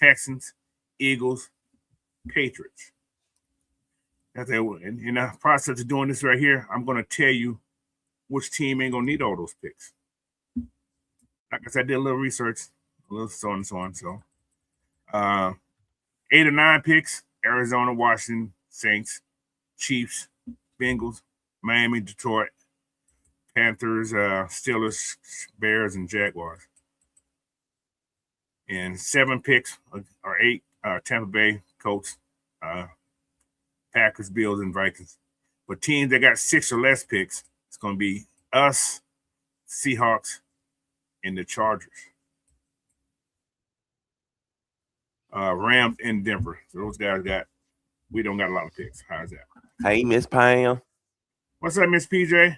Texans, Eagles, Patriots. That's it. In the process of doing this right here, I'm going to tell you which team ain't going to need all those picks. Like I said, I did a little research, a little so on and so on. So, 8 or 9 picks: Arizona, Washington, Saints, Chiefs, Bengals, Miami, Detroit, Panthers, Steelers, Bears, and Jaguars. And 7 picks or 8: Tampa Bay, Colts, Packers, Bills, and Vikings. But teams that got 6 or less picks, it's going to be us, Seahawks, and the Chargers. Rams and Denver. So those guys we don't got a lot of picks. How's that? Hey, Miss Pam. What's up, Miss PJ?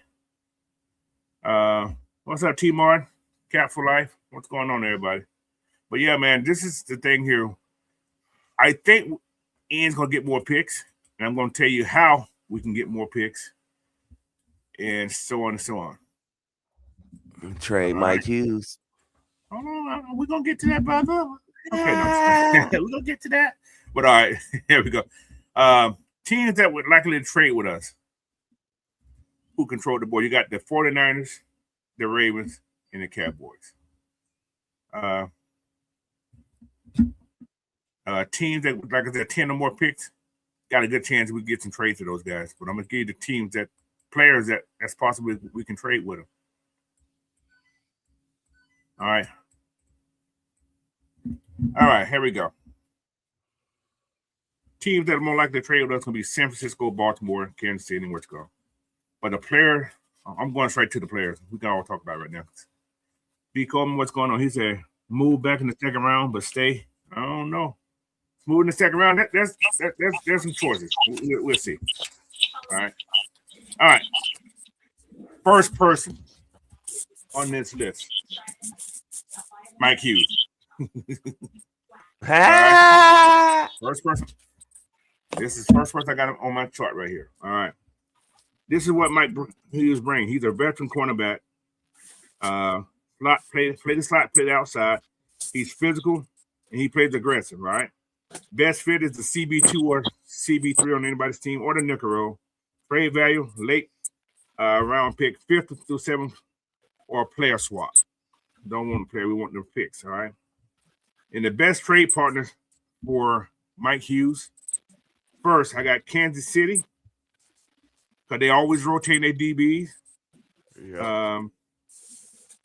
What's up, T Martin? Cap for life. What's going on, everybody? But yeah, man, this is the thing here. I think Ian's gonna get more picks, and I'm gonna tell you how we can get more picks, and so on and so on. Trade Mike Hughes. Hold on, we're gonna get to that, brother. Okay, we're gonna get to that. But all right, here we go. Teams that would likely to trade with us. Who control the board? You got the 49ers, the Ravens, and the Cowboys. Teams that, like I said, 10 or more picks, got a good chance we get some trades to those guys. But I'm gonna give you the teams players that's possible we can trade with them. All right, here we go. Teams that are more likely to trade with us going to be San Francisco, Baltimore, Kansas City, and where to go. But the player, I'm going straight to the players. We can all talk about it right now. B. Coleman, what's going on? He said, move back in the second round, but stay. I don't know. Move in the second round, there's some choices. We'll see. All right. First person on this list, Mike Hughes. Right. First person. This is first person I got on my chart right here. All right. This is what Mike Hughes brings. He's a veteran cornerback. Play the slot, play the outside. He's physical and he plays aggressive, right? Best fit is the CB2 or CB3 on anybody's team or the nickel roll. Trade value, late round pick, 5th through 7th, or player swap. Don't want to play, we want the picks, all right? And the best trade partners for Mike Hughes. First, I got Kansas City, because they always rotate their DBs. Yeah.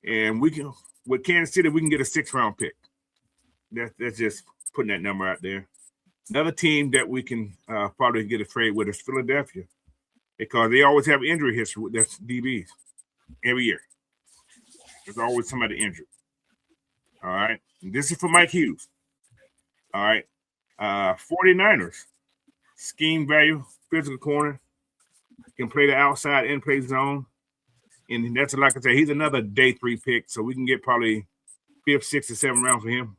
And with Kansas City, we can get a 6th round pick. That's just putting that number out there. Another team that we can probably get a trade with is Philadelphia, because they always have injury history with their DBs every year. There's always somebody injured. All right. And this is for Mike Hughes. All right. 49ers. Scheme value, physical corner. Can play the outside and play zone. And that's, like I said, he's another day 3 pick. So we can get probably 5th, 6th, or 7th round for him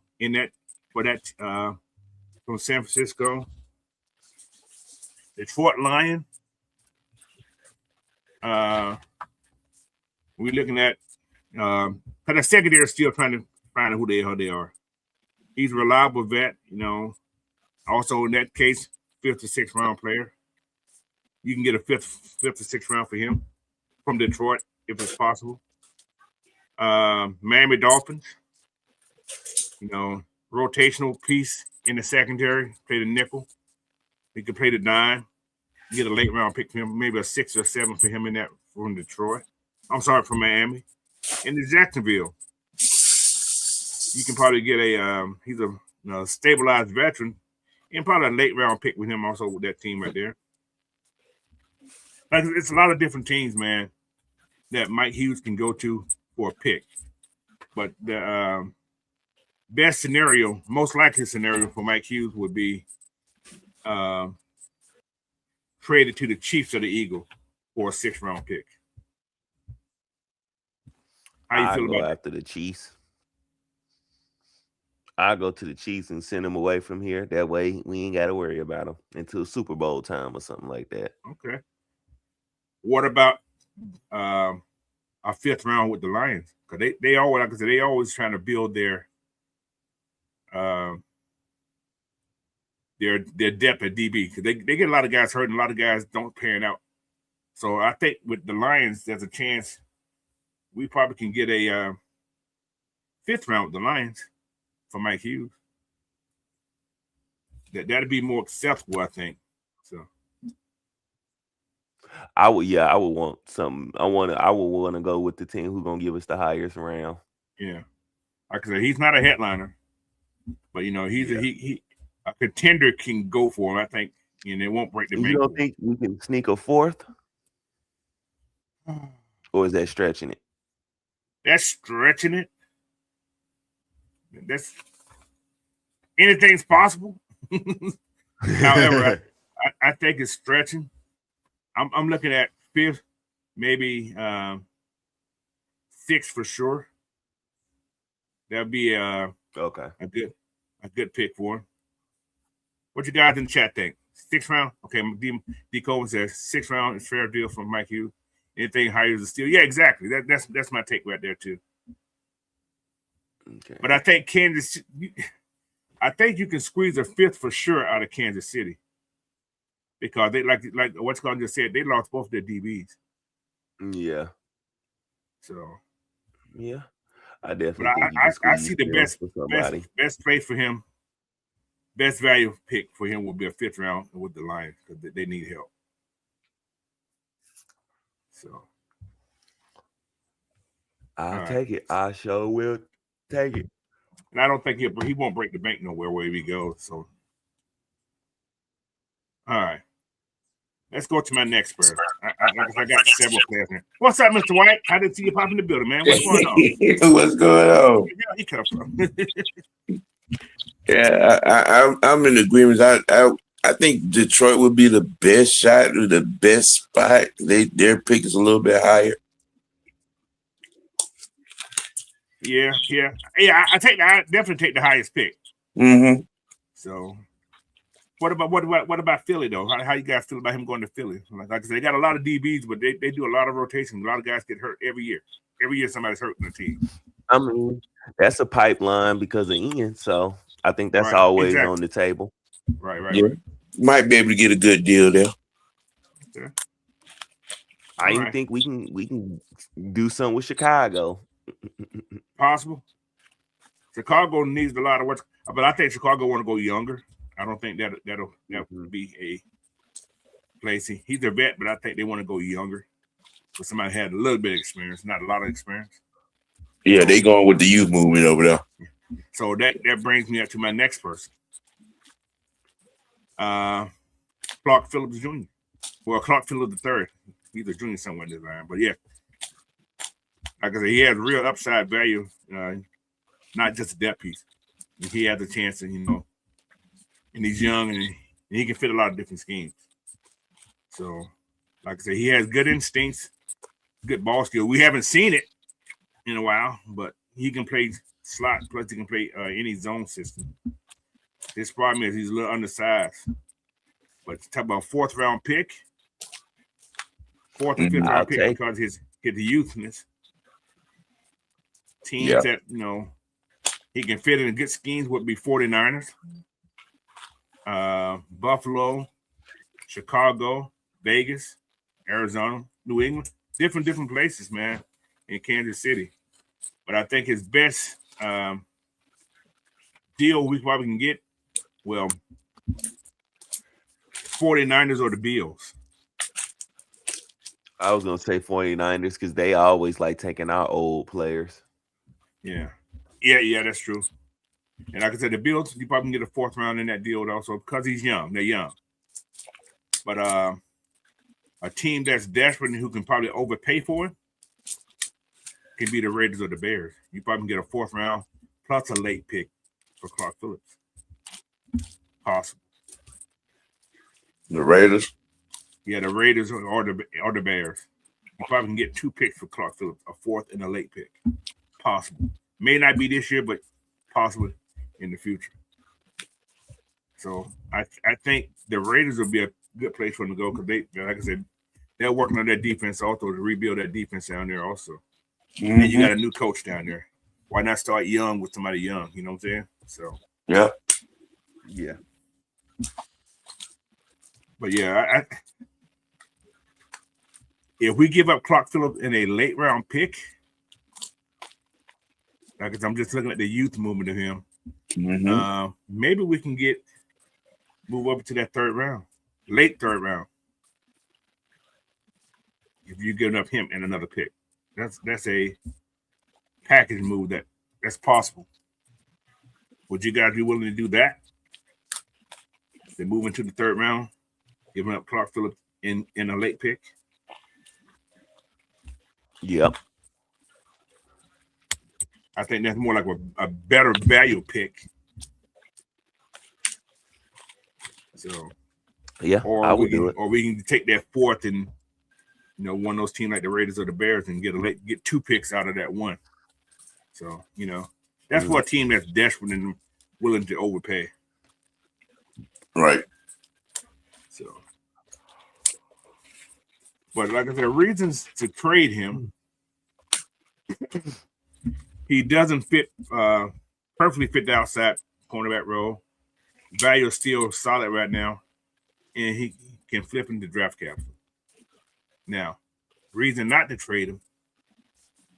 for that from San Francisco. Detroit Lion. We're looking at because the secondary is still trying to find out who they are. He's a reliable vet, Also, in that case, 5th or 6th round player. You can get a 5th or 6th round for him from Detroit if it's possible. Miami Dolphins, rotational piece in the secondary, play the nickel. He could play the 9. Get a late round pick for him, maybe a 6 or 7 for him in that from Detroit. I'm sorry, from Miami. In the Jacksonville, you can probably get he's a stabilized veteran, and probably a late round pick with him also with that team right there. Like, it's a lot of different teams, man, that Mike Hughes can go to for a pick. But the best scenario, most likely scenario for Mike Hughes would be traded to the Chiefs or the Eagles for a 6th round pick. How you feel about after the Chiefs? I'll go to the Chiefs and send them away from here. That way we ain't got to worry about them until Super Bowl time or something like that. Okay. What about a 5th round with the Lions? Because they always, like I said, they always trying to build their their depth at DB because they get a lot of guys hurt and a lot of guys don't pan out. So I think with the Lions, there's a chance we probably can get a 5th round with the Lions for Mike Hughes. That'd be more acceptable, I think. So I would want something. I would want to go with the team who's gonna give us the highest round. Yeah, like I said, he's not a headliner, but he's a contender can go for him. I think, and it won't break the bank. You don't think we can sneak a 4th, or is that stretching it? That's stretching it. That's anything's possible. However, I think it's stretching. I'm looking at 5th, maybe 6th for sure. That'd be a good pick for him. What you guys in the chat think? 6th round? Okay, D. Coleman says 6th round is fair deal from Mike Hughes. Anything higher is a steal. Yeah, exactly. That's my take right there too. Okay. But I think you can squeeze a 5th for sure out of Kansas City because they like what's going just said they lost both their DBs. Yeah. So. Yeah, I definitely. But I see the best place for him. Best value pick for him will be a 5th round with the Lions because they need help. So I'll take it. I sure will take it. And I don't think he won't break the bank nowhere wherever he goes. So, all right, let's go to my next person. I got several players here. What's up, Mr. White? I didn't see you pop in the building, man. What's going on? What's going on? Where he come from? Yeah, I'm in agreement. I think Detroit would be the best shot or the best spot. Their pick is a little bit higher. Yeah. I definitely take the highest pick. Mm-hmm. So, what about Philly though? How you guys feel about him going to Philly? Like I said, they got a lot of DBs, but they do a lot of rotation. A lot of guys get hurt every year. Every year somebody's hurt in the team. I mean, that's a pipeline because of Ian. So I think that's always on the table. Right. Yeah. Might be able to get a good deal there. Okay. I think we can do something with Chicago. Possible. Chicago needs a lot of work, but I think Chicago want to go younger. I don't think that'll be a place. He's a vet, but I think they want to go younger. So somebody had a little bit of experience, not a lot of experience. Yeah, they going with the youth movement over there. So that brings me up to my next person. Clark Phillips Jr. Well, Clark Phillips III. He's a junior somewhere in this line, but yeah. Like I said, he has real upside value, not just a depth piece. He has a chance to, and he's young and he can fit a lot of different schemes. So, like I said, he has good instincts, good ball skill. We haven't seen it in a while, but he can play slot, plus he can play any zone system. His problem is he's a little undersized. But talk about 4th round pick, 4th and 5th round pick because his youthness. Teams that, he can fit in good schemes would be 49ers, Buffalo, Chicago, Vegas, Arizona, New England, different places, man, in Kansas City. But I think his best deal we probably can get, 49ers or the Bills. I was going to say 49ers because they always like taking our old players. Yeah, that's true. And like I said, the Bills, you probably can get a 4th round in that deal also because he's young. They're young. But a team that's desperate and who can probably overpay for it can be the Raiders or the Bears. You probably can get a 4th round plus a late pick for Clark Phillips. Possible. The Raiders? Yeah, the Raiders or the Bears. You probably can get 2 picks for Clark Phillips, a 4th and a late pick. Possible. May not be this year, but possible in the future. So I think the Raiders will be a good place for them to go because they, like I said, they're working on their defense also to rebuild that defense down there also. Mm-hmm. And you got a new coach down there. Why not start young with somebody young? You know what I'm saying? So yeah. But yeah, if we give up Clark Phillips in a late round pick, like I'm just looking at the youth movement of him, maybe we can move up to that third round, late third round. If you're giving up him and another pick, that's a package move that's possible. Would you guys be willing to do that? Then move into the third round, giving up Clark Phillips in a late pick. Yep. I think that's more like a better value pick. So, yeah, I would do it. Or we can take that fourth and one of those teams like the Raiders or the Bears and get 2 picks out of that one. So that's for a team that's desperate and willing to overpay. Right. So, but like I said, reasons to trade him. He doesn't perfectly fit the outside cornerback role. Value is still solid right now, and he can flip into draft capital. Now, reason not to trade him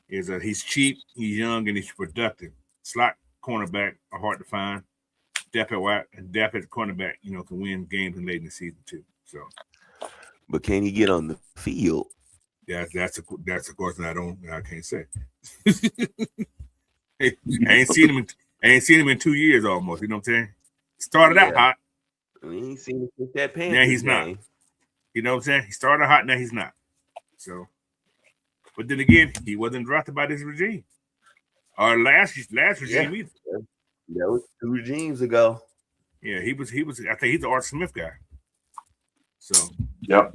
is that he's cheap, he's young, and he's productive. Slot cornerback are hard to find. Depth at cornerback, can win games late in the season too. So, but can he get on the field? Yeah, that's a question I can't say. I ain't seen him in 2 years almost. You know what I'm saying? Started out hot. We ain't seen him with that Panthers Now he's game. not. You know what I'm saying? He started hot. Now he's not. So, but then again, he wasn't drafted by this regime. Or last regime either. That was 2 regimes ago. Yeah, he was. I think he's the Art Smith guy. So, yep.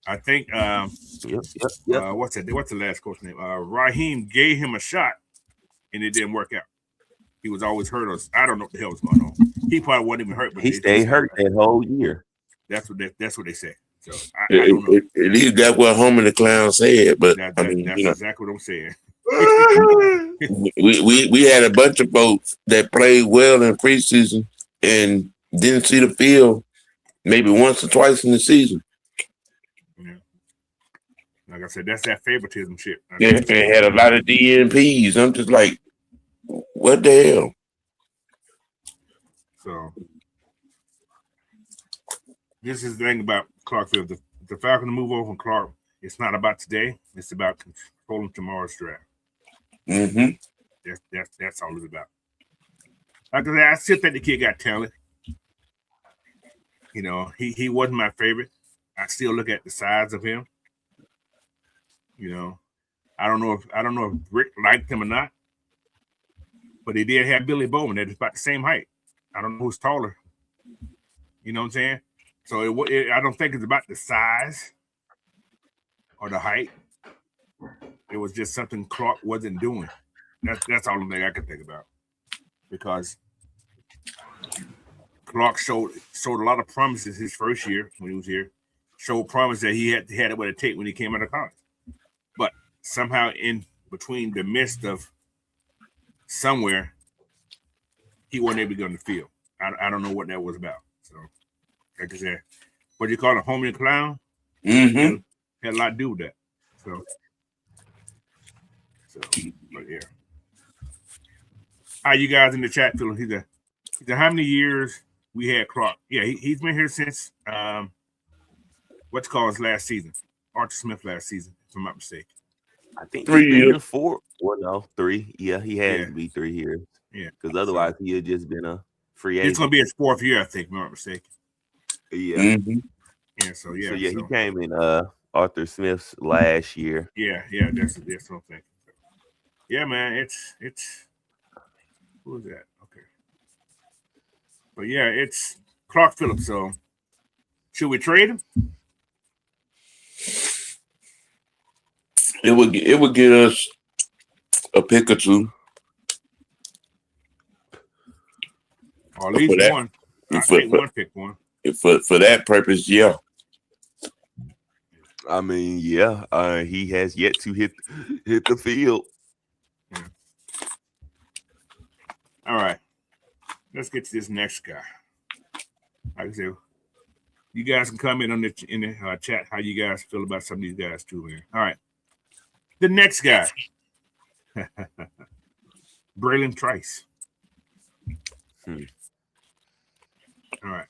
I think. Yep. What's the last coach name? Raheem gave him a shot, and it didn't work out. He was always hurt. I don't know what the hell was going on. He probably wasn't even hurt, but he stayed hurt that whole year. That's what they say. So I don't know. At least that's what Homer the Clown said. But that's exactly what I'm saying. we had a bunch of folks that played well in preseason and didn't see the field maybe once or twice in the season. Yeah. Like I said, that's that favoritism shit. They had a lot of DNPs. I'm just like, what the hell? So this is the thing about Clark Field. The Falcons move over from Clark. It's not about today. It's about controlling tomorrow's draft. That's all it's about. Like I said, I still think the kid got talent. He wasn't my favorite. I still look at the size of him. I don't know if Rick liked him or not, but he did have Billy Bowman that is about the same height. I don't know who's taller. You know what I'm saying? So I don't think it's about the size or the height. It was just something Clark wasn't doing. That's all the thing I can think about, because Clark showed a lot of promises his first year when he was here. Showed promise that he had it what it take when he came out of college, but somehow in between the midst of somewhere, he wasn't able to get on the field. I don't know what that was about. So, like I said, what do you call it, Homer the Clown? Had a lot to do with that. So, but yeah. How you guys in the chat feeling? He said, how many years we had Clark? Yeah, he's been here since what's called his last season, Arthur Smith last season, if I'm not mistaken. I think 3 years. 4. Well, no, 3. Yeah, he had to be 3 years. Yeah, because otherwise he had just been a free agent. It's going to be his 4th year, I think, if I'm not mistaken. Yeah. Yeah. So he came in Arthur Smith's last year. Yeah. That's what I'm thinking. Yeah, man. It's who is that? Okay. But yeah, it's Clark Phillips. So should we trade him? It would get us a pick or 2. Or at least one. I think one pick one. For that purpose, yeah. I mean, yeah, he has yet to hit the field. Yeah. All right, let's get to this next guy. Like I said, You guys can comment on the in the chat how you guys feel about some of these guys too, man. All right. The next guy, Braylon Trice. All right.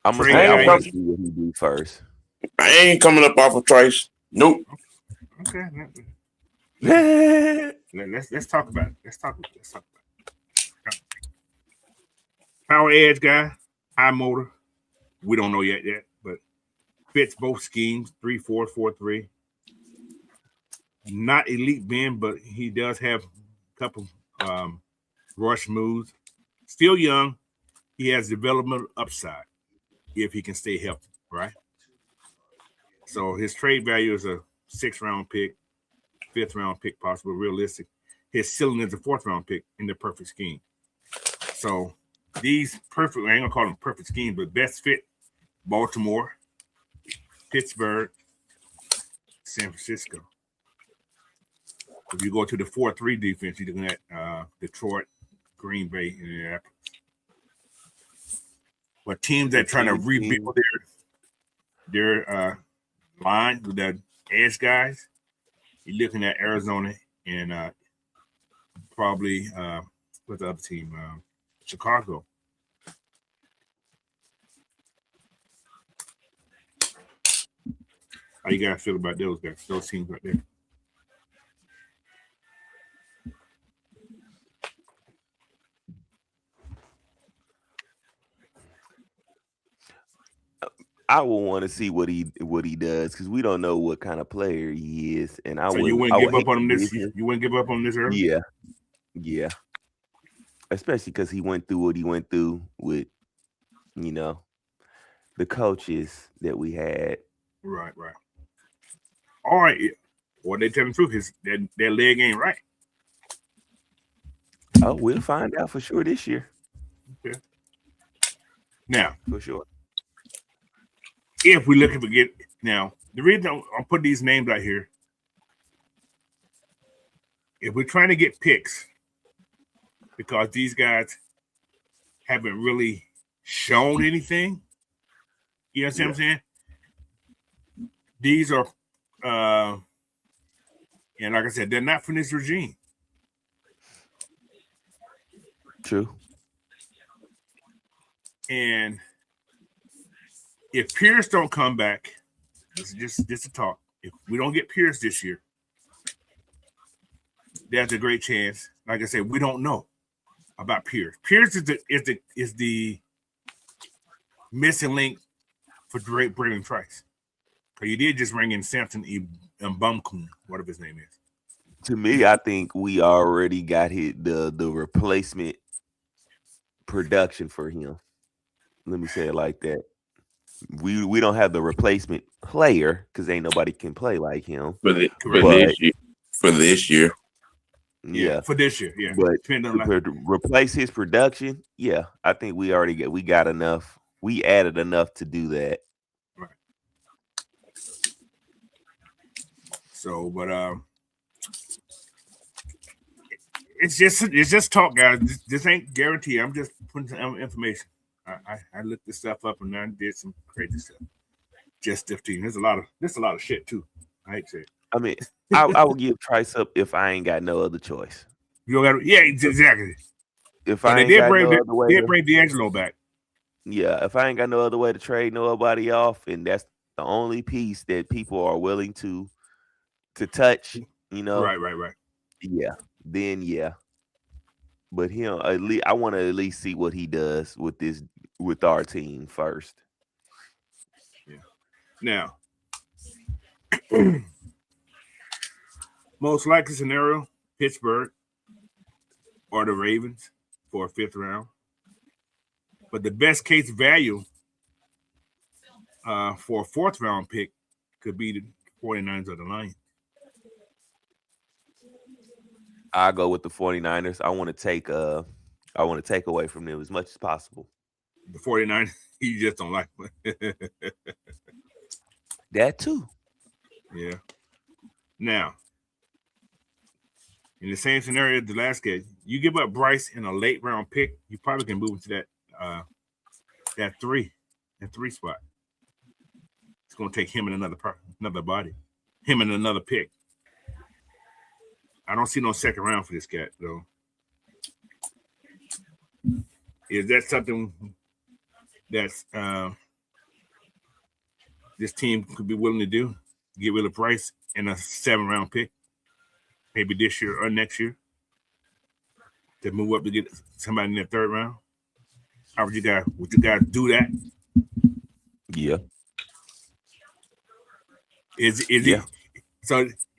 I'm gonna Trey say I Value. want to see what he do first. I ain't coming up off of Trice. Nope. Okay. yeah, Let's talk about it. Let's talk about it. Power edge guy, high motor. We don't know yet, but fits both schemes 3-4, 4-3. Not elite bend, but he does have a couple rush moves. Still young. He has developmental upside if he can stay healthy, right? So his trade value is a 6th-round pick, 5th-round pick, possible, realistic. His ceiling is a 4th-round pick in the perfect scheme. So these perfect, I ain't gonna call them perfect schemes, but best fit: Baltimore, Pittsburgh, San Francisco. If you go to the 4-3 defense, you're looking at Detroit, Green Bay, and Indianapolis. But teams that trying to rebuild their line with their edge guys, you're looking at Arizona and probably what's the other team? Chicago. How you guys feel about those guys? Those teams right there. I will want to see what he does because we don't know what kind of player he is, and So you wouldn't give up on him this. You wouldn't give up on this early. Yeah, especially because he went through what he went through with, the coaches that we had. Right. All right. Well, they tell the truth is their leg ain't right. Oh, we'll find out for sure this year. Okay. Now, For sure. if we look at it now, the reason I'll put these names out here, if we're trying to get picks, because these guys haven't really shown anything, you know what I'm saying? These are, and like I said, they're not from this regime. True. And if Pierce don't come back, this is just a talk. If we don't get Pierce this year, there's a great chance. Like I said, we don't know about Pierce. Pierce is the missing link for Braylon Trice. Because you did just bring in Samson Mbumkun, whatever his name is. To me, I think we already got the replacement production for him. Let me say it like that. We don't have the replacement player because ain't nobody can play like him. For this year. Yeah. For this year, yeah. But Depending on to replace his production, yeah, I think we got enough. We added enough to do that. right. So, but it's just talk, guys. This ain't guaranteed. I'm just putting some information. I looked this stuff up and I did some crazy stuff. Just 15. There's a lot of shit too. I hate to say it. I mean, I would give Trice up if I ain't got no other choice. You got yeah, exactly. If But I they ain't did got bring no other way, bring D'Angelo back. yeah, if I ain't got no other way to trade nobody off, and that's the only piece that people are willing to touch, Right. yeah, then yeah. But him, at least I want to at least see what he does with our team first. Yeah. Now, most likely scenario: Pittsburgh or the Ravens for a 5th round. But the best case value for a 4th round pick could be the 49ers or the Lions. I go with the 49ers. I want to take away from them as much as possible. The 49ers, you just don't like them. That too. Yeah. Now, in the same scenario as the last case, you give up Bryce in a late round pick, you probably can move into that 3 spot. going to take him and another body, him and another pick. I don't see no second round for this cat though. Is that something that's this team could be willing to do? Get rid of Price and a 7th-round pick, maybe this year or next year, to move up to get somebody in the 3rd round? How would you guys do that? Yeah. Is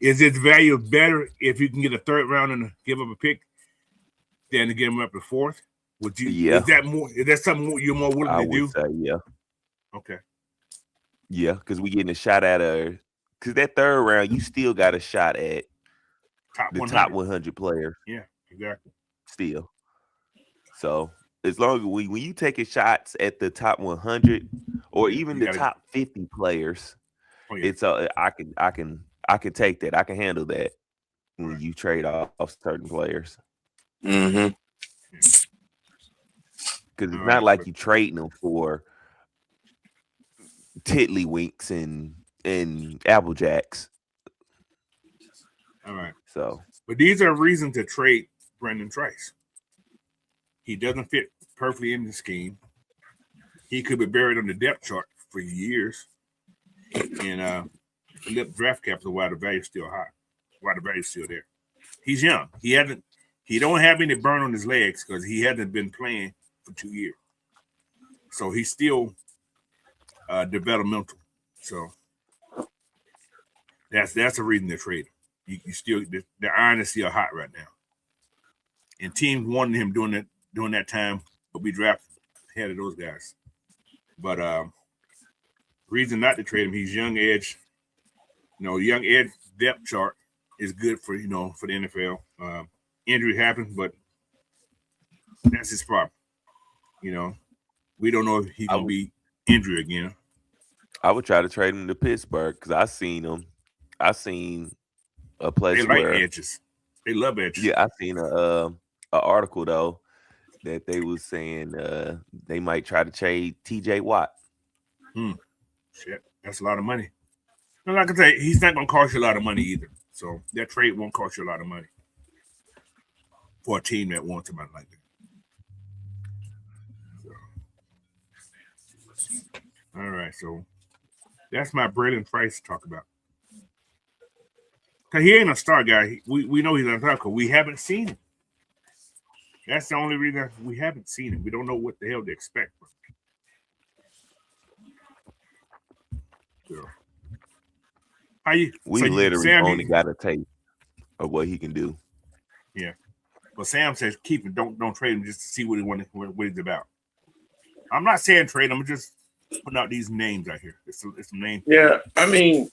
its value better if you can get a 3rd round and give up a pick than to get him up to 4th? Would you? Yeah. Is that something you're more willing I to do? would say yeah. Okay. Yeah, because we getting a shot at because that 3rd round, you still got a shot at the top 100 players. Yeah, exactly. Still. So as long as when you taking shots at the top 100 or even the top 50 players, it's I can take that. I can handle that when you trade off certain players. Mm-hmm. Because it's not like you trading them for tiddlywinks and Apple Jacks. All right. So, but these are reasons to trade Brandon Trice. He doesn't fit perfectly in the scheme. He could be buried on the depth chart for years, and lip draft capital while the value's still high, while the value's still there. He's young. He don't have any burn on his legs because he hasn't been playing for 2 years. So he's still developmental. So that's a reason to trade him. You still the iron is still hot right now, and teams wanted him during that time, but we drafted ahead of those guys. But reason not to trade him, he's young edge. Young edge depth chart is good for for the NFL. Injury happens, but that's his problem. We don't know if he's gonna be injured again. I would try to trade him to Pittsburgh because I seen a place they like edges. They love edges. Yeah, I seen a article though that they was saying they might try to trade TJ Watt. Shit, that's a lot of money. And like I say, he's not gonna cost you a lot of money either. So that trade won't cost you a lot of money for a team that wants somebody like that. All right, so that's my Brandon Price to talk about. Because he ain't a star guy. We know he's not a star because we haven't seen him. That's the only reason we haven't seen him. We don't know what the hell to expect from him. So, literally only got a tape of what he can do. Yeah. But Sam says keep him. Don't trade him just to see what he's about. I'm not saying trade him. I'm just putting out these names out here. It's some names. Yeah, I mean,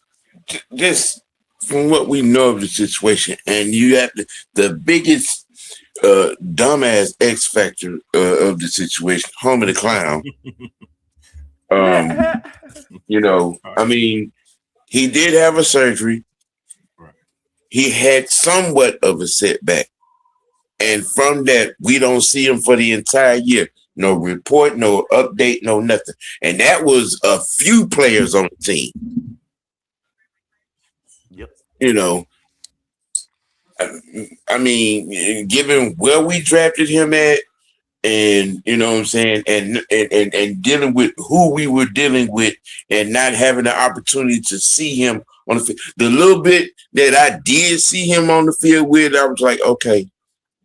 just from what we know of the situation, and you have the biggest dumbass X factor of the situation, Homie the Clown. I mean, he did have a surgery. Right. He had somewhat of a setback, and from that, we don't see him for the entire year. No report, no update, no nothing. And that was a few players on the team. Yep. I mean, given where we drafted him at, and you know what I'm saying, and dealing with who we were dealing with, and not having the opportunity to see him on the field. The little bit that I did see him on the field with, I was like, okay,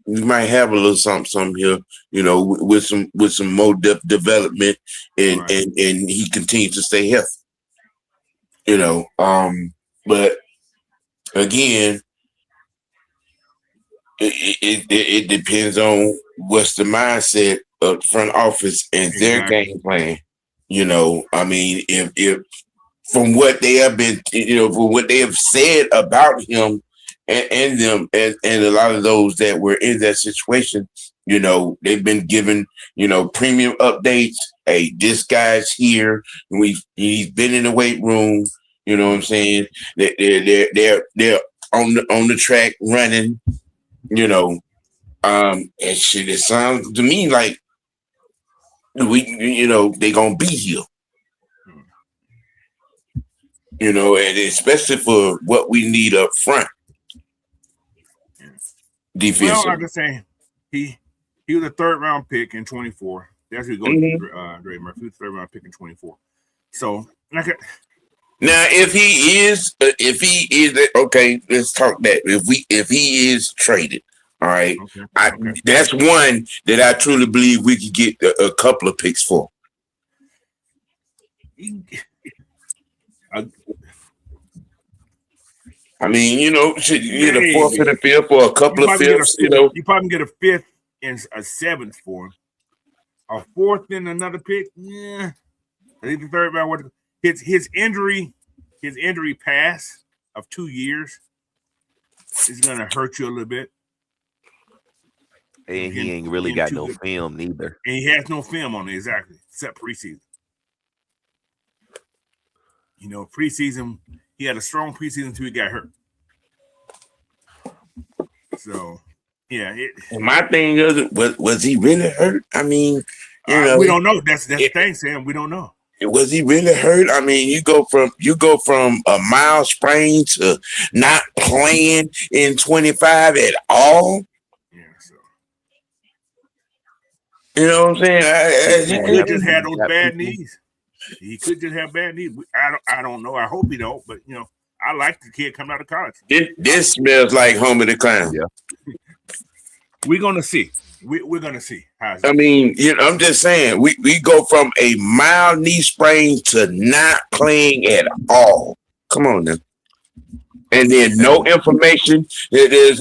we might have a little something here, with some more depth development, and right. and he continues to stay healthy. But again, it depends on what's the mindset of the front office and their game plan. I mean, if from what they have been, from what they have said about him. And them and a lot of those that were in that situation, they've been given, premium updates. Hey, this guy's here. He's been in the weight room. You know what I'm saying? They're on the track running. And shit. It sounds to me like they gonna be here. You know, and especially for what we need up front. Defense. Well, like I say, he was a 3rd round pick in 24. That's who goes to Dre Murphy. He was a 3rd round pick in 24. So now if he is okay, let's talk that. If he is traded, all right, okay. That's one that I truly believe we could get a couple of picks for. I mean, you know, should you get a 4th and a 5th or a couple of 5ths? You know, you probably get a 5th and a 7th for him. A 4th and another pick. Yeah, I think the 3rd round. His injury pass of 2 years is gonna hurt you a little bit. And he ain't really got no film neither. And he has no film on it, exactly, except preseason. You know, preseason, he had a strong preseason until he got hurt. So, yeah. My thing is, was he really hurt? I mean, you know, we don't know. That's the thing, Sam. We don't know. Was he really hurt? I mean, you go from a mild sprain to not playing in 25 at all. Yeah, so you know what I'm saying? He could just have those bad knees. He could just have bad knees. I don't know. I hope he don't. But you know, I like the kid coming out of college. This smells like Homer the Clown. Yeah, we're gonna see. We're gonna see. I mean, you know, I'm just saying we go from a mild knee sprain to not playing at all. Come on now. And then no information. It is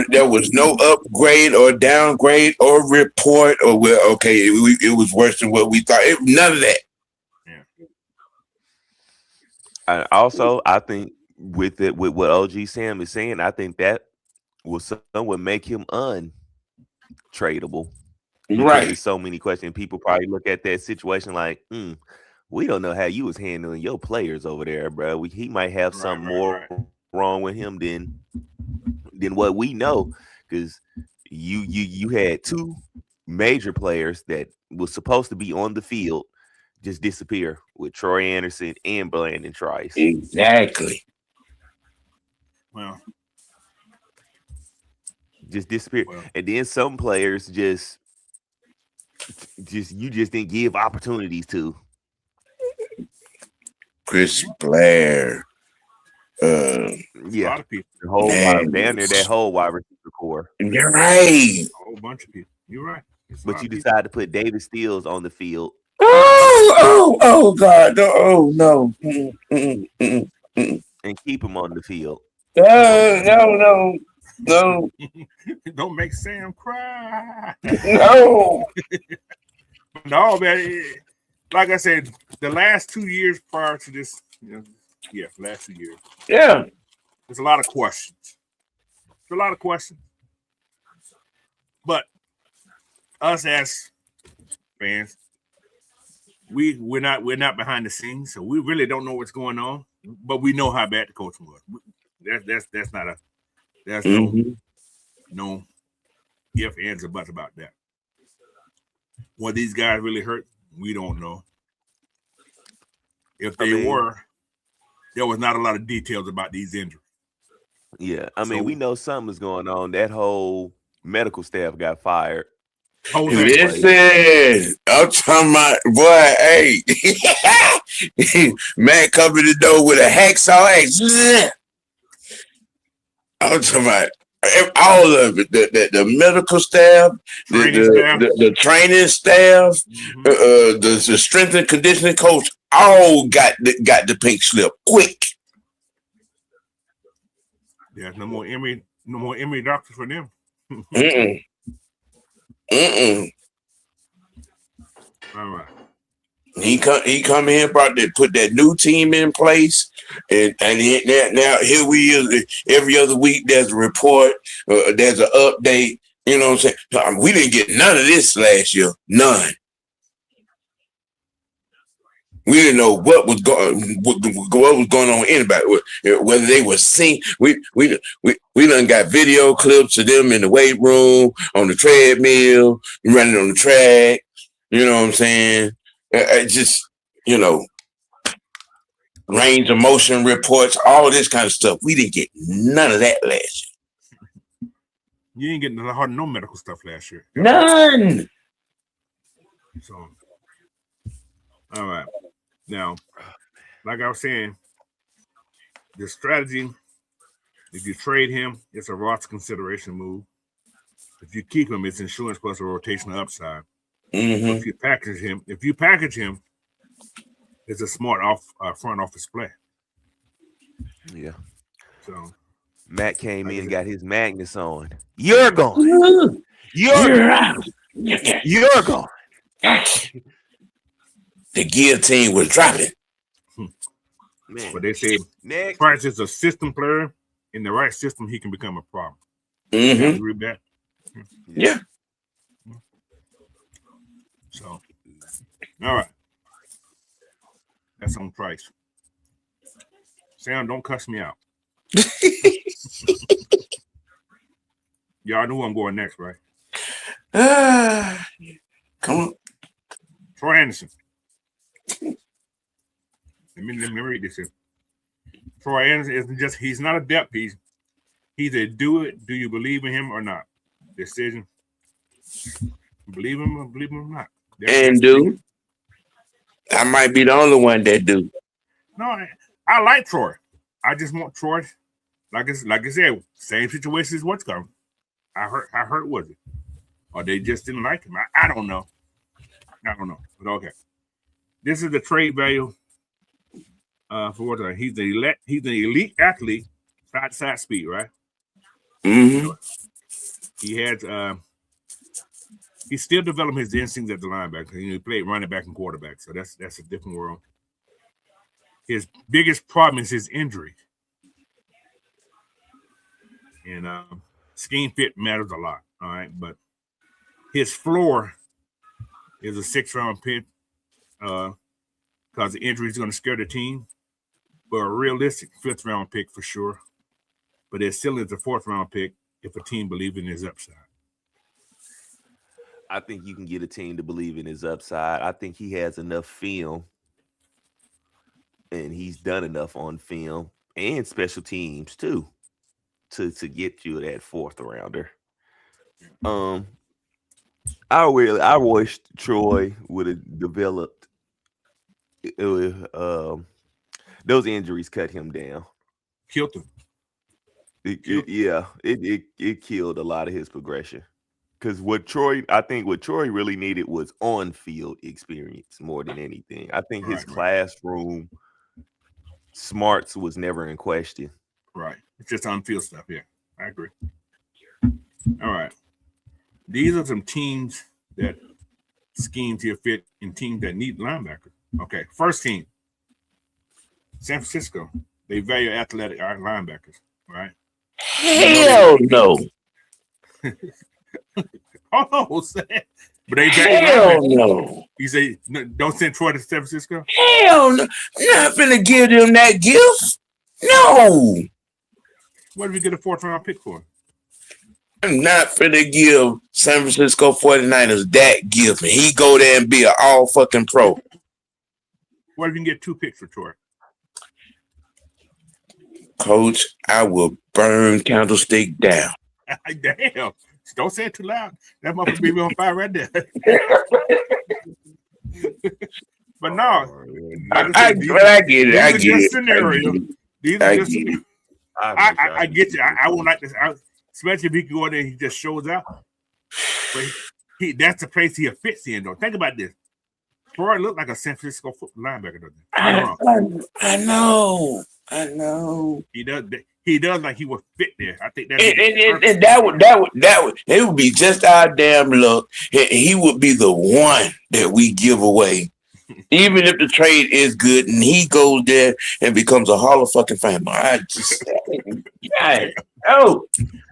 there was no upgrade or downgrade or report or it was worse than what we thought. None of that. Yeah. I think with what OG Sam is saying, I think that would make him untradeable. Right. There's so many questions. People probably look at that situation like, we don't know how you was handling your players over there, bro. He might have something more wrong with him than what we know, because you had 2 major players that was supposed to be on the field just disappear with Troy Anderson and Brandon Trice. Exactly. Well, just disappear, and then some players just you just didn't give opportunities to. Chris Blair. A lot of people. The whole that whole wide receiver core. You're right. A whole bunch of people. You're right. But you decided to put David Steele on the field. Oh God. No. And keep him on the field. No. Don't make Sam cry. No. No, man. Like I said, the last 2 years prior to this, last 2 years. Yeah. There's a lot of questions. But us as fans, we're not behind the scenes, so we really don't know what's going on. But we know how bad the coaching was. That's no if, ands, or buts about that. Were these guys really hurt? We don't know. If they were, there was not a lot of details about these injuries. Yeah, we know something was going on. That whole medical staff got fired. Listen, I'm talking about, boy, hey. Man come in the door with a hacksaw axe. I'm talking about all of it. The medical staff, the training staff, the strength and conditioning coach, all got the pink slip quick. Yeah, no more Emory doctors for them. All right. He come in, brought that, put that new team in place, and now here we is. Every other week there's a report, there's an update. You know what I'm saying? We didn't get none of this last year. None. We didn't know what was going on with anybody, whether they were seen. We done got video clips of them in the weight room, on the treadmill, running on the track. You know what I'm saying? Just, range of motion reports, all this kind of stuff. We didn't get none of that last year. You ain't getting no medical stuff last year. None. So, all right. Now, like I was saying, the strategy, if you trade him, it's a roster consideration move. If you keep him, it's insurance plus a rotational upside. Mm-hmm. If you package him, it's a smart front office play. Yeah. So Matt came in and got his Magnus on. You're gone. You're out. You're gone. The guillotine was dropping. Man. But they say Next. Price is a system player. In the right system, he can become a problem. Mm-hmm. You agree with that? Yeah. So, all right. That's on Price. Sam, don't cuss me out. Y'all know who I'm going next, right? Come on. Troy Anderson. Let me read this here. Troy Anderson isn't just, he's not a depth piece. He's a do you believe in him or not? Decision. Believe him or not. And do. I might be the only one that do. No, I like Troy. I just want Troy, like I said, same situation as what's coming. I heard was it? Or they just didn't like him. I don't know. But okay. This is the trade value for what he's an elite athlete, side speed, right? Mm-hmm. He had he's still developing his instincts at the linebacker. He played running back and quarterback, so that's a different world. His biggest problem is his injury. And scheme fit matters a lot, all right? But his floor is a 6th-round pick because the injury is going to scare the team. But a realistic 5th-round pick for sure. But it still is a 4th-round pick if a team believes in his upside. I think you can get a team to believe in his upside. I think he has enough film, and he's done enough on film and special teams too to get you that 4th rounder. I wish Troy would have developed. Those injuries cut him down. Killed him. It killed a lot of his progression. Because what Troy really needed was on-field experience more than anything. I think his classroom smarts was never in question. Right. It's just on-field stuff. Yeah, I agree. All right. These are some teams that schemes here fit in teams that need linebackers. Okay. First team, San Francisco. They value athletic linebackers, right? Hell no. Oh, Sam. But they hell no. You say don't send Troy to San Francisco? Hell no. I'm not gonna give them that gift. No. What did we get a 4th-round pick for? I'm not finna give San Francisco 49ers that gift. And he go there and be an all fucking pro. What if you can get 2 picks for Troy? Coach, I will burn Candlestick down. Damn. Don't say it too loud. That motherfucker be on fire right there. But no. I get it. I get it. Scenario. These are just scenarios. I get you. I won't like this. Especially if he can go in there and he just shows out. But that's the place he fits in, though. Think about this. Troy looked like a San Francisco football linebacker, doesn't he? I know. He does like he would fit there. I think that it would be just our damn luck. He would be the one that we give away, even if the trade is good and he goes there and becomes a Hall of fucking Fame.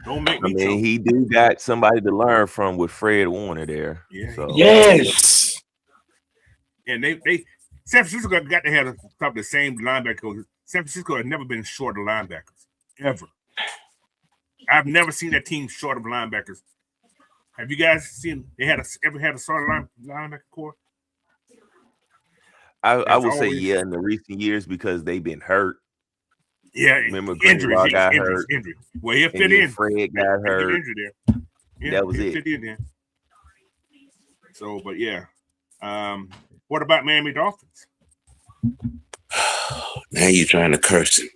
Don't make me. He do got somebody to learn from with Fred Warner there. Yeah. So. Yes. And they San Francisco got to have the same linebacker. San Francisco has never been short of linebackers. Ever. I've never seen that team short of linebackers. Have you guys seen ever had a starting linebacker core? I would say always, yeah in the recent years because they've been hurt. yeah, Remember injuries, Greenlaw got hurt, injury. Well, he'll and fit then in. Fred got He'll get hurt. injured there. Yeah, That was he'll it. fit in there. So, but yeah. What about Miami Dolphins? Now you're trying to curse him.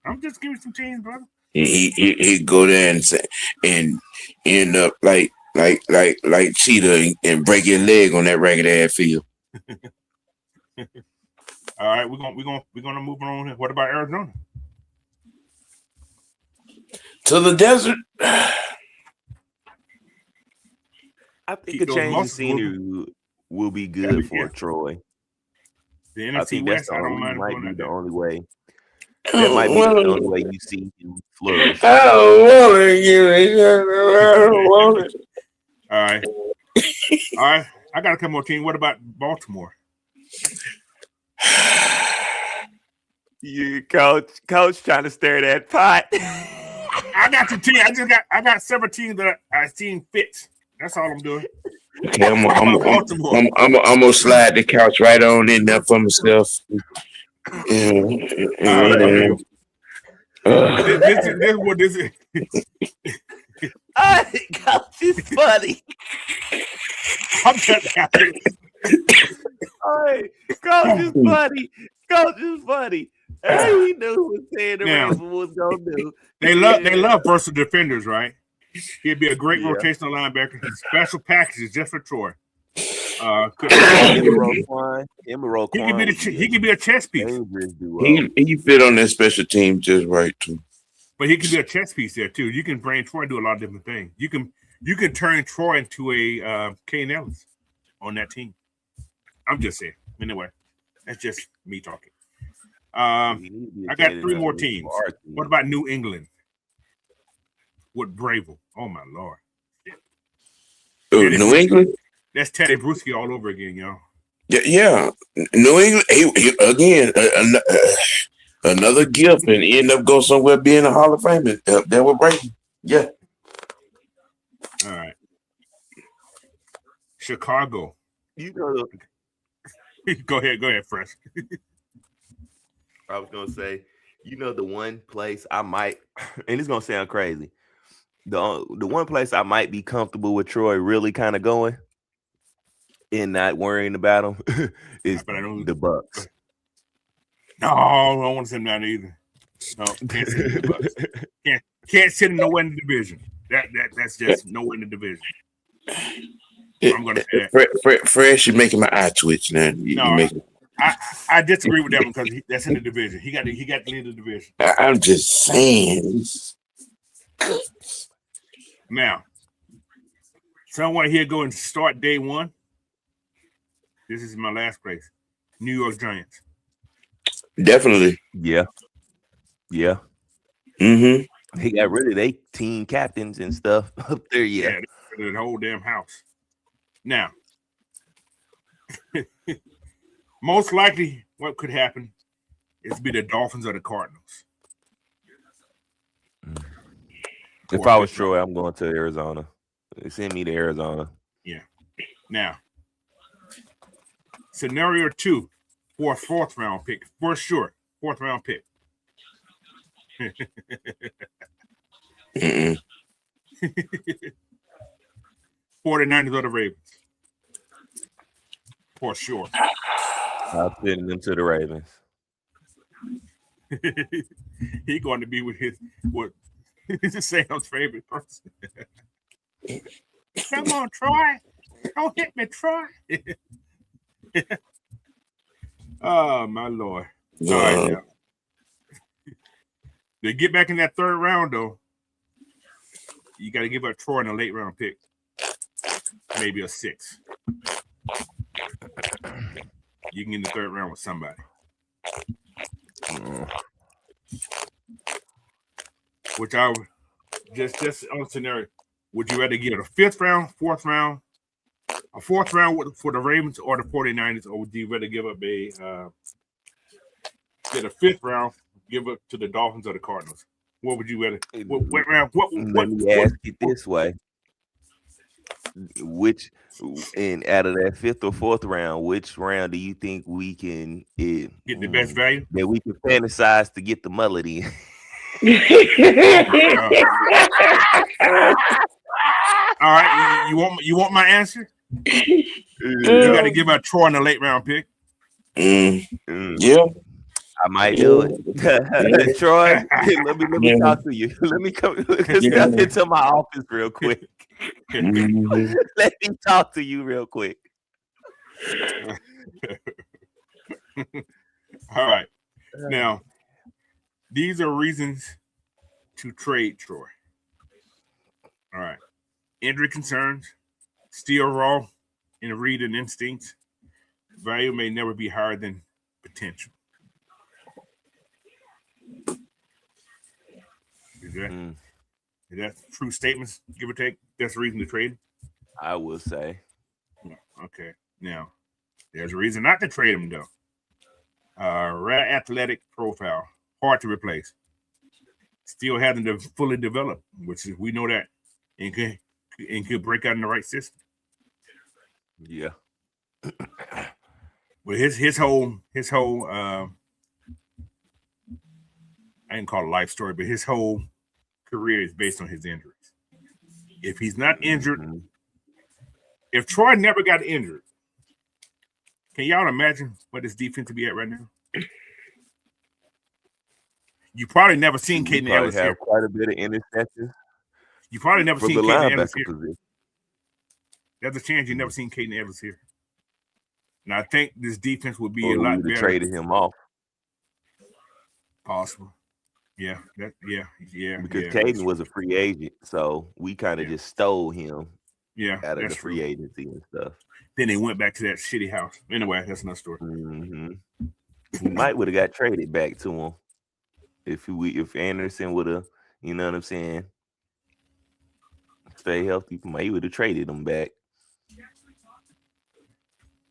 I'm just giving some teams, brother. He go there and say, and end up like Cheetah and break your leg on that ragged ass field. All right, we're gonna move on. What about Arizona? To the desert. I think Keep a those change of muscles scenery will be good for yeah. Troy. The I NFC think that's West, the I don't only, mind might going be out the there. only way. That might be the only way you see him flourish. I don't want it. I don't want it. All right. All right. I got a couple more teams. What about Baltimore? You coach trying to stir that pot. I got the team. I got several teams that I seen fit. That's all I'm doing. Okay, I'm gonna slide the couch right on in there for myself. This is what this is. Coach is funny. I'm just happy. Hey, Coach is funny. Coach is funny. Hey, he knew what saying the Now, Ravens was gonna do. They love versatile defenders, right? He'd be a great Yeah. rotational linebacker. Special packages just for Troy. Emerald Klein. He could be a chess piece, Dangerous duo. He fit on that special team just right too. but he could be a chess piece there too. You can bring Troy and do a lot of different things. You can turn Troy into a Kane Ellis on that team. I'm just saying. Anyway, that's just me talking. I got three more teams. What about New England with Bravel? Oh my Lord! New England. That's Teddy Bruschi all over again, y'all. Yeah. New England. He again, another gift, and end up go somewhere being a Hall of Famer. Up there with Brady. Yeah. All right. Chicago. You know, Go ahead, Fresh. I was gonna say, you know, the one place I might, and it's gonna sound crazy, the one place I might be comfortable with Troy really kind of going and not worrying about him is the Bucks. No, I don't want to send that either. No, can't sit in the Bucks. Can't sit in nowhere in the division. That's just nowhere in the division. I'm gonna say that. Fresh, you're making my eye twitch now. I disagree with that one because that's in the division. He got to lead the division. I'm just saying. Now, someone here go and start day one. This is my last place. New York Giants. Definitely. Yeah. Mm-hmm. He got rid of their team captains and stuff up there. Yeah, the whole damn house. Now, most likely, what could happen is be the Dolphins or the Cardinals. If I was Troy, I'm going to Arizona. They send me to Arizona. Yeah. Now, scenario 2 for a fourth round pick. For sure. Fourth round pick. 49ers or the Ravens. For sure. I'll send them to the Ravens. He's going to be with Sam's favorite person. Come on, Troy. Don't hit me, Troy. Oh, my Lord. All right, now. To get back in that third round, though, you got to give up Troy in a late round pick. Maybe a 6. You can get in the third round with somebody. Which I would just on scenario, would you rather get a 5th round, 4th round, a 4th round for the Ravens or the 49ers, or would you rather give up get a 5th round, give up to the Dolphins or the Cardinals? What would you rather? What round? Let me ask it this way. which and out of that 5th or 4th round, which round do you think we can Get the best value? that we can fantasize to get the mullet in? All right, you want my answer? You got to give out Troy in the late round pick. Yeah, I might do it. Troy, let me talk to you. Let me come step into my office real quick. Let me talk to you real quick. All right. Now, these are reasons to trade Troy. All right. Injury concerns, still raw in read and instincts. Value may never be higher than potential. Is that true statements, give or take? That's the reason to trade? I will say. Okay. Now, there's a reason not to trade him, though. Rare athletic profile, hard to replace. Still having to fully develop, which is, we know that, and could break out in the right system. Yeah. But his whole I didn't call it life story, but his whole career is based on his injuries. If he's not injured, if Troy never got injured, can y'all imagine what his defense would be at right now? You probably never seen Caden Ellis have here. Quite a bit of interceptions. You probably never for seen the Caden Ellis linebacker here. position. There's a chance you never seen Caden Ellis here. And I think this defense would be Or a we lot would have better. traded him off Possible. Yeah. because yeah, Caden was a free agent, so we kind of just stole him out of the free agency and stuff. Then they went back to that shitty house. Anyway, that's another story. He might would have got traded back to him if Anderson would have, you know what I'm saying, stay healthy. He would have traded him back.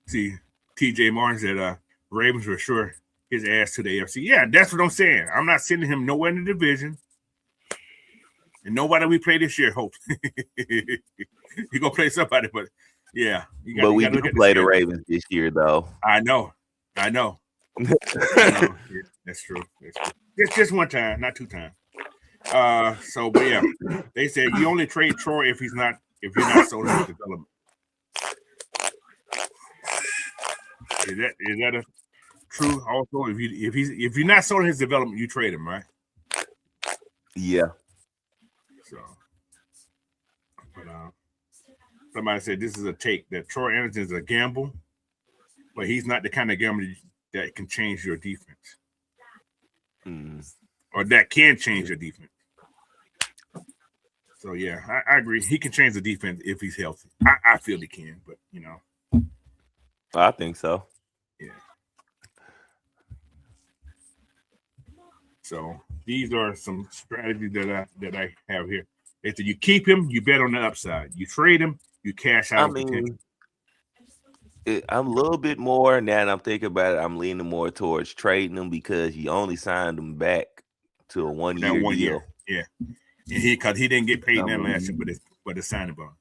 See, TJ Martin said Ravens were sure his ass to the AFC. Yeah, that's what I'm saying. I'm not sending him nowhere in the division. And nobody we play this year, hope. He gonna play somebody, but yeah. But we do play the Ravens this year, though. I know. Yeah, that's true. Just one time, not 2 times. But yeah, they said you only trade Troy if you're not sold in his development. Is that a true? Also, if you're not sold in his development, you trade him, right? Yeah. So, but somebody said this is a take that Troy Anderson is a gamble, but he's not the kind of gamble that can change your defense, or that can change your defense. So yeah, I agree. He can change the defense if he's healthy. I feel he can, but I think so. Yeah. So these are some strategies that I have here. They said you keep him, you bet on the upside. You trade him, you cash out. I'm a little bit more now that I'm thinking about it. I'm leaning more towards trading him because you only signed him back to a 1 year deal. Yeah, because he didn't get paid in that last year, but the signing bonus.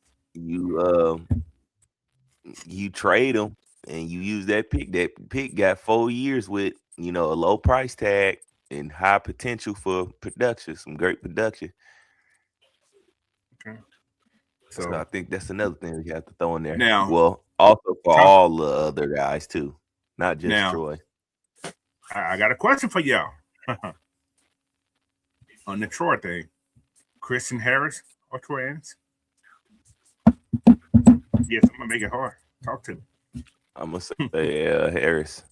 You trade him and you use that pick. That pick got 4 years with a low price tag and high potential for production, some great production. Okay. So I think that's another thing we have to throw in there. Now, well, also for all the other guys too, not just Troy. I got a question for y'all on the Troy thing. Christian Harris or Troy Anderson? Yes, I'm gonna make it hard. Talk to me. I'm gonna say Harris.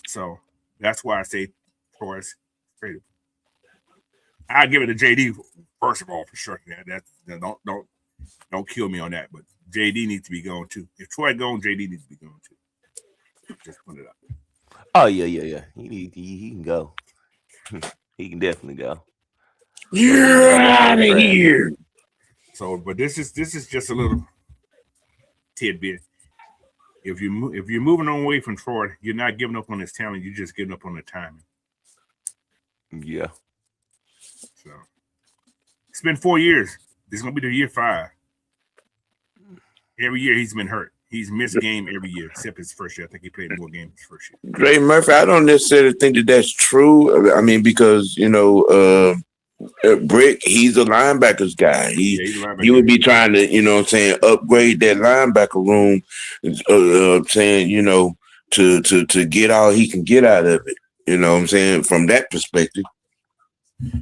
So that's why I say Troy's tradable. I'll give it to JD first of all for sure. Yeah, don't kill me on that, but JD needs to be going too. If Troy gone, JD needs to be going too. Just put it up. Oh yeah. He can go. He can definitely go. You're out of here. So, but this is just a little tidbit. If you're moving on away from Troy, you're not giving up on his talent. You're just giving up on the timing. Yeah. So it's been 4 years. This is gonna be the year 5. Every year he's been hurt. He's missed game every year, except his first year. I think he played more games his first year. Dre Murphy, I don't necessarily think that that's true. I mean, because Brick, he's a linebackers guy. He's a linebacker. He would be trying to, upgrade that linebacker room, to get all he can get out of it. You know what I'm saying? From that perspective.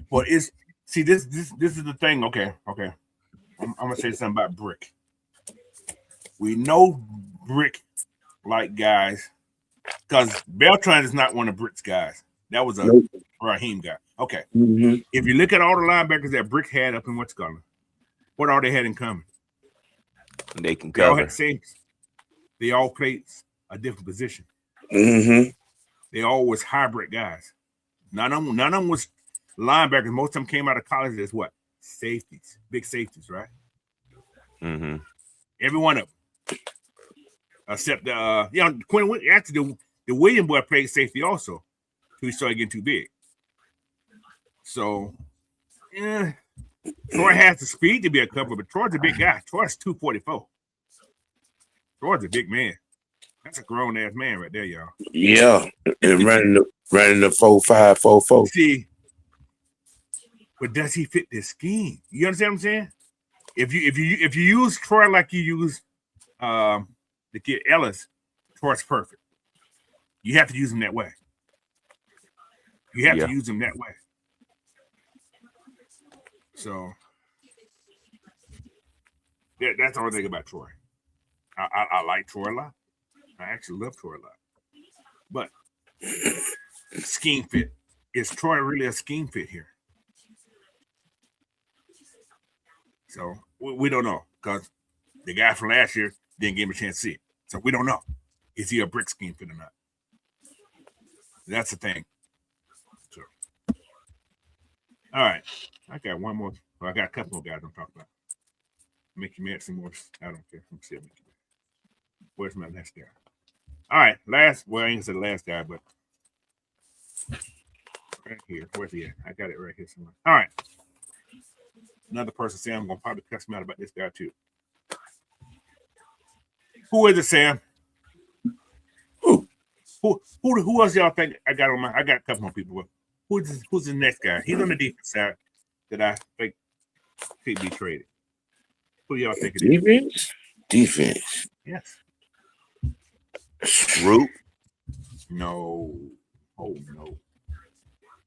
Well, this is the thing. Okay. I'm gonna say something about Brick. We know Brick like guys because Beltran is not one of Brick's guys. That was a Raheem guy. Okay. Mm-hmm. If you look at all the linebackers that Brick had up in Wisconsin, what all they had in common? They can They all cover. had the same. They all played a different position. Mm-hmm. They all was hybrid guys. None of them was linebackers. Most of them came out of college as what? Safeties, big safeties, right? Mm-hmm. Every one of them. Except Quinn. Actually, the William boy played safety also. He started getting too big. So, Troy has the speed to be a cover, but Troy's a big guy. Troy's 244. Troy's a big man. That's a grown ass man right there, y'all. Yeah, and running the 4-5-4-4. See, but does he fit this scheme? You understand what I'm saying? If you use Troy like you use the kid Ellis, Troy's perfect. You have to use him that way. You have to use him that way. So that's the only thing about Troy. I like Troy a lot. I actually love Troy a lot. But scheme fit. Is Troy really a scheme fit here? So we don't know because the guy from last year didn't give him a chance to see it. So we don't know. Is he a brick scheme fit or not? That's the thing. So, all right. I got one more. Well, I got a couple more guys I'm talking about. Make you mad some more. I don't care. I'm still making you. Where's my next guy? All right. I ain't gonna say the last guy, but right here. Where's he at? I got it right here somewhere. All right. Another person saying I'm gonna probably cuss him out about this guy too. Who is it, Sam? Who else y'all think I got on my? I got a couple more people. Who's the next guy? He's on the defense side that I think could be traded. Who y'all think it is? Defense. Yes. Root. No. Oh no.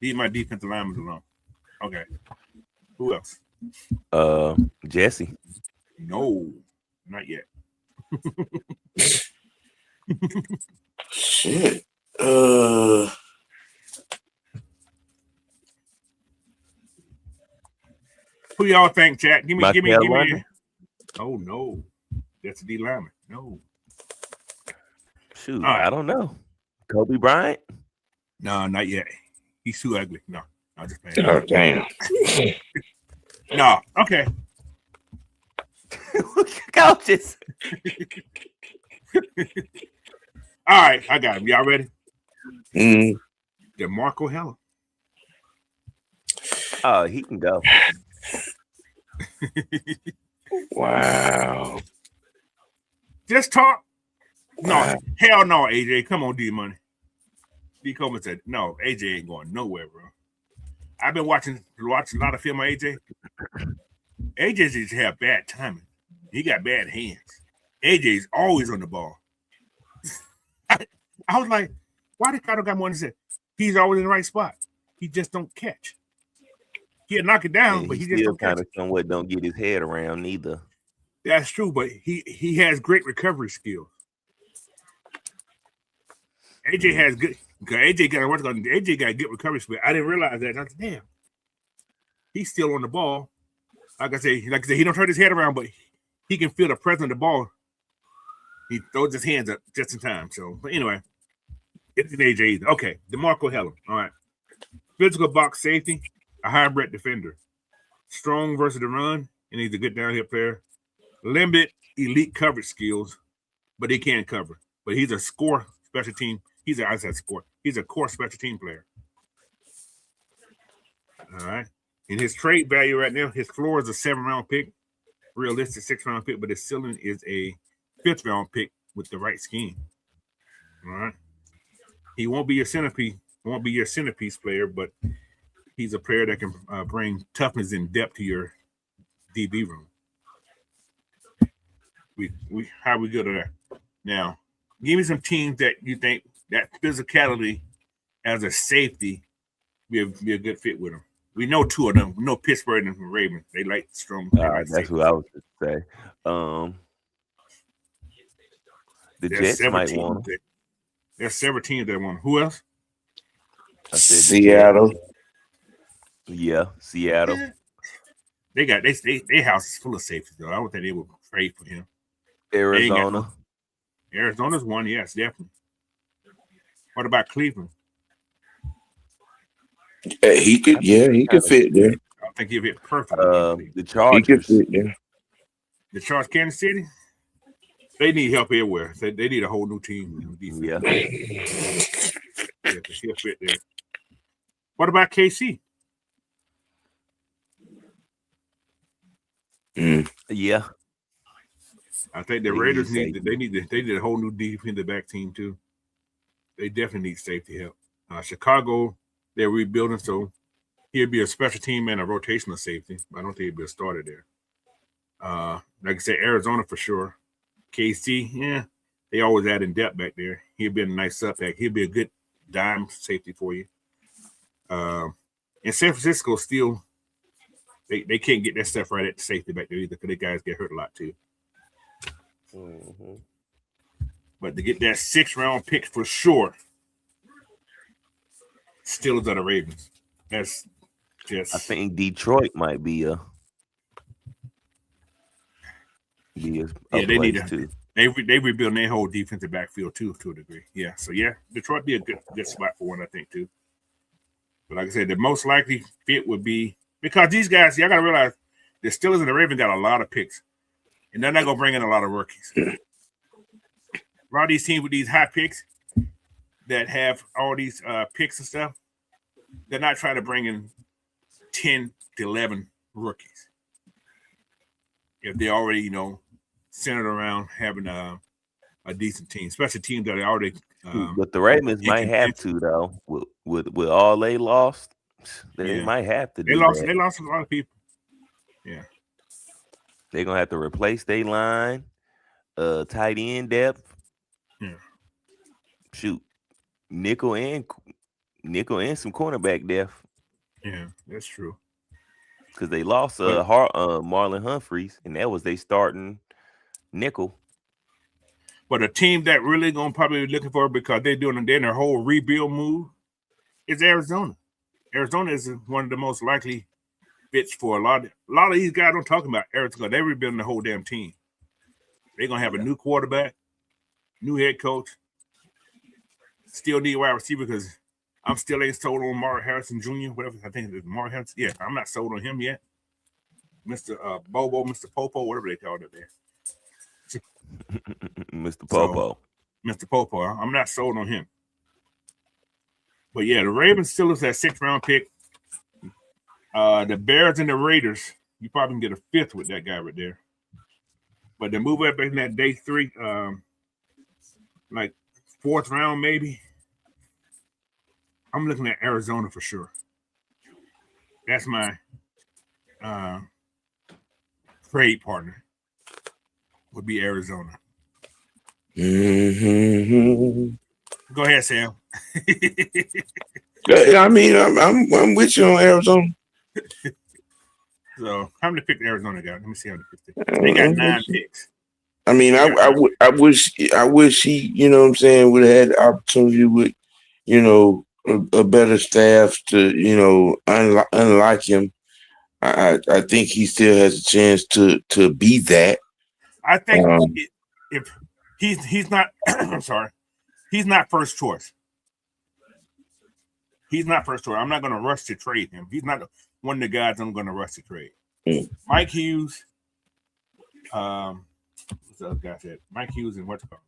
Leave my defensive linemen alone. Okay. Who else? Jesse. No, not yet. Shit. Who y'all think, chat? Give me. London? Oh no, that's a D lineman. No. Shoot, Right. I don't know. Kobe Bryant. No, not yet. He's too ugly. No, just playing. Oh, damn. No, okay. Coaches. All right, I got him. Y'all ready? Mm. DeMarco Helen. Oh, he can go. Wow. Just talk. No, Wow. hell no, AJ. Come on, D Money. D Coleman said, no, AJ ain't going nowhere, bro. I've been watching a lot of film on AJ. AJ just have bad timing. He got bad hands. AJ's always on the ball. I was like, why did Cotto got more than said? He's always in the right spot. He just don't catch. He'll knock it down, but he just still don't catch. kind of somewhat don't get his head around neither. That's true, but he has great recovery skills. AJ has good. AJ got to work on. AJ got good recovery skills. I didn't realize that. I was, damn, he's still on the ball. Like I said, he don't turn his head around, but he can feel the presence of the ball. He throws his hands up just in time. So, but anyway, it's an AJ either. Okay, DeMarco Helen. All right, physical box safety, a hybrid defender, strong versus the run, and he's a good downhill player. Limited elite coverage skills, but he can cover. But he's a score special team. He's a core special team player. All right. And his trade value right now, his floor is a 7-round pick. realistic 6th-round pick, but his ceiling is a 5th-round pick with the right scheme. All right. He won't be your centerpiece player, but he's a player that can bring toughness and depth to your DB room. How we good at that? Now, give me some teams that you think that physicality as a safety be a good fit with them. We know 2 of them. We know Pittsburgh and Ravens. They like strong. That's what I was going to say. The Jets might want him. There's several teams that want him. Who else? I said Seattle. Yeah, Seattle. They got their house is full of safeties though. I don't think they would trade for him. Arizona. Arizona's one, yes, definitely. What about Cleveland? He could fit there. I think he'd fit perfectly. The Chargers. He could fit there. The Chargers, Kansas City. They need help everywhere. They need a whole new team. Yeah. He'll fit there. What about KC? Yeah. I think the Raiders need a whole new defensive back team too. They definitely need safety help. Chicago, they're rebuilding, so he'll be a special team and a rotational safety. I don't think he'll be a starter there. Like I said, Arizona for sure. KC, yeah, they always add in depth back there. He'll be a nice back. He'll be a good dime safety for you. And San Francisco still, they can't get that stuff right at the safety back there either because they guys get hurt a lot too. Mm-hmm. But to get that 6th-round pick for sure, Steelers are the Ravens. That's just. I think Detroit might be a they need to. They rebuild their whole defensive backfield too, to a degree. Yeah, so yeah, Detroit be a good spot for one, I think too. But like I said, the most likely fit would be because these guys, y'all gotta realize the Steelers and the Ravens got a lot of picks, and they're not gonna bring in a lot of rookies. A lot of these teams with these high picks that have all these picks and stuff, they're not trying to bring in 10 to 11 rookies. If they already, centered around having a decent team, especially teams that are already. But the Ravens might have to though. With all they lost, they might have to. They lost a lot of people. Yeah, they're gonna have to replace their line, tight end depth. Yeah, shoot, nickel and some cornerback depth. Yeah, that's true. Because they lost Marlon Humphreys, and that was they starting nickel. But a team that really gonna probably be looking for because they're in their whole rebuild move is Arizona. Arizona is one of the most likely fits for a lot of these guys I'm talking about. Arizona, they're rebuilding the whole damn team. They're gonna have a new quarterback, new head coach. Still need a wide receiver because I'm still ain't sold on Mark Harrison Jr. Whatever I think it's Mark Harrison. Yeah, I'm not sold on him yet. Mr. Bobo, Mr. Popo, whatever they called it there. Mr. Popo. So, Mr. Popo. I'm not sold on him. But yeah, the Ravens still is that 6th-round pick. The Bears and the Raiders, you probably can get a 5th with that guy right there. But to move up in that day 3, like 4th round maybe, I'm looking at Arizona for sure. That's my trade partner. Would be Arizona. Mm-hmm. Go ahead, Sam. I mean, I'm with you on Arizona. So how many picks Arizona got? Let me see how many picks they got. 9 picks. I mean, I wish he, what I'm saying, would have had the opportunity with, a better staff to, unlike him. I think he still has a chance to be that. I think if he's not, I'm sorry, he's not first choice. He's not first choice. I'm not going to rush to trade him. He's not one of the guys I'm going to rush to trade. Mike Hughes, what's the other guy said? Mike Hughes and what's it called?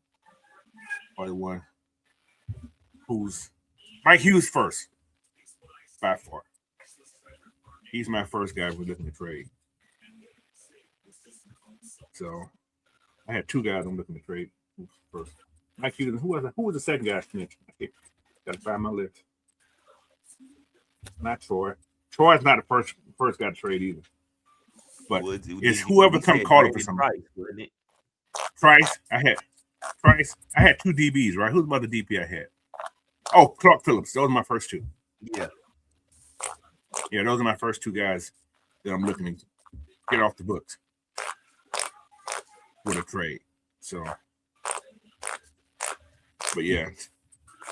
Or the one who's Mike Hughes first, by far. He's my first guy we're looking to trade. So I had 2 guys I'm looking to trade first. Mike Hughes. Who was the second guy? Got to find my list. Not Troy. Troy's not the first guy to trade either. But it's whoever come calling for something. Price, wasn't it? Price. I had 2 DBs, right? Who's the other DP I had? Oh, Clark Phillips. Those are my first 2. Yeah, those are my first 2 guys that I'm looking to get off the books with a trade. So, but yeah.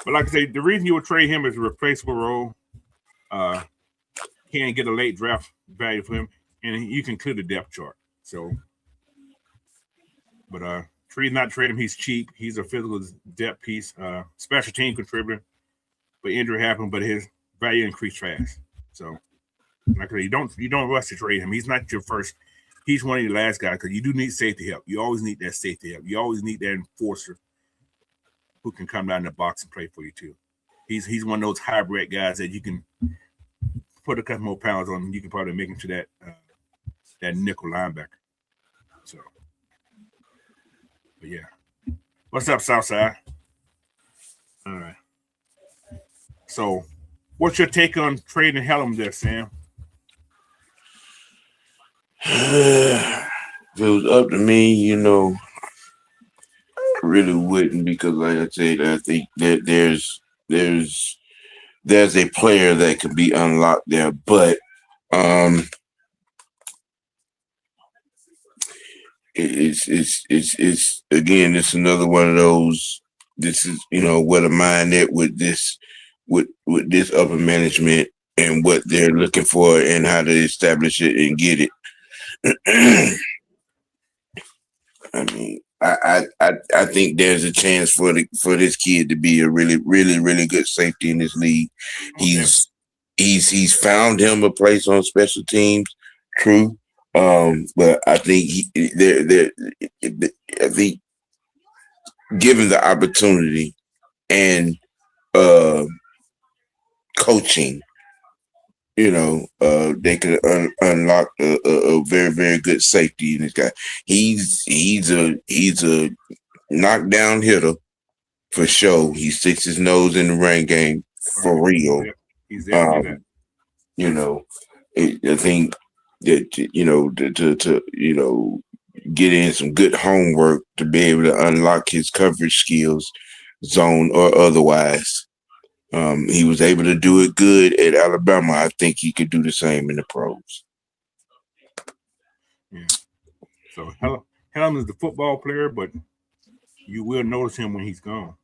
But like I say, the reason you would trade him is a replaceable role. Can't get a late draft value for him, and you can clear the depth chart. So, but Tree's not trading him. He's cheap. He's a physical depth piece, special team contributor. But injury happened, but his value increased fast. So, like I say, you don't rush to trade him. He's not your first. He's one of your last guys because you do need safety help. You always need that safety help. You always need that enforcer who can come down the box and play for you too. He's one of those hybrid guys that you can put a couple more pounds on, and you can probably make him to that nickel linebacker. So, but yeah. What's up, Southside? All right. So, what's your take on trading Helm there, Sam? If it was up to me, I really wouldn't, because like I said, I think that there's a player that could be unlocked there, but it's again, it's another one of those. This is where the mind at with this upper management and what they're looking for and how to establish it and get it. I mean, I think there's a chance for this kid to be a really, really, really good safety in this league. He's found him a place on special teams, true. But I think I think given the opportunity and coaching, they could unlock a very, very good safety in this guy. He's a knockdown hitter for sure. He sticks his nose in the run game for real. He's there. I think that to get in some good homework to be able to unlock his coverage skills, zone or otherwise. He was able to do it good at Alabama. I think he could do the same in the pros. Yeah. So Helm is the football player, but you will notice him when he's gone.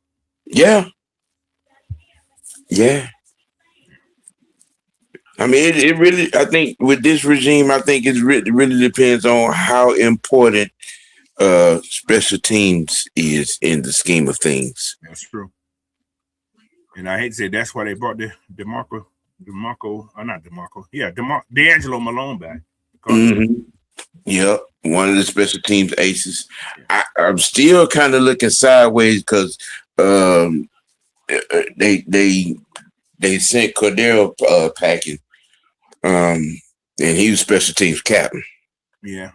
Yeah. I mean, it really. I think with this regime, I think it really depends on how important special teams is in the scheme of things. That's true. And I hate to say that's why they brought D'Angelo Malone back. Mm-hmm. Yep, one of the special teams aces. I'm still kind of looking sideways because they sent Cordero packing, and he was special teams captain. Yeah.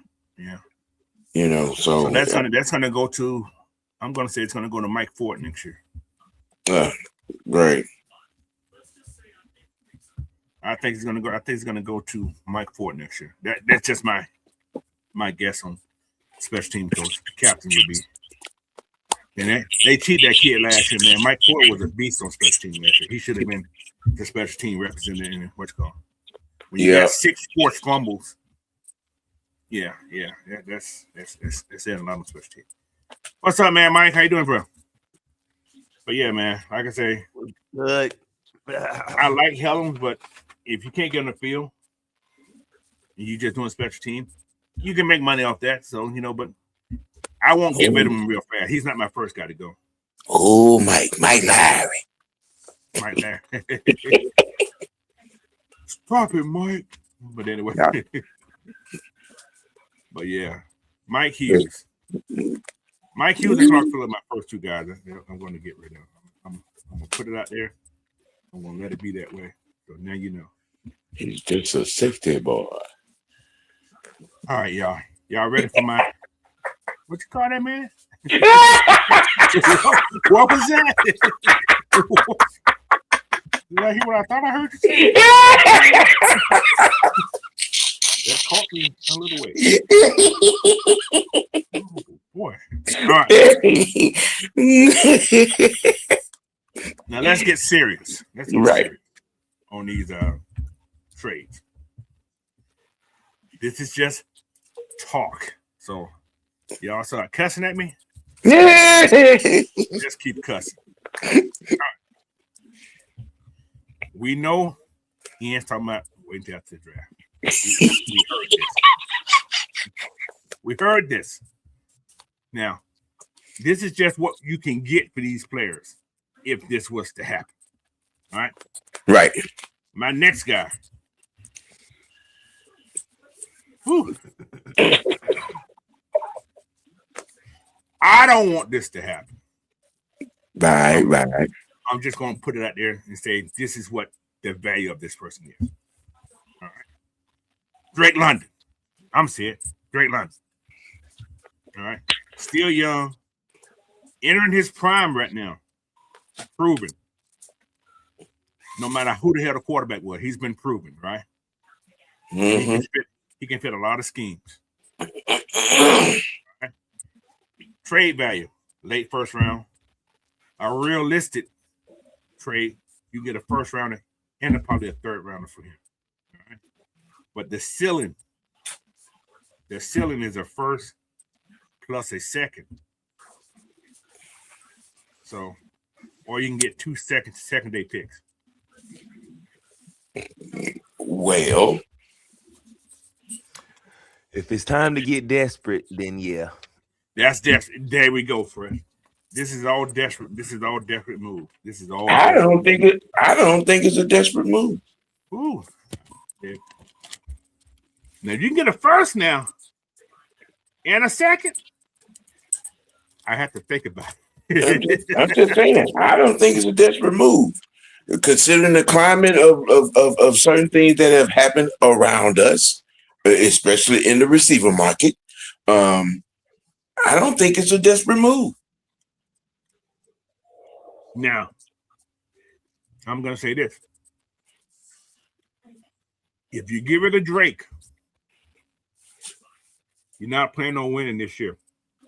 So that's gonna go to. I'm gonna say it's gonna go to Mike Ford next year. Right. I think it's gonna go to Mike Ford next year. That's just my guess on special team coach. Captain would be. And they cheated that kid last year, man. Mike Ford was a beast on special team last year. He should have been the special team representative in what's called. When you got 6 forced fumbles. Yeah. That's it a lot on special team. What's up, man, Mike? How you doing, bro? But yeah, man, like I say, good. I like Helms, but if you can't get on the field and you just doing special team, you can make money off that. So, but I won't get rid of him real fast. He's not my first guy to go. Oh, Mike Larry. Stop it, Mike. But anyway. But yeah, Mike Hughes. Mike Hughes and Clark Phillips are my first 2 guys I'm going to get rid of. I'm going to put it out there. I'm going to let it be that way. So now you know. He's just a safety boy. All right, y'all. Y'all ready for my What you call that, man? What was that? Did I hear what I thought I heard you say? That caught me a little way. Oh, boy. All right. Now let's get serious. Let's get serious on these trades. This is just talk. So y'all start cussing at me. Just keep cussing. Right. We know Ian's talking about wait till after the draft. We heard this. Now, this is just what you can get for these players if this was to happen. All right. Right. My next guy. Whew. I don't want this to happen. Right. I'm just going to put it out there and say this is what the value of this person is. All right. Drake London. I'm saying Drake London. All right. Still young. Entering his prime right now. Proven. No matter who the hell the quarterback was, he's been proven, right? Mm-hmm. He can fit a lot of schemes. Right? Trade value, late first round. A realistic trade, you get a first rounder and probably a third rounder for him. All right? But the ceiling is a first plus a second. So, or you can get 2 second day picks. Well, if it's time to get desperate, then yeah. That's desperate. There we go, Fred. This is all desperate. This is all desperate move. This is all. I don't think it's a desperate move. Ooh. Yeah. Now if you can get a first now and a second, I have to think about it. I'm just saying, I don't think it's a desperate move. Considering the climate of certain things that have happened around us, especially in the receiver market, I don't think it's a desperate move. Now, I'm going to say this. If you give it to Drake, you're not planning on winning this year.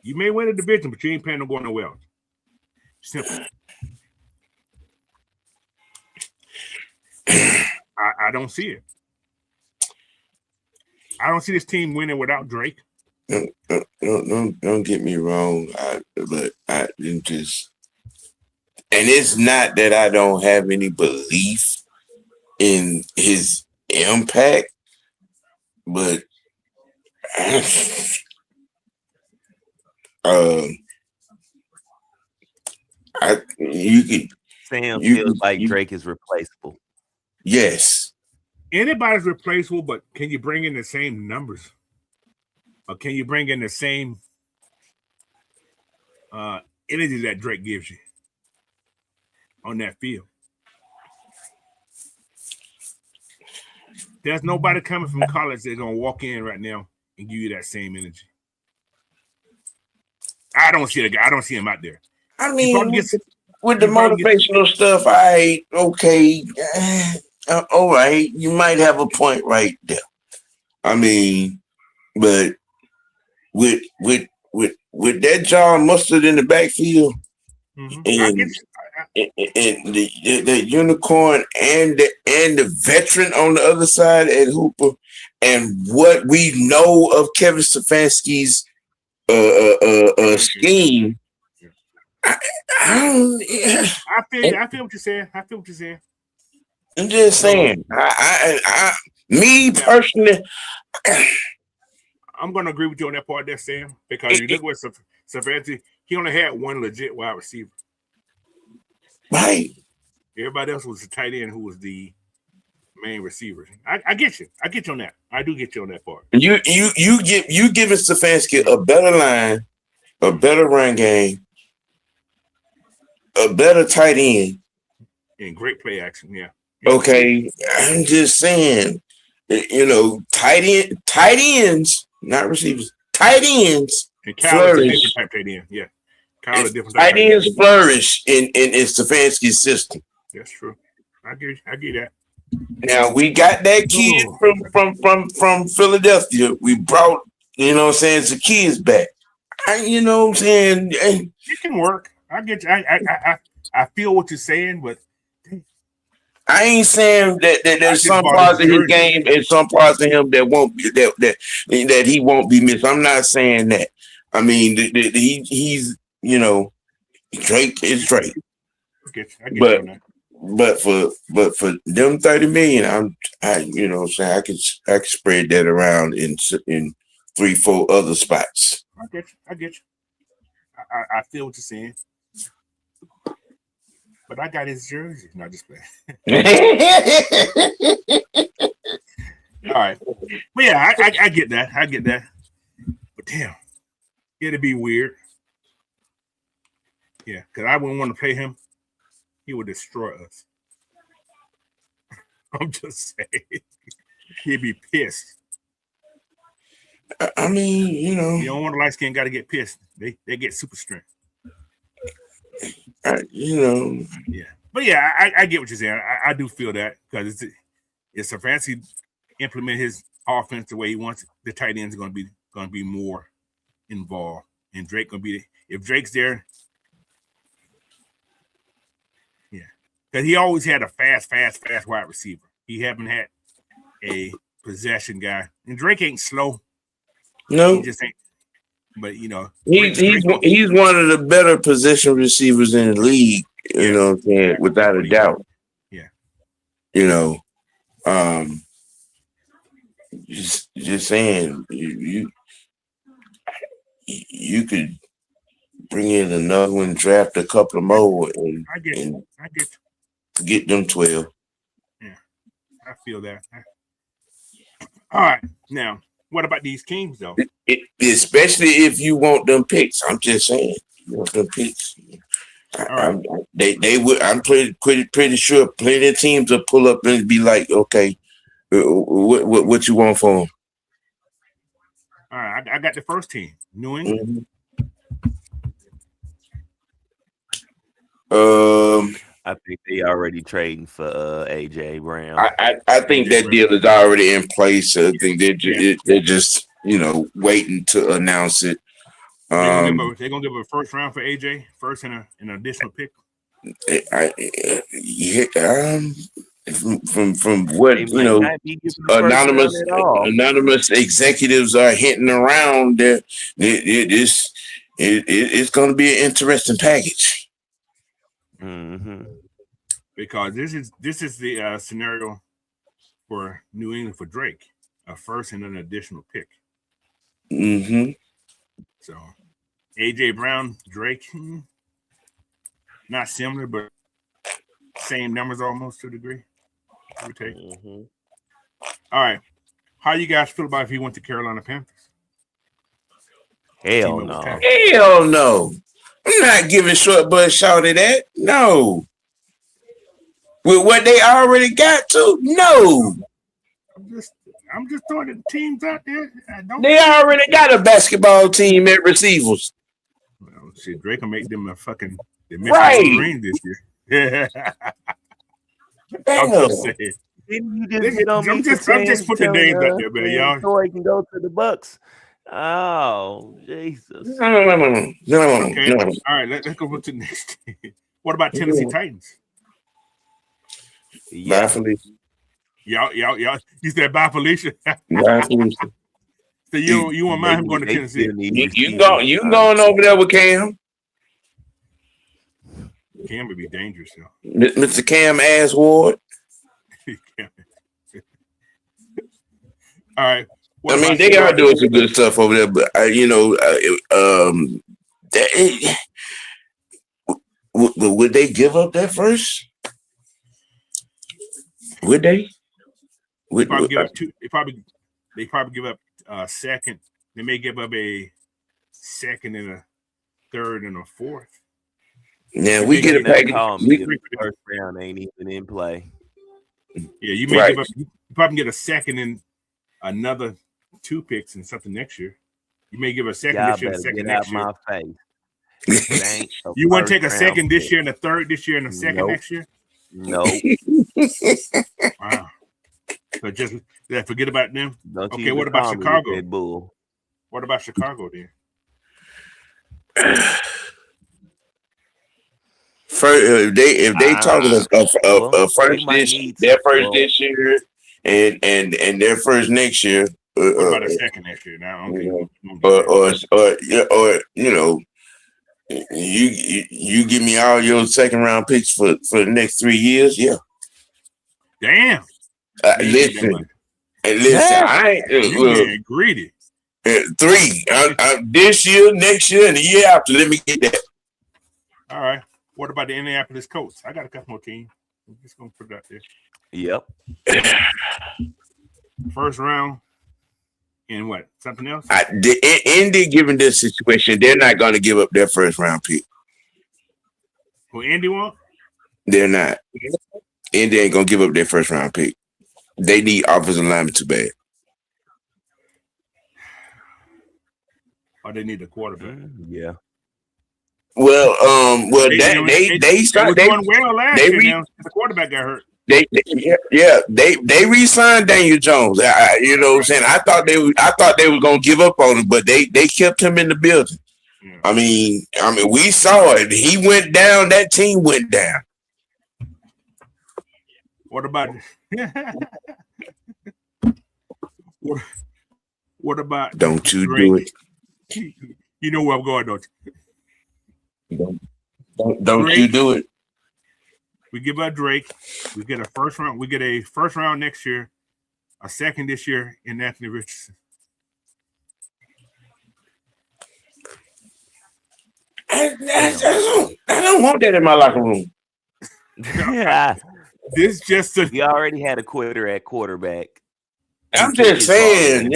You may win a division, but you ain't planning on going nowhere else. Simple. I don't see it. I don't see this team winning without Drake. Don't get me wrong, but I just, and it's not that I don't have any belief in his impact, but you could. Sam feels like Drake is replaceable. Yes. Anybody's replaceable, but can you bring in the same numbers? Or can you bring in the same energy that Drake gives you on that field? There's nobody coming from college that's going to walk in right now and give you that same energy. I don't see the guy. I don't see him out there. I mean, with the motivational stuff, okay. All right, you might have a point right there. I mean, but with that John Mustard in the backfield, and the unicorn and the veteran on the other side at Hooper, and what we know of Kevin Stefanski's scheme. I feel what you're saying. I feel what you're saying. I'm just saying. Me personally, I'm going to agree with you on that part there, Sam, because you look with Stefanski, he only had one legit wide receiver. Right. Everybody else was a tight end who was the main receiver. I get you. I get you on that. I do get you on that part. You giving Stefanski a better line, a better run game, a better tight end, and great play action. Yeah. Okay, I'm just saying, tight ends, not receivers, tight ends And Kyle is a flourish. different type tight end. Yeah. Kyle is a different Tight type tight end. ends flourish in Stefanski's system. That's true. I get that. Now we got that kid from Philadelphia. We brought, you know what I'm saying, Zacchaeus back. You know what I'm saying? It can work. I get you. I feel what you're saying, but I ain't saying that there's some parts of his game and some parts of him that won't be that he won't be missed. I'm not saying that. I mean, he's you know, Drake is Drake. I get you on that. But for them 30 million, I you know what I'm saying, I could spread that around in 3-4 other spots. I get you. I feel what you're saying. But I got his jersey. No, just playing. All right. But yeah, I get that. I get that. But damn, it'd be weird. Yeah, because I wouldn't want to pay him. He would destroy us. I'm just saying. He'd be pissed. I mean, you know. You don't want a light skin guy to get pissed. They get super strength. You know. Yeah. But yeah, I get what you're saying. I do feel that because it's a fancy implement his offense the way he wants it. The tight ends are going to be more involved, and Drake going to be if Drake's there. Yeah, because he always had a fast wide receiver. He haven't had a possession guy, and Drake ain't slow. No, he just ain't. But you know, he's one of the better position receivers in the league. You know what I'm saying, without a doubt. Yeah. You know, just saying, you could bring in another one, draft a couple of more, and get them 12. Yeah, I feel that. All right, now what about these teams though? Especially if you want them picks. I'm just saying, you want them picks. Right. They would. I'm pretty sure plenty of teams will pull up and be like, okay, what you want for them? All right, I got the first team, New England. I think they already trading for AJ Brown. I think that deal is already in place. I think they're just waiting to announce it. They're gonna give a first round for AJ, first and an additional pick. From what anonymous executives are hitting around, that it's going to be an interesting package. Mm-hmm. Because this is the scenario for New England for Drake, a first and an additional pick. Mm-hmm. So AJ Brown, Drake, not similar, but same numbers almost to a degree. Mm-hmm. All right, how you guys feel about if he went to Carolina Panthers? Hell no. Hell no. I'm not giving Short Bud Shorty that. No. With what they already got to? No. I'm just throwing the teams out there. They already got a basketball team at receivers. Well, shit, Drake will make them a fucking right this year. I'm just saying. I'm just putting the names out there, man, y'all. So he can go to the Bucks. Oh, Jesus. No. Okay. All right, let's go to the next team. What about Tennessee Titans? Bye, Felicia. Y'all. You said bye, Felicia. Bye, Felicia. So you won't mind him going to Tennessee? You going over there with Cam? Cam would be dangerous, though. Mr. Cam Ward. All right. I mean, they are doing some good stuff over there, but would they give up that first? Would they? They probably give up two. They probably give up a second. They may give up a second and a third and a fourth. Yeah, we get a package. The first round ain't even in play. Yeah, you may give up. You probably get a second and another 2 picks and something next year. You may give a second Y'all this year, and a better second get out next year. my face. It ain't a You want to take a first second round this pick. year and a third this year and a second Nope. next year? No. Wow. So just forget about them. Don't Okay, you what even about call me with Chicago? that bull. What about Chicago then? First, if they talking Well, first they might this need their some- first well- this year and their first next year, What about a second next year? Now, okay. or you know, you give me all your second round picks for the next 3 years, yeah. Damn. Listen, I ain't You being greedy. 3 this year, next year, and the year after. Let me get that. All right. What about the Indianapolis Colts? I got a couple more teams. I'm just gonna put it out there. Yep. First round. And what? Something else? Indy, given this situation, they're not going to give up their first round pick. Who Indy want? They're not. Indy ain't going to give up their first round pick. They need offensive linemen too bad. Or they need a quarterback. Yeah. Well, they were doing well last year. Now the quarterback got hurt. They re-signed Daniel Jones. You know what I'm saying? I thought they were gonna give up on him, but they kept him in the building. Yeah. I mean, we saw it. He went down. That team went down. What about what about? Don't you Drake? do it? You know where I'm going, don't you? Don't Drake, you do it? We give out Drake. We get a first round. We get a first round next year, a second this year in Anthony Richardson. I don't want that in my locker room. Yeah. This just a, We already had a quitter at quarterback. I'm just saying.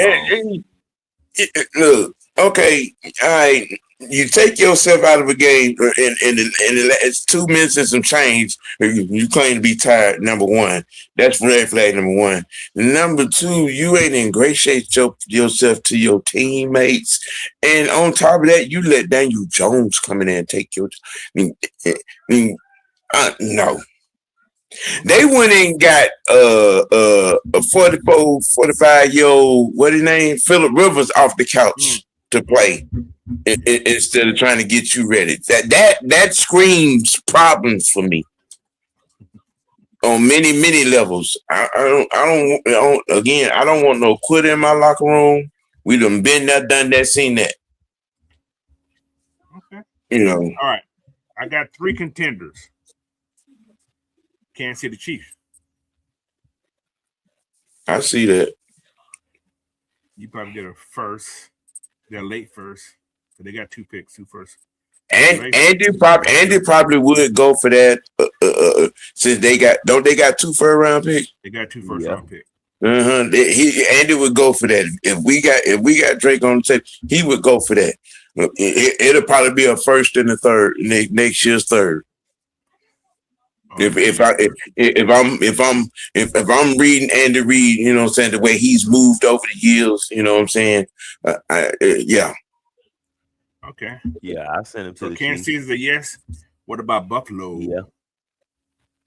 Look, okay, all right. You take yourself out of a game in it's 2 minutes and some change. You claim to be tired. Number one, that's red flag. Number one. Number two, you ain't in great shape yourself to your teammates, and on top of that, you let Daniel Jones come in there and take your. No. They went and got a 44, 45-year-old, what his name, Phillip Rivers off the couch to play instead of trying to get you ready. That screams problems for me on many levels. I don't want no quitter in my locker room. We done been there, done that, seen that. Okay. You know. All right. I got 3 contenders. Kansas City Chiefs. I see that. You probably get a first. They're late first. So they got 2 picks, 2 first. And Andy probably would go for that since they got 2 first round picks. They got 2 first round picks. Andy would go for that. If we got Drake on the tape, he would go for that. It'll probably be a first and a third next year's third. If I'm reading Andy Reid, you know what I'm saying, the way he's moved over the years, you know what I'm saying, yeah. Okay. Yeah, I sent him to the Kansas City's a yes. What about Buffalo?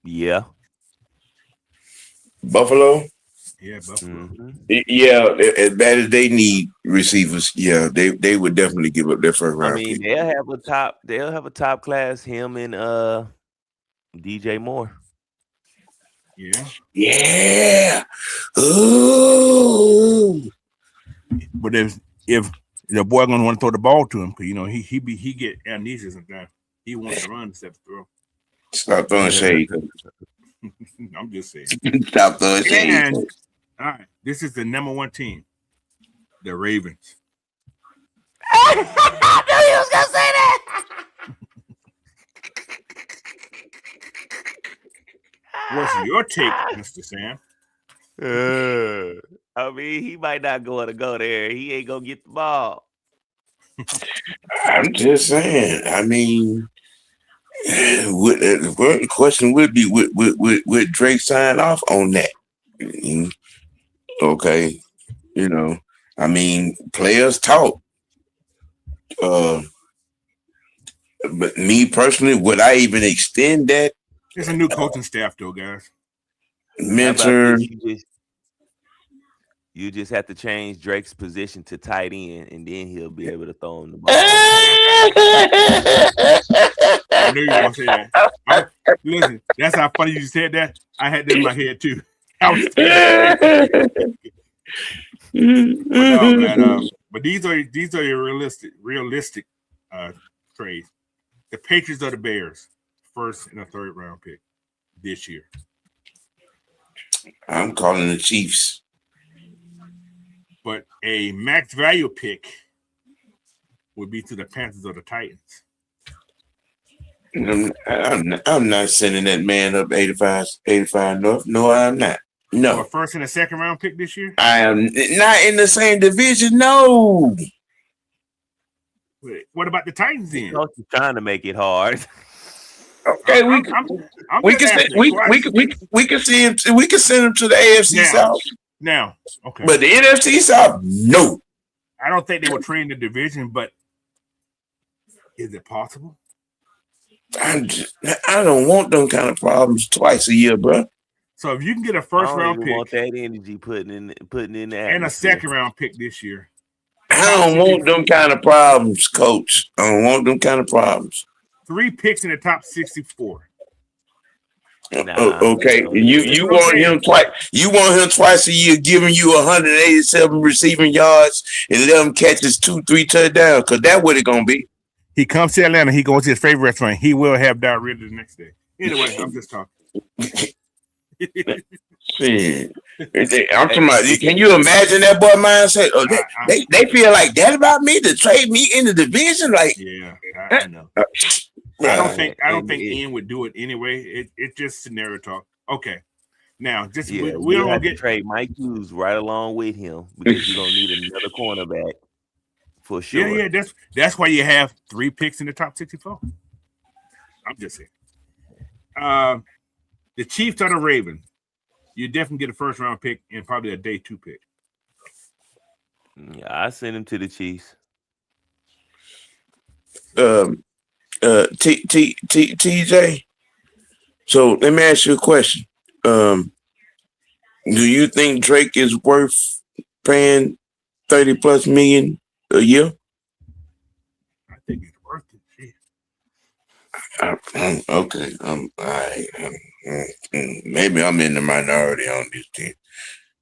Yeah. Buffalo? Yeah, Buffalo. Mm-hmm. Yeah, as bad as they need receivers, yeah, they would definitely give up their first round. I mean, pick. they'll have a top class, him and DJ Moore. Yeah. Ooh. But if the boy gonna want to throw the ball to him, because he get amnesia sometimes. He wants to run instead of throw. Stop throwing shade. I'm just saying. Stop throwing shade. All right, this is the number 1 team, the Ravens. I knew he was gonna say that. What's your take, Mr. Sam? I mean, he might not go there. He ain't gonna get the ball. I'm just saying. I mean, the question would be, would Drake sign off on that? Okay, I mean, players talk. But me personally, would I even extend that It's a new coaching staff, though, guys. How about mentor? this? You just have to change Drake's position to tight end, and then he'll be able to throw him the ball. I knew you were gonna say that. Listen, that's how funny you said that. I had that in my head too. I was no, man, but these are your realistic trades. The Patriots are the Bears, first and a third round pick this year. I'm calling the Chiefs. But a max value pick would be to the Panthers or the Titans. I'm not sending that man up 85 north. No, I'm not. Or No, a first and a second round pick this year. I am not in the same division. No. Wait, what about the Titans then? Coach is trying to make it hard. Okay, we can send him to the AFC South. Now, okay. But the NFC South, no. I don't think they will trade in the division, but is it possible? I don't want them kind of problems twice a year, bro. So if you can get a first round pick, want that energy putting in the and a second round pick this year, I don't want them kind of problems, coach. I don't want them kind of problems. 3 picks in the top 64. Okay, you want him twice. You want him twice a year, giving you 187 receiving yards and 11 catches, 2-3 touchdowns. Cause that's what it's gonna be. He comes to Atlanta. He goes to his favorite restaurant. He will have diarrhea the next day. Anyway, I'm just talking. Shit. I'm talking about. Can you imagine that boy mindset? Oh, they feel like that about me to trade me in the division. Like, yeah, I know. I don't think Ian would do it anyway. It's just scenario talk. Okay. Now, just we don't have get to trade Mike Hughes right along with him because you're gonna need another cornerback for sure. Yeah. That's why you have 3 picks in the top 64. I'm just saying. The Chiefs are the Ravens. You definitely get a first round pick and probably a day 2 pick. Yeah, I send him to the Chiefs. TJ. So let me ask you a question. Do you think Drake is worth paying $30+ million a year? I think it's worth it. Okay. Maybe I'm in the minority on this thing.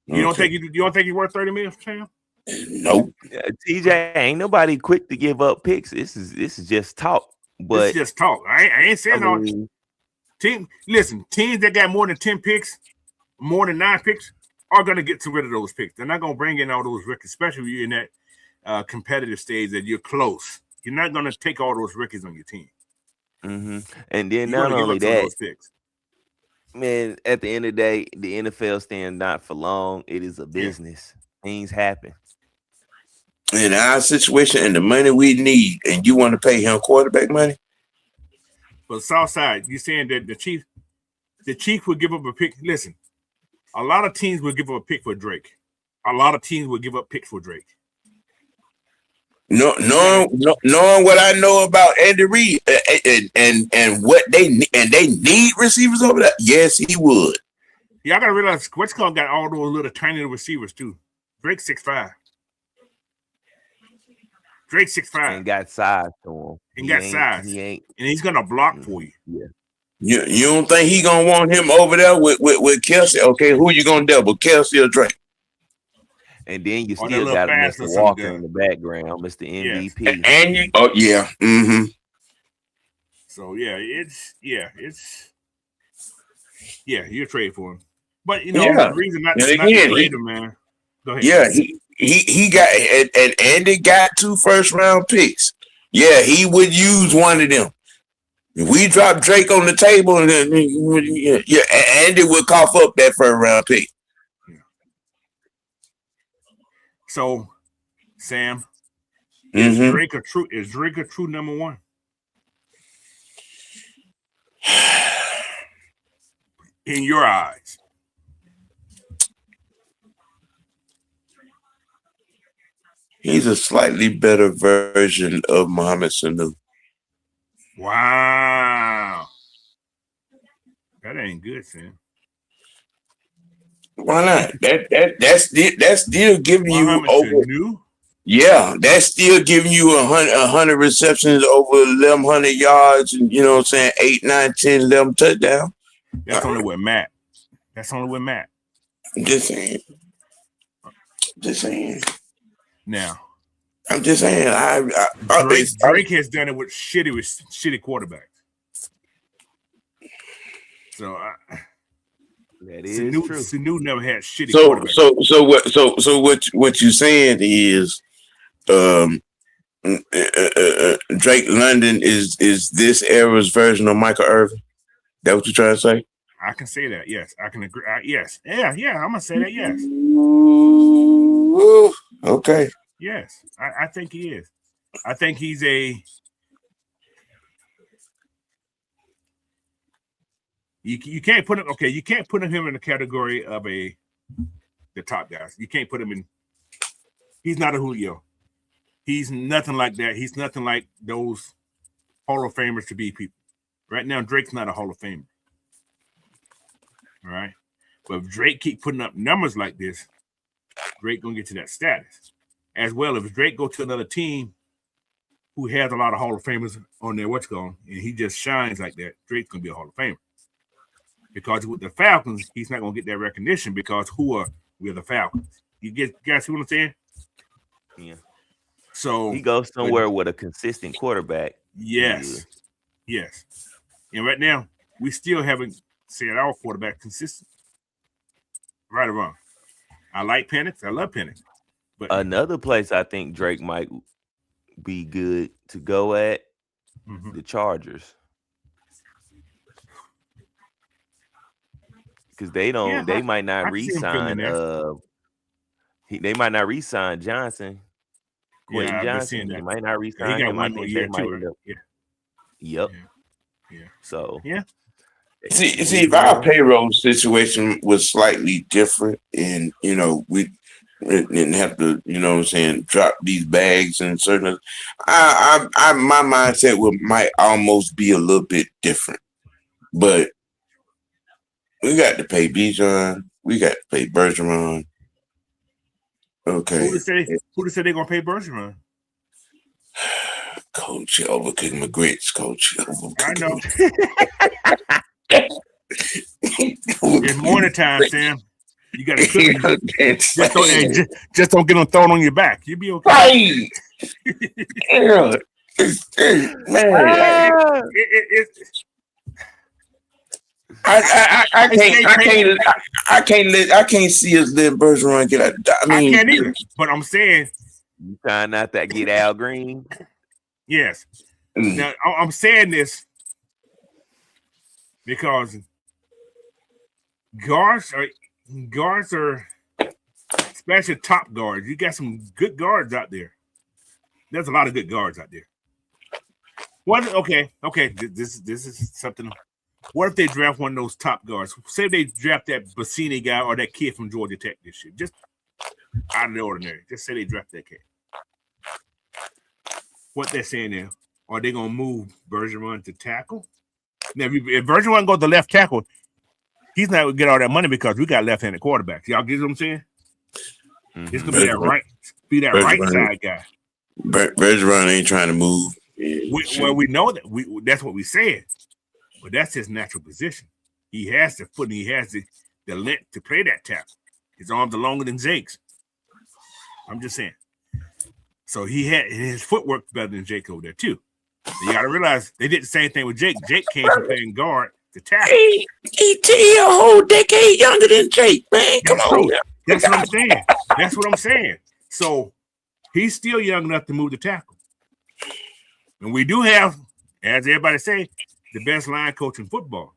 You don't think he's worth $30 million, Sam? Nope. TJ, ain't nobody quick to give up picks. This is just talk. But it's just talk. I ain't saying all. Teams that got more than 10 picks, more than 9 picks, are going to get rid of those picks. They're not going to bring in all those rookies, especially if you're in that competitive stage that you're close. You're not going to take all those rookies on your team. Mm-hmm. And then not only that, man, at the end of the day, the NFL stands not for long. It is a business. Things happen. In our situation and the money we need, and you want to pay him quarterback money? But Southside, you're saying that the Chiefs would give up a pick. Listen, a lot of teams would give up a pick for Drake. A lot of teams would give up picks for Drake. Knowing what I know about Andy Reid and what they need receivers over there, yes, he would. Yeah, I gotta realize Westcott got all those little tiny receivers too. Drake's 6'5". Drake's 6'5". And got size to him. And he's gonna block for you. Yeah. You don't think he gonna want him over there with Kelsey? Okay, who you gonna double, Kelsey or Drake? And then you still got Mr. Walker in the background, Mr. MVP. Yes. And you, mm-hmm. So you trade for him. But the reason not to trade him, man. Go ahead. Yeah, he got and Andy got 2 first-round picks. Yeah, he would use one of them. If we drop Drake on the table, and then Andy would cough up that first-round pick. So, Sam, mm-hmm. is Drake a true number 1? In your eyes? He's a slightly better version of Mohamed Sanu. Wow. That ain't good, Sam. Why not? That's still giving you Mohamed over. Sanu? Yeah, that's still giving you 100 receptions, over 1,100 yards, and you know what I'm saying, 8, 9, 10, 11 touchdowns. That's only with Matt. That's only with Matt. I'm just saying. Just saying. Now, I'm just saying. Drake has done it with shitty quarterbacks. So that is true. Sanu never had shitty quarterbacks. So what you saying is, Drake London is this era's version of Michael Irvin? That what you trying to say? I can say that. Yes, I can agree. Yes, yeah. I'm gonna say that. Yes. Ooh, okay. Yes, I think he is. I think he's a. You can't put him. Okay, you can't put him in the category of the top guys. You can't put him in. He's not a Julio. He's nothing like that. He's nothing like those Hall of Famers to be people. Right now, Drake's not a Hall of Famer. All right, but if Drake keep putting up numbers like this, Drake gonna get to that status. As well, if Drake go to another team who has a lot of Hall of Famers on their and he just shines like that, Drake's gonna be a Hall of Famer. Because with the Falcons, he's not gonna get that recognition because we're the Falcons. You guys see what I'm saying? Yeah. So he goes somewhere with a consistent quarterback. Yes. Yes. And right now, we still haven't said our quarterback consistent. Right or wrong. I like Penix. I love Penix. But another place I think Drake might be good to go at, the Chargers. Because they might not re-sign they might not re-sign Johnson. Quentin Johnson. They might not re-sign he got him. one more year too, right? Yep. Yeah. So see, if our payroll situation was slightly different, and you know, we didn't have to, you know what I'm saying, drop these bags and certain, my mindset might almost be a little bit different. But we got to pay Bijan, we got to pay Bergeron. Okay. Who to say they're gonna pay Bergeron? Coach, overcooking my grits, Coach. I know. It's morning time, Sam. You got to cook. Just don't get them thrown on your back. You'll be okay. Right. Man. I can't see us letting Bergeron get out. I can't either. But I'm saying, you trying not to get Al Green? Yes. Now I'm saying this because guards are especially top guards. You got some good guards out there. There's a lot of good guards out there. Okay. This is something. What if they draft one of those top guards? Say they draft that Bassini guy or that kid from Georgia Tech this year. Just out of the ordinary. Just say they draft that kid. What they're saying there, are they going to move Bergeron to tackle? Now, if Bergeron goes to left tackle, he's not going to get all that money because we got left-handed quarterbacks. Y'all get what I'm saying? Mm-hmm. It's going to be that right side guy. Bergeron ain't trying to move. We know that. That's what we said. But that's his natural position. He has the foot and he has the length to play that tackle. His arms are longer than Jake's. I'm just saying. So his footwork better than Jake over there too. You got to realize they did the same thing with Jake. Jake came from playing guard to tackle. He's a whole decade younger than Jake, man. Come on. That's what I'm saying. That's what I'm saying. So he's still young enough to move the tackle. And we do have, as everybody say, the best line coach in football.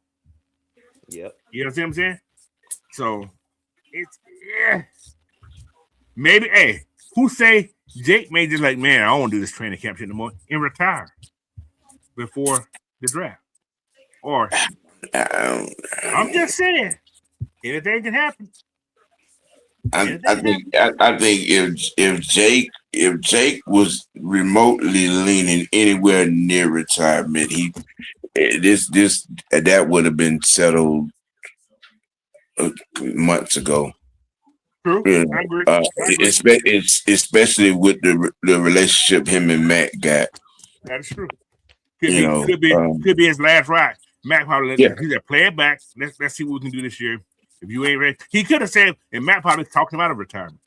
Yep. You know what I'm saying? So it's maybe. Hey, who say Jake may just like, man, I don't want to do this training camp shit anymore and retire before the draft? Or I'm just saying, anything can happen. I think if Jake if Jake was remotely leaning anywhere near retirement, that would have been settled months ago. True. You I agree. know, especially with the relationship him and Matt got. That is true. Could be his last ride. Matt probably he said, play it back. Let's see what we can do this year. If you ain't ready, he could have said, and Matt probably talked him out of retirement.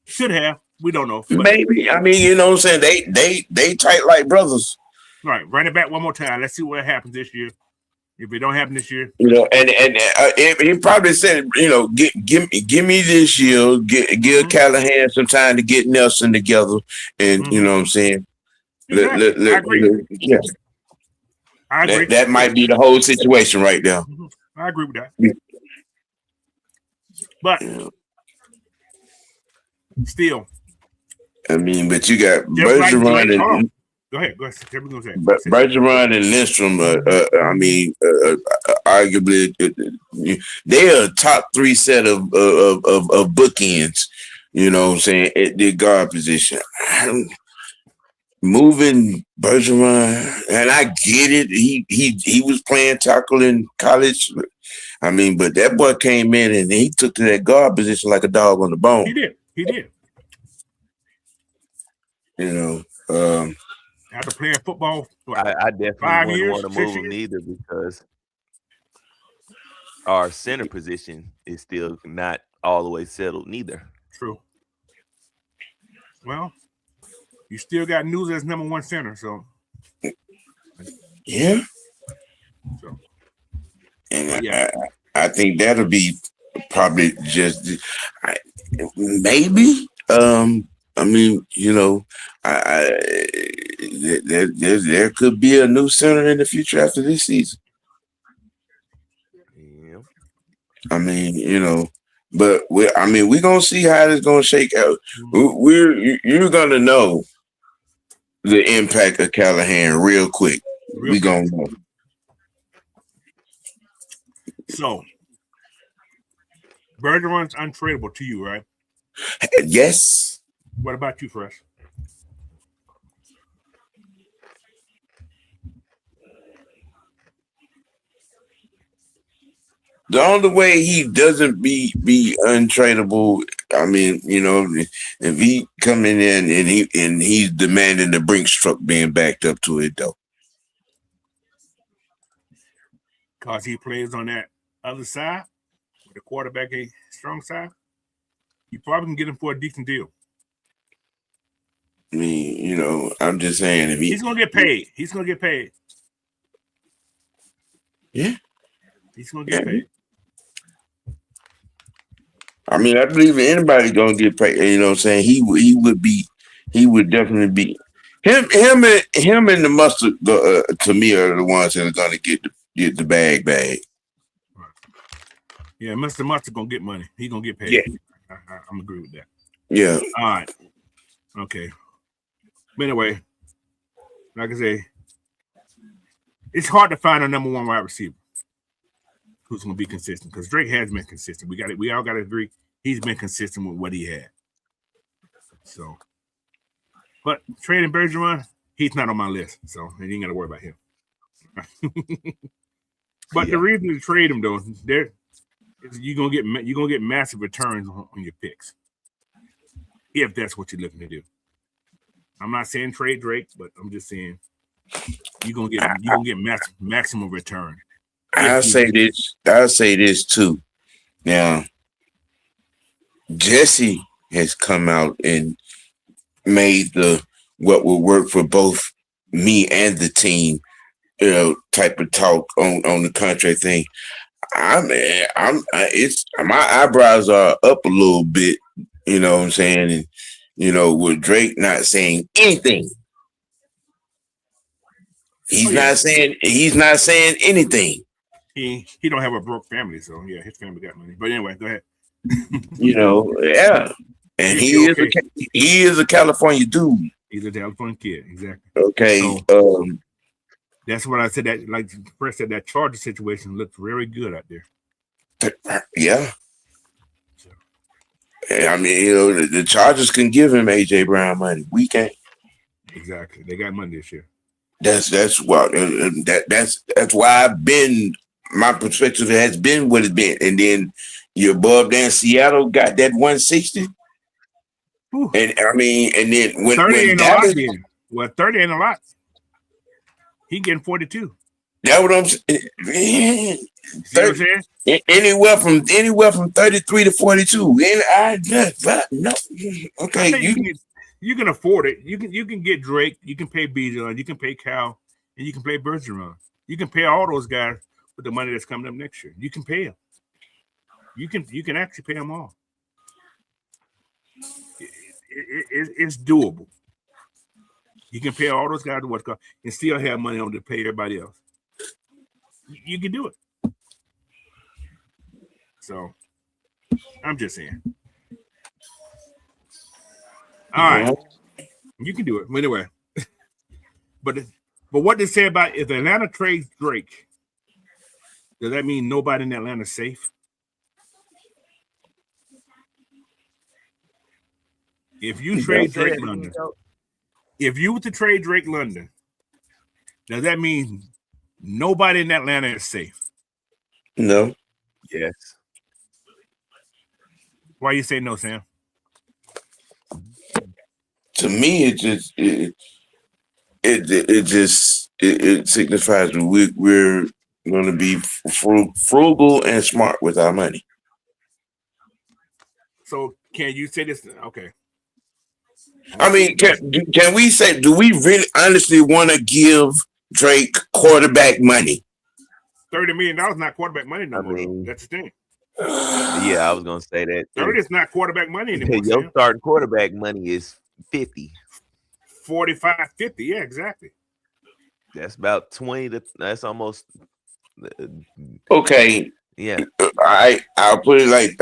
Should have. We don't know. Maybe. I mean, you know what I'm saying? They tight like brothers. Right. Run it back one more time. Let's see what happens this year. If it don't happen this year, you know, and he probably said, you know, give me this year, give Callahan some time to get Nelson together, and you know what I'm saying. Exactly. I agree. Yeah, I agree. That might be the whole situation right there. I agree with that. But still, I mean, but you got Bergeron and. Go ahead. Bergeron and Lindstrom, arguably, they are a top 3 set of bookends. You know what I'm saying, at the guard position. Moving Bergeron, and I get it. He was playing tackle in college. I mean, but that boy came in and he took to that guard position like a dog on the bone. He did. You know. After playing football, I definitely wouldn't want to move him neither because our center position is still not all the way settled neither. True. Well, you still got News as number 1 center, so yeah. So, and I think that'll be probably just maybe. I mean, you know, there could be a new center in the future after this season. Yeah. I mean, you know, but we're gonna see how it's gonna shake out. You're gonna know the impact of Callahan real quick. We're gonna know. So, Bergeron's untradeable to you, right? Yes. What about you, Fresh? The only way he doesn't be untradeable, I mean, you know, if he coming in and he's demanding the Brinks truck being backed up to it, though. Because he plays on that other side, with the quarterback a strong side, you probably can get him for a decent deal. I mean, you know, I'm just saying if he's gonna get paid. Yeah. He's gonna get paid. I mean, I believe anybody gonna get paid. You know what I'm saying? He would definitely be him and the Mustard to me are the ones that are gonna get the bag. Right. Yeah, Mr. Mustard gonna get money. He gonna get paid. Yeah. I'm agree with that. Yeah. All right. Okay. But anyway, like I say, it's hard to find a number 1 wide receiver who's going to be consistent because Drake has been consistent. We all got to agree he's been consistent with what he had. So, but trading Bergeron, he's not on my list, so you ain't got to worry about him. But the reason to trade him though, you're gonna get massive returns on your picks if that's what you're looking to do. I'm not saying trade Drake, but I'm just saying you're gonna get maximum return. I'll say this too. Now, Jesse has come out and made what will work for both me and the team, you know, type of talk on the contract thing. My eyebrows are up a little bit, you know what I'm saying? And, you know, with Drake not saying anything. He's not saying anything. He don't have a broke family, so yeah, his family got money. But anyway, go ahead. You know, yeah. And he is a California dude. He's a California kid, exactly. Okay. So, that's what I said. That like Chris said, that Charger situation looked very good out there. Yeah. I mean, the Chargers can give him AJ Brown money. We can't. Exactly. They got money this year. That's what that's why I've been. My perspective has been what it's been, and then you're above there in Seattle got that 160, Whew. and I mean, and then 30 when ain't Dallas, a lot then. Well, 30 ain't a lot. He getting 42. that's what I'm saying. See what I'm saying? Anywhere from 33 to 42. And no. Okay, you can afford it. You can get Drake, you can pay Bijan, you can pay Cal, and you can pay Bergeron. You can pay all those guys with the money that's coming up next year. You can pay them. You can actually pay them all. It's doable. You can pay all those guys to what's called and still have money on to pay everybody else. You can do it. So I'm just saying. All right. You can do it. Anyway. but what they say about if Atlanta trades Drake, does that mean nobody in Atlanta is safe? If you trade Drake London, if you were to trade Drake London, does that mean nobody in Atlanta is safe? No. Yes. Why you say no, Sam? To me, it signifies that we're going to be frugal and smart with our money. So can you say this? Okay. I mean, can we say, do we really honestly want to give Drake quarterback money? $30 million not quarterback money no more. That's the thing. Yeah, I was gonna say that. 30 is not quarterback money anymore. Your starting quarterback money is 50. 45, 50. Yeah, exactly. That's about 20 to that's almost okay. Yeah. I'll put it like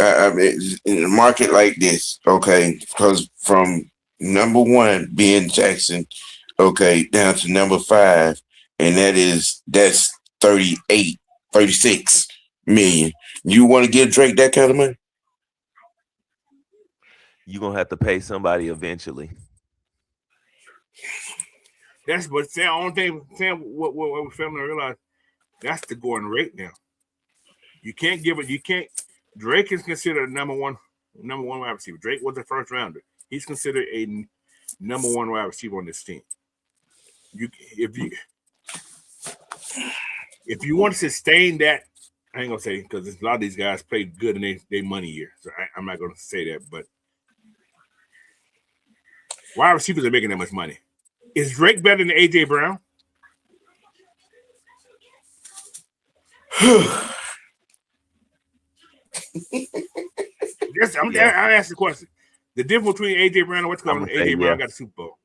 in a market like this, okay, because from number 1 being Jackson, okay, down to number 5, and that's 38, 36 million. You want to give Drake that kind of money? You're gonna have to pay somebody eventually. That's what Sam. Only thing Sam, what we're failing to realize, that's the going rate now. You can't give it. You can't. Drake is considered number one wide receiver. Drake was the first rounder. He's considered a number 1 wide receiver on this team. If you want to sustain that, I ain't gonna say because a lot of these guys played good in their money year, so I'm not gonna say that. But wide receivers are making that much money. Is Drake better than AJ Brown? I asked the question. The difference between AJ Brown and what's called AJ Brown got a Super Bowl.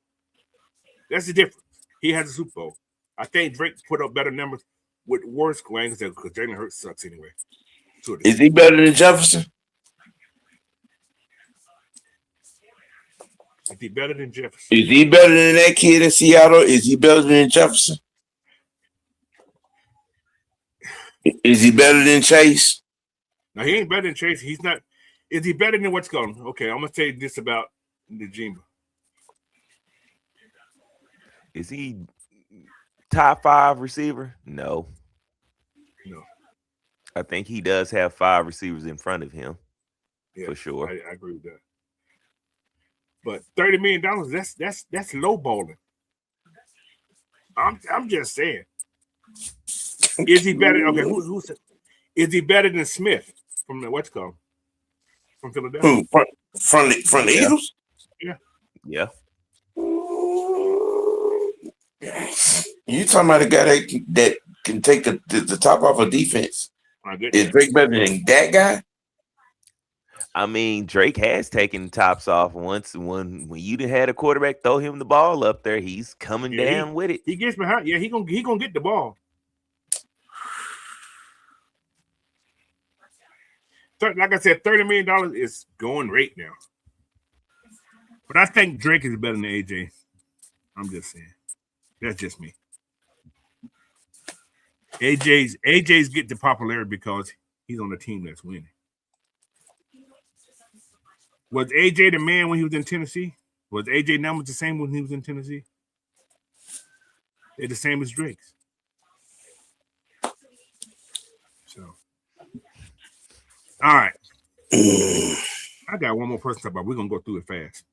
That's the difference. He has a Super Bowl. I think Drake put up better numbers with worse claims because Jalen Hurts sucks anyway. Is he better than Jefferson? Is he better than Jefferson? Is he better than that kid in Seattle? Is he better than Jefferson? Is he better than Chase? No, he ain't better than Chase. He's not. Is he better than what's going? Okay, I'm gonna say this about Najimba. Is he top 5 receiver? No. I think he does have 5 receivers in front of him. Yeah, for sure. I agree with that. But $30 million, that's low balling. I'm just saying. Is he better? Okay, who's is he better than Smith from the what's called from Philadelphia? From the Eagles? Yeah. Yeah. You talking about a guy that can take the top off a defense? Is Drake better than that guy? I mean, Drake has taken tops off once. When you had a quarterback throw him the ball up there, he's coming down with it. He gets behind. Yeah, he gonna get the ball. Like I said, $30 million is going rate now. But I think Drake is better than AJ. I'm just saying. That's just me. AJ's get the popularity because he's on a team that's winning. Was AJ the man when he was in Tennessee? Was AJ numbers the same when he was in Tennessee? They're the same as Drake's. So, all right. I got one more person to talk about. We're gonna go through it fast.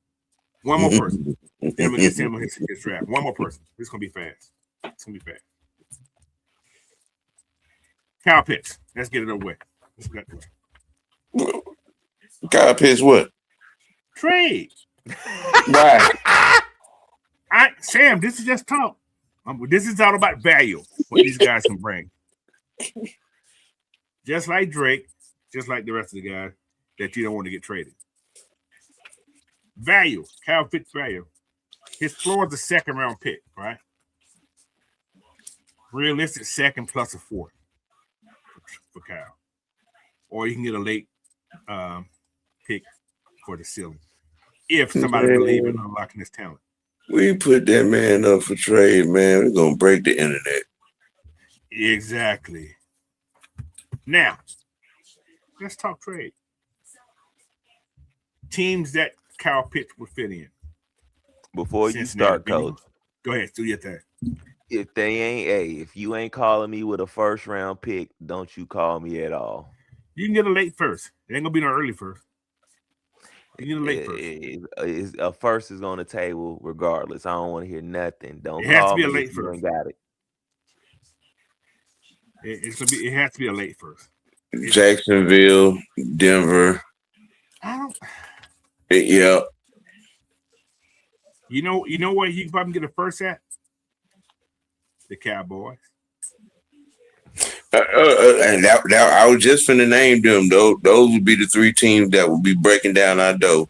One more person. Then we're gonna get him on his draft. One more person. It's gonna be fast. It's gonna be fast. Kyle Pitts. Let's get it over with. Kyle Pitts what? Trade. Why? Sam, this is just talk. This is all about value, what these guys can bring. Just like Drake, just like the rest of the guys that you don't want to get traded. Value, Kyle Pitts value. His floor is a second round pick, right? Realistic second plus a fourth for Kyle. Or you can get a late pick for the ceiling. If somebody believes in unlocking his talent. We put that man up for trade, man. We're gonna break the internet. Exactly. Now, let's talk trade. Teams that Kyle Pitts would fit in. Before you Cincinnati start, Coach, go ahead, do your thing. If you ain't calling me with a first round pick, don't you call me at all. You can get a late first. It ain't gonna be no early first. You get a late first. A first is on the table regardless. I don't want to hear nothing. Don't it has call to be a me late if you first. ain't got it. It has to be a late first. Jacksonville, Denver. I don't. Yeah. You know where you can probably get a first at? The Cowboys. And that I was just finna name them. Those would be the three teams that would be breaking down our door.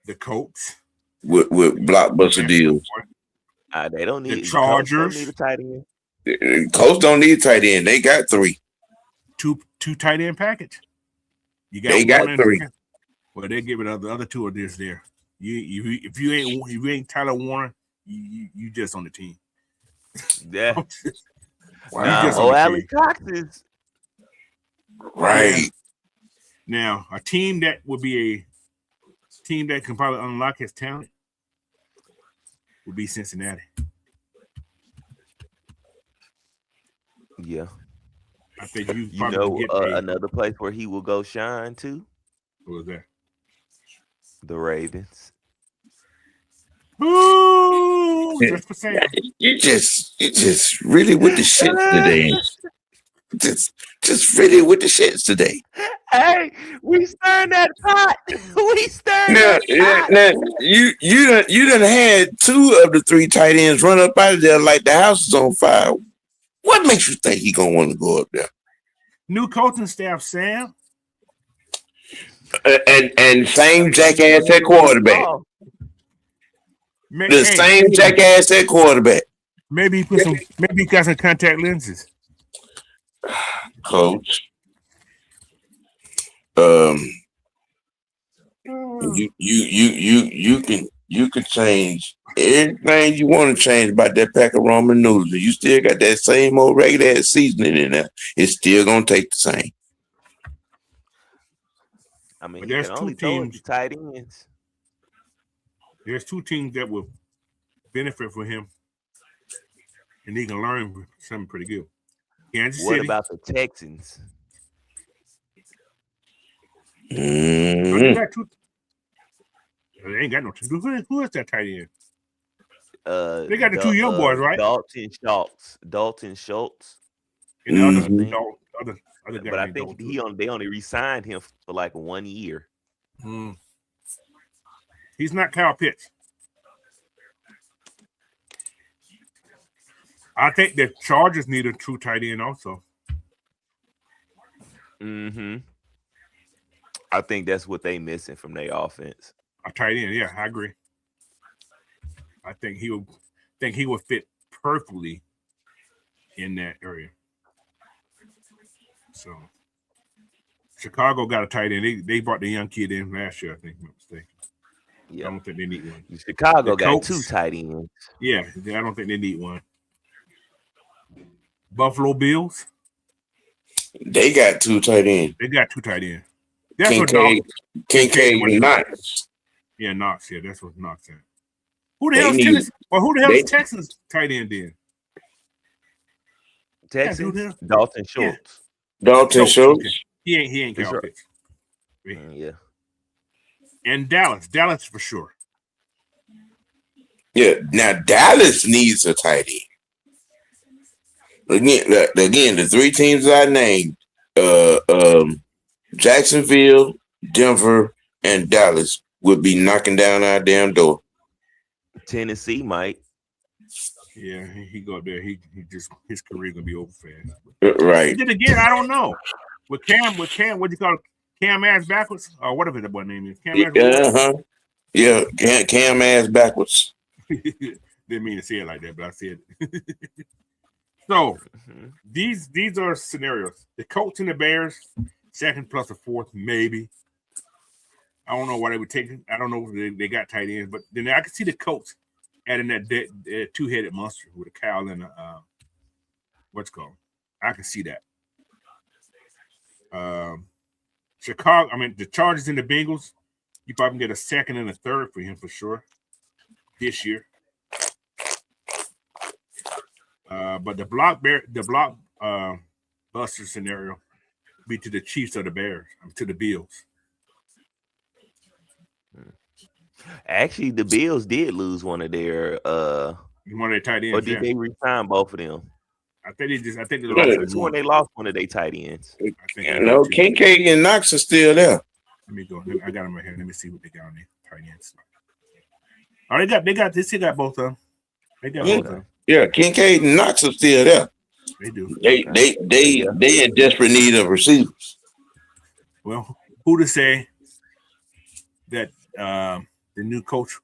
The Colts with blockbuster deals. They don't need the Chargers. Don't need a tight end. Colts don't need a tight end. They got three. Two tight end package. They got three. Well, they give it the other two are just there. If you ain't Tyler Warner, you just on the team. Yeah. Alex Cox is right. Now, a team that would be a team that can probably unlock his talent would be Cincinnati. Yeah. I think you probably another place where he will go shine too. What was that? The Ravens. Ooh, just for saying. You just really with the shit today. Just really with the shits today. Hey, we stirring that pot. We stirring that pot. Now, you done had two of the three tight ends run up out of there like the house is on fire. What makes you think he gonna want to go up there? New coaching staff, Sam. And same jackass at quarterback. Same jackass at quarterback. Maybe he got some contact lenses. Coach. You can change everything you want to change about that pack of ramen noodles. You still got that same old regular ass seasoning in there. It's still gonna take the same. I mean, there's two teams tight ends. There's two teams that will benefit from him, and he can learn something pretty good. Kansas City. What about the Texans? They ain't got no two. Who is that tight end? They got the two young boys, right? Dalton Schultz. And the other guy, but I think they only re-signed him for like 1 year. He's not Kyle Pitts. I think the Chargers need a true tight end also. I think that's what they missing from their offense. A tight end, yeah, I agree. I think he will fit perfectly in that area. So Chicago got a tight end. They brought the young kid in last year, I think. I'm not mistaken. Yeah. I don't think they need one. Chicago got two tight ends. Yeah, I don't think they need one. Buffalo Bills. They got two tight ends. They got two tight ends. That's what Kincaid and Knox. Yeah, Knox. Yeah, that's what Knox said. Who the They hell's need- Tennessee? Well, who the hell's they- Texas tight end then? Texas, who the hell? Dalton Schultz. Dalton Schultz. Okay. He ain't That's Kyle right. Pitts. Yeah. And Dallas for sure. Yeah. Now Dallas needs a tight end. Again, the three teams I named: Jacksonville, Denver, and Dallas would be knocking down our damn door. Tennessee might. Yeah, he go up there. He just his career gonna be over fast. Right. Then again, I don't know. With Cam, what do you call it? Cam ass backwards or whatever that boy name is. Cam ass Yeah. Cam ass backwards. Didn't mean to say it like that, but I said it. So these are scenarios. The Colts and the Bears, second plus a fourth, maybe. I don't know why they would take it. I don't know if they got tight ends, but then I can see the Colts adding that two-headed monster with a cow and a what's called. I can see that. Chicago, I mean the Chargers and the Bengals, you probably can get a second and a third for him for sure this year. But the block buster scenario be to the Chiefs or the Bears, to the Bills. Actually, the Bills did lose one of their One of their tight ends. or did they resign both of them? I think they Yeah. lost When they lost one of their tight ends. Kincaid and Knox are still there. Let me go. I got them right here. Let me see what they got on their tight ends. Oh, they still got both of them. They got both of them. Yeah, Kincaid and Knox are still there. They do. They in desperate need of receivers. Well, who to say that the new coach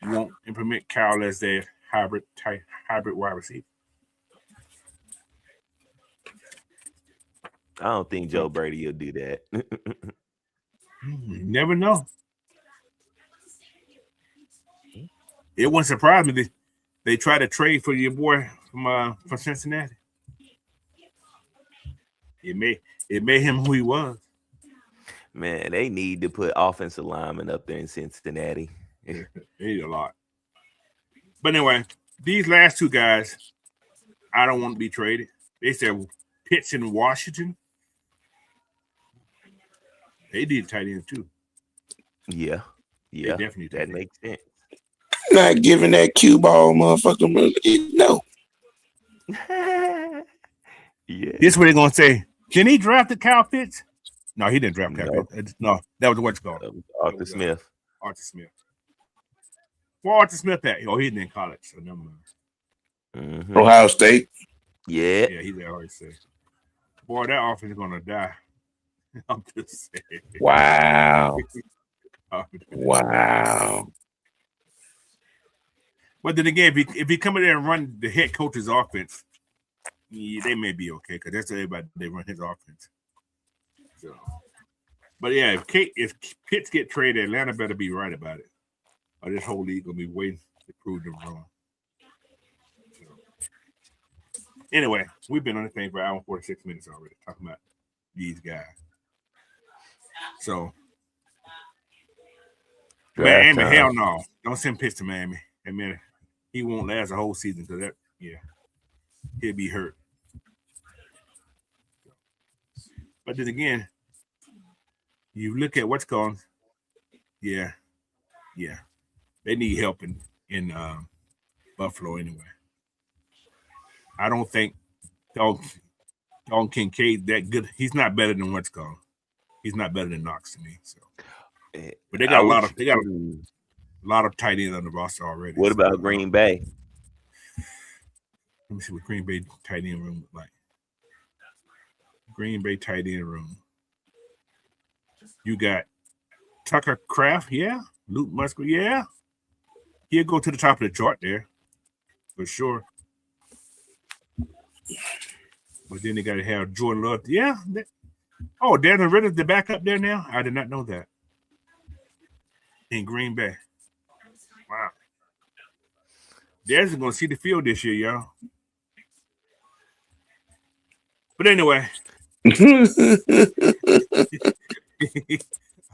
won't implement Kyle as their hybrid wide receiver? I don't think Joe Brady will do that. You never know. It wouldn't surprise me that they try to trade for your boy from Cincinnati. It made him who he was. Man, they need to put offensive linemen up there in Cincinnati. They need a lot. But anyway, these last two guys, I don't want to be traded. They said Pitts in Washington. They need tight end too. Yeah. They definitely That do. makes sense. Not giving that cue ball motherfucker. No. Yeah. This is what they're gonna say. Can he draft the Kyle Pitts? No, he didn't draft Kyle Pitts. No, that was what's called. Arthur Smith. Arthur Smith. Well, Arthur Smith at? Oh, he's in college, so never mind. Mhm. Ohio State. Yeah. Yeah, he's at Ohio State. Boy, that offense is gonna die. I'm just saying. Wow. Wow. But then again, if he come in there and run the head coach's offense, yeah, they may be okay because that's everybody they run his offense. So, but yeah, if Pitts get traded, Atlanta better be right about it, or this whole league gonna be waiting to prove them wrong. So, anyway, we've been on this thing for an hour and 46 minutes already talking about these guys. So, Draft Miami, time. hell no, don't send Pitts to Miami. I mean, he won't last a whole season because that, yeah, he'll be hurt. But then again, you look at what's going, yeah, they need help in Buffalo anyway. I don't think Dalton Kincaid that good. He's not better than what's called. He's not better than Knox to me. So, but they got a lot of tight ends on the roster already. What about Green Bay? Let me see what Green Bay tight end room look like. Green Bay tight end room. You got Tucker Kraft, yeah. Luke Musgrave, yeah. He'll go to the top of the chart there, for sure. But then they got to have Jordan Love. Yeah. Oh, Desmond Ritter's the backup there now? I did not know that. In Green Bay. Wow. Desmond's going to see the field this year, y'all. But anyway.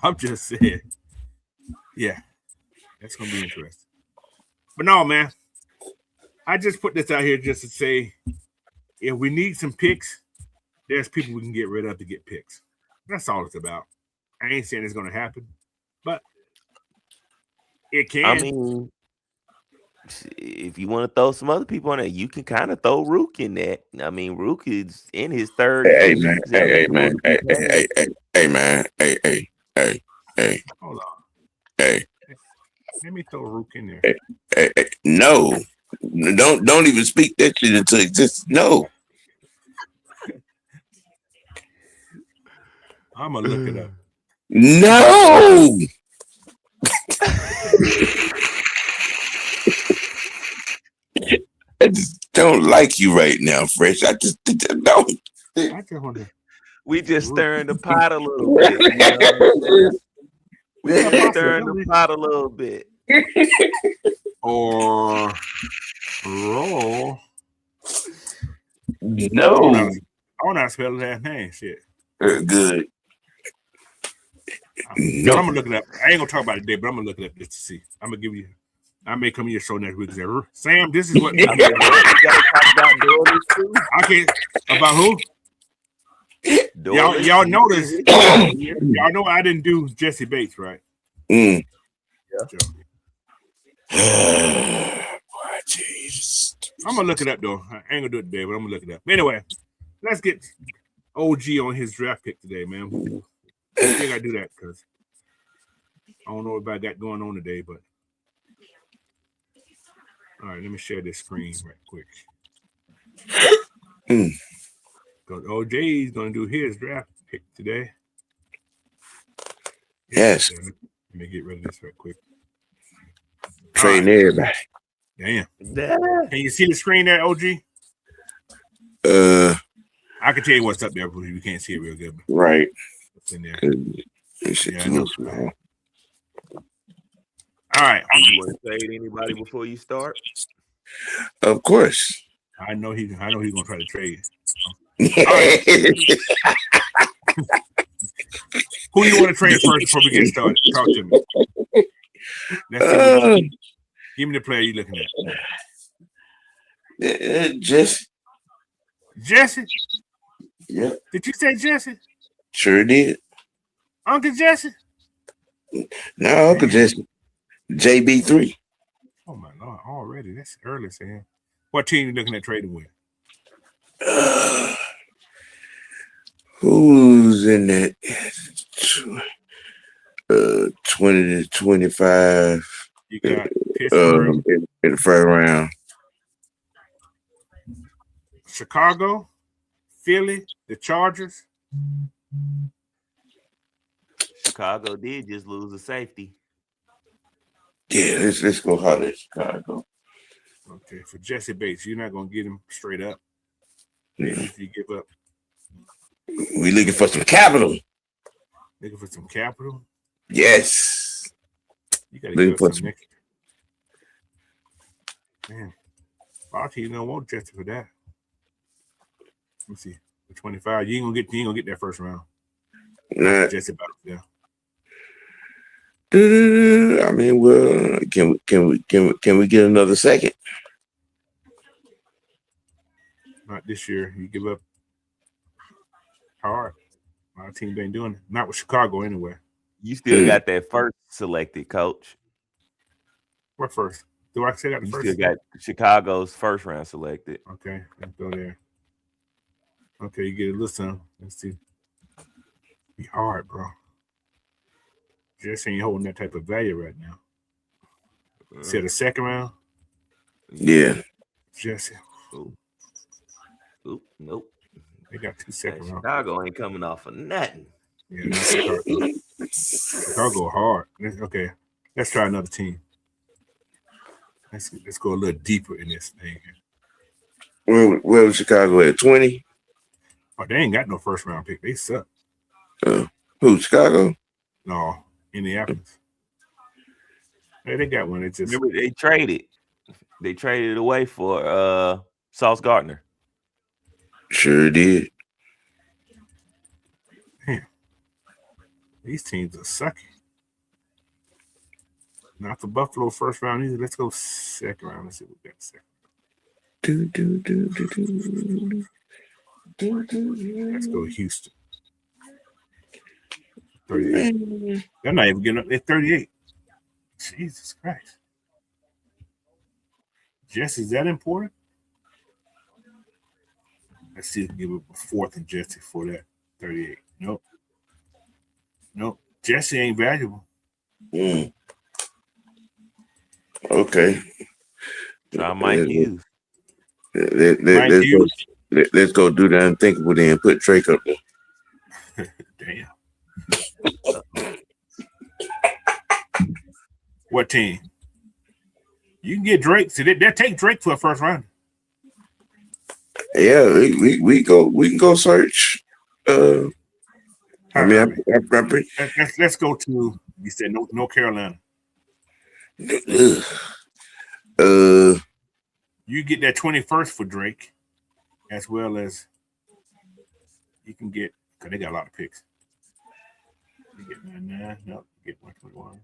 I'm just saying. Yeah, that's gonna be interesting. But no, man. I just put this out here just to say, if we need some picks, there's people we can get rid of to get picks. That's all it's about. I ain't saying it's gonna happen, but it can. I mean, if you want to throw some other people on there, you can kind of throw Rook in that. I mean, Rook is in his third. Hey man, hey man, hey man, hey. Hold on. Hey. Let me throw Rook in there. Hey, no. Don't even speak that shit into existence. No. I'm gonna look it up. No. I just don't like you right now, Fresh. I just don't. I just wonder. We just stirring the pot a little bit. You know what I'm saying? We just stirring the pot a little bit. Or roll. No. I don't know how to spell his last name. Shit. Good. No. I'm gonna look it up. I ain't gonna talk about it today, but I'm gonna look it up just to see. I'm gonna give you. I may come to your show next week and say, Sam, this is what I mean, you gotta talk about Doris too. I can't about who? Y'all notice. Y'all know I didn't do Jesse Bates, right? Yeah. Jesus. I'm gonna look it up though. I ain't gonna do it today, but I'm gonna look it up. Anyway, let's get OG on his draft pick today, man. I think I do that because I don't know what I got going on today, but all right, let me share this screen right quick. Because OJ is gonna do his draft pick today. Yes. Let me get rid of this right quick. Trading everybody. Damn. Can you see the screen there, OG? I can tell you what's up there, but you can't see it real good. Right. What's in there? All right. You want to trade anybody before you start? Of course. I know he's gonna try to trade. Who do you want to trade first before we get started? Talk to me. Let's see give me the player you're looking at. Jesse. Jesse? Yep. Did you say Jesse? Sure did. Uncle Jesse? No, Uncle Jesse. JB3. Oh my Lord, already. That's early, Sam. What team you looking at trading with? Who's in that 20 to 25? You got Pittsburgh in the first round. Chicago, Philly, the Chargers. Chicago did just lose a safety. Yeah, let's go hard at Chicago. Okay, for Jesse Bates, you're not gonna get him straight up. Maybe if you give up. We looking for some capital. Looking for some capital? Yes. You gotta give us some next. Man, our team don't want Jesse for that. Let me see. For 25, you ain't gonna get that first round. Nah. Jesse Bates, yeah. I mean, well, can we get another second? Not this year. You give up hard. My team ain't doing it. Not with Chicago anyway. You still got that first selected, Coach. What first? Do I say that the first? You still got Chicago's first round selected. Okay, let's go there. Okay, you get a little something. Let's see. Be hard, bro. Jesse ain't holding that type of value right now. See the second round? Yeah. Jesse. Oop, nope. They got 2 second rounds. Chicago ain't coming off of nothing. Yeah, Chicago. Chicago hard. Okay, let's try another team. Let's go a little deeper in this thing. Where was Chicago at? 20? Oh, they ain't got no first round pick. They suck. Who, Chicago? No, Indianapolis. Hey, they got one. It's just remember they traded. They traded it away for Sauce Gardner. Sure did. Damn. These teams are sucking. Not the Buffalo first round either. Let's go second round. Let's see what we got second. Let's go Houston. 38. They're not even getting up. They're 38. Jesus Christ. Jesse, is that important? Let's see if we give up a fourth and Jesse for that 38. Nope. Nope. Jesse ain't valuable. Okay. Try Mike Hughes. Let's go do the unthinkable then. Put Drake up there. Damn. What team? You can get Drake. So they'll take Drake for a first round. Yeah, we can go search. Let's go to, you said no Carolina. You get that 21st for Drake, as well as you can get, because they got a lot of picks. You get 99, no, you get 121.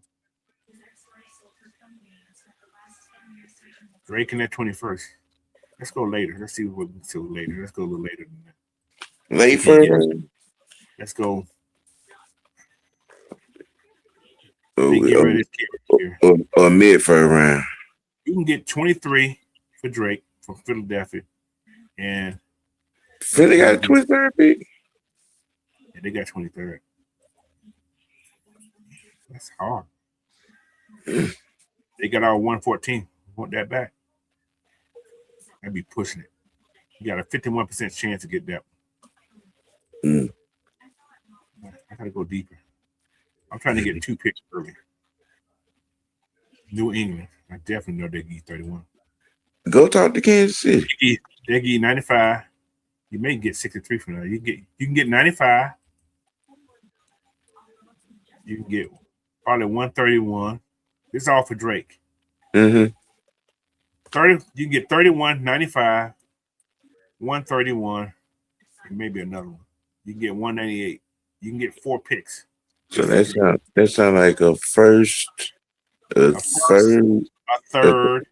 Drake in that 21st. Let's go later. Let's see what we can do later. Let's go a little later than that. Late first. Let's go. Or mid first round. You can get 23 for Drake from Philadelphia, and Philly got a 23rd pick. Yeah, they got 23rd. That's hard. They got our 114. Want that back? I'd be pushing it. You got a 51% chance to get that one. I gotta go deeper. I'm trying to get 2 picks early. New England. I definitely know they give you 31. Go talk to Kansas City. They give you 95. You may get 63 from that. You can get 95. You can get probably 131. This is all for Drake. 30. You can get 31, 95, 131, and maybe another one. You can get 198. You can get 4 picks. So that sound like a first, a third,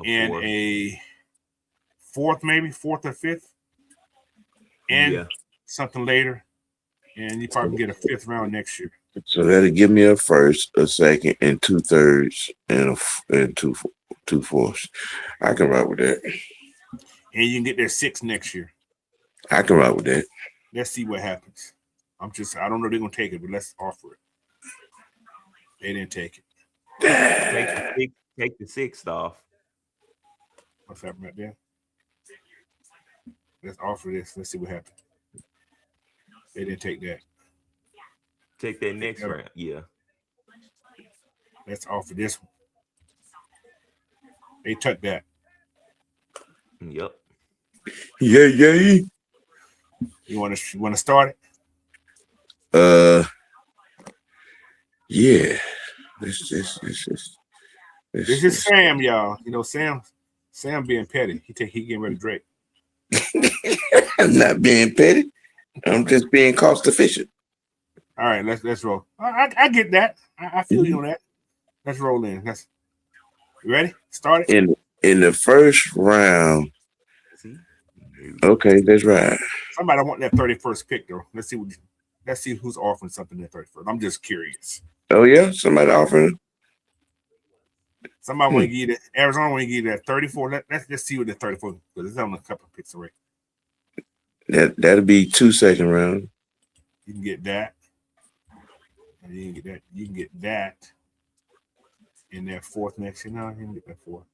and a fourth, maybe fourth or fifth, and something later, and you probably get a 5th round next year. So that'll give me a first, a second, and 2/3, and two fourths. I can rock with that. And you can get their 6 next year. I can rock with that. Let's see what happens. I don't know if they're gonna take it, but let's offer it. They didn't take it. Take the 6th off. What's happening right there? Let's offer this. Let's see what happens. They didn't take that. Take that next round. Yeah. Let's offer this one. They took that. Yep. Yeah. You want to start it? Yeah. This is Sam, y'all. You know Sam being petty. He getting rid of Drake. I'm not being petty. I'm just being cost efficient. All right, let's roll. I get that. I feel you on that. Let's roll in. You ready? Start it. In the first round. Okay, that's right. Somebody want that 31st pick though. Let's see who's offering something at 31st. I'm just curious. Oh yeah, somebody offering. Somebody want to give you that. Arizona want to give you that 34. Let's just see what the 34 because it's on a couple of picks away. That'll be 2 second round. You can get that. And you can get that. You can get that in that 4th next year. No, you can get that 4th.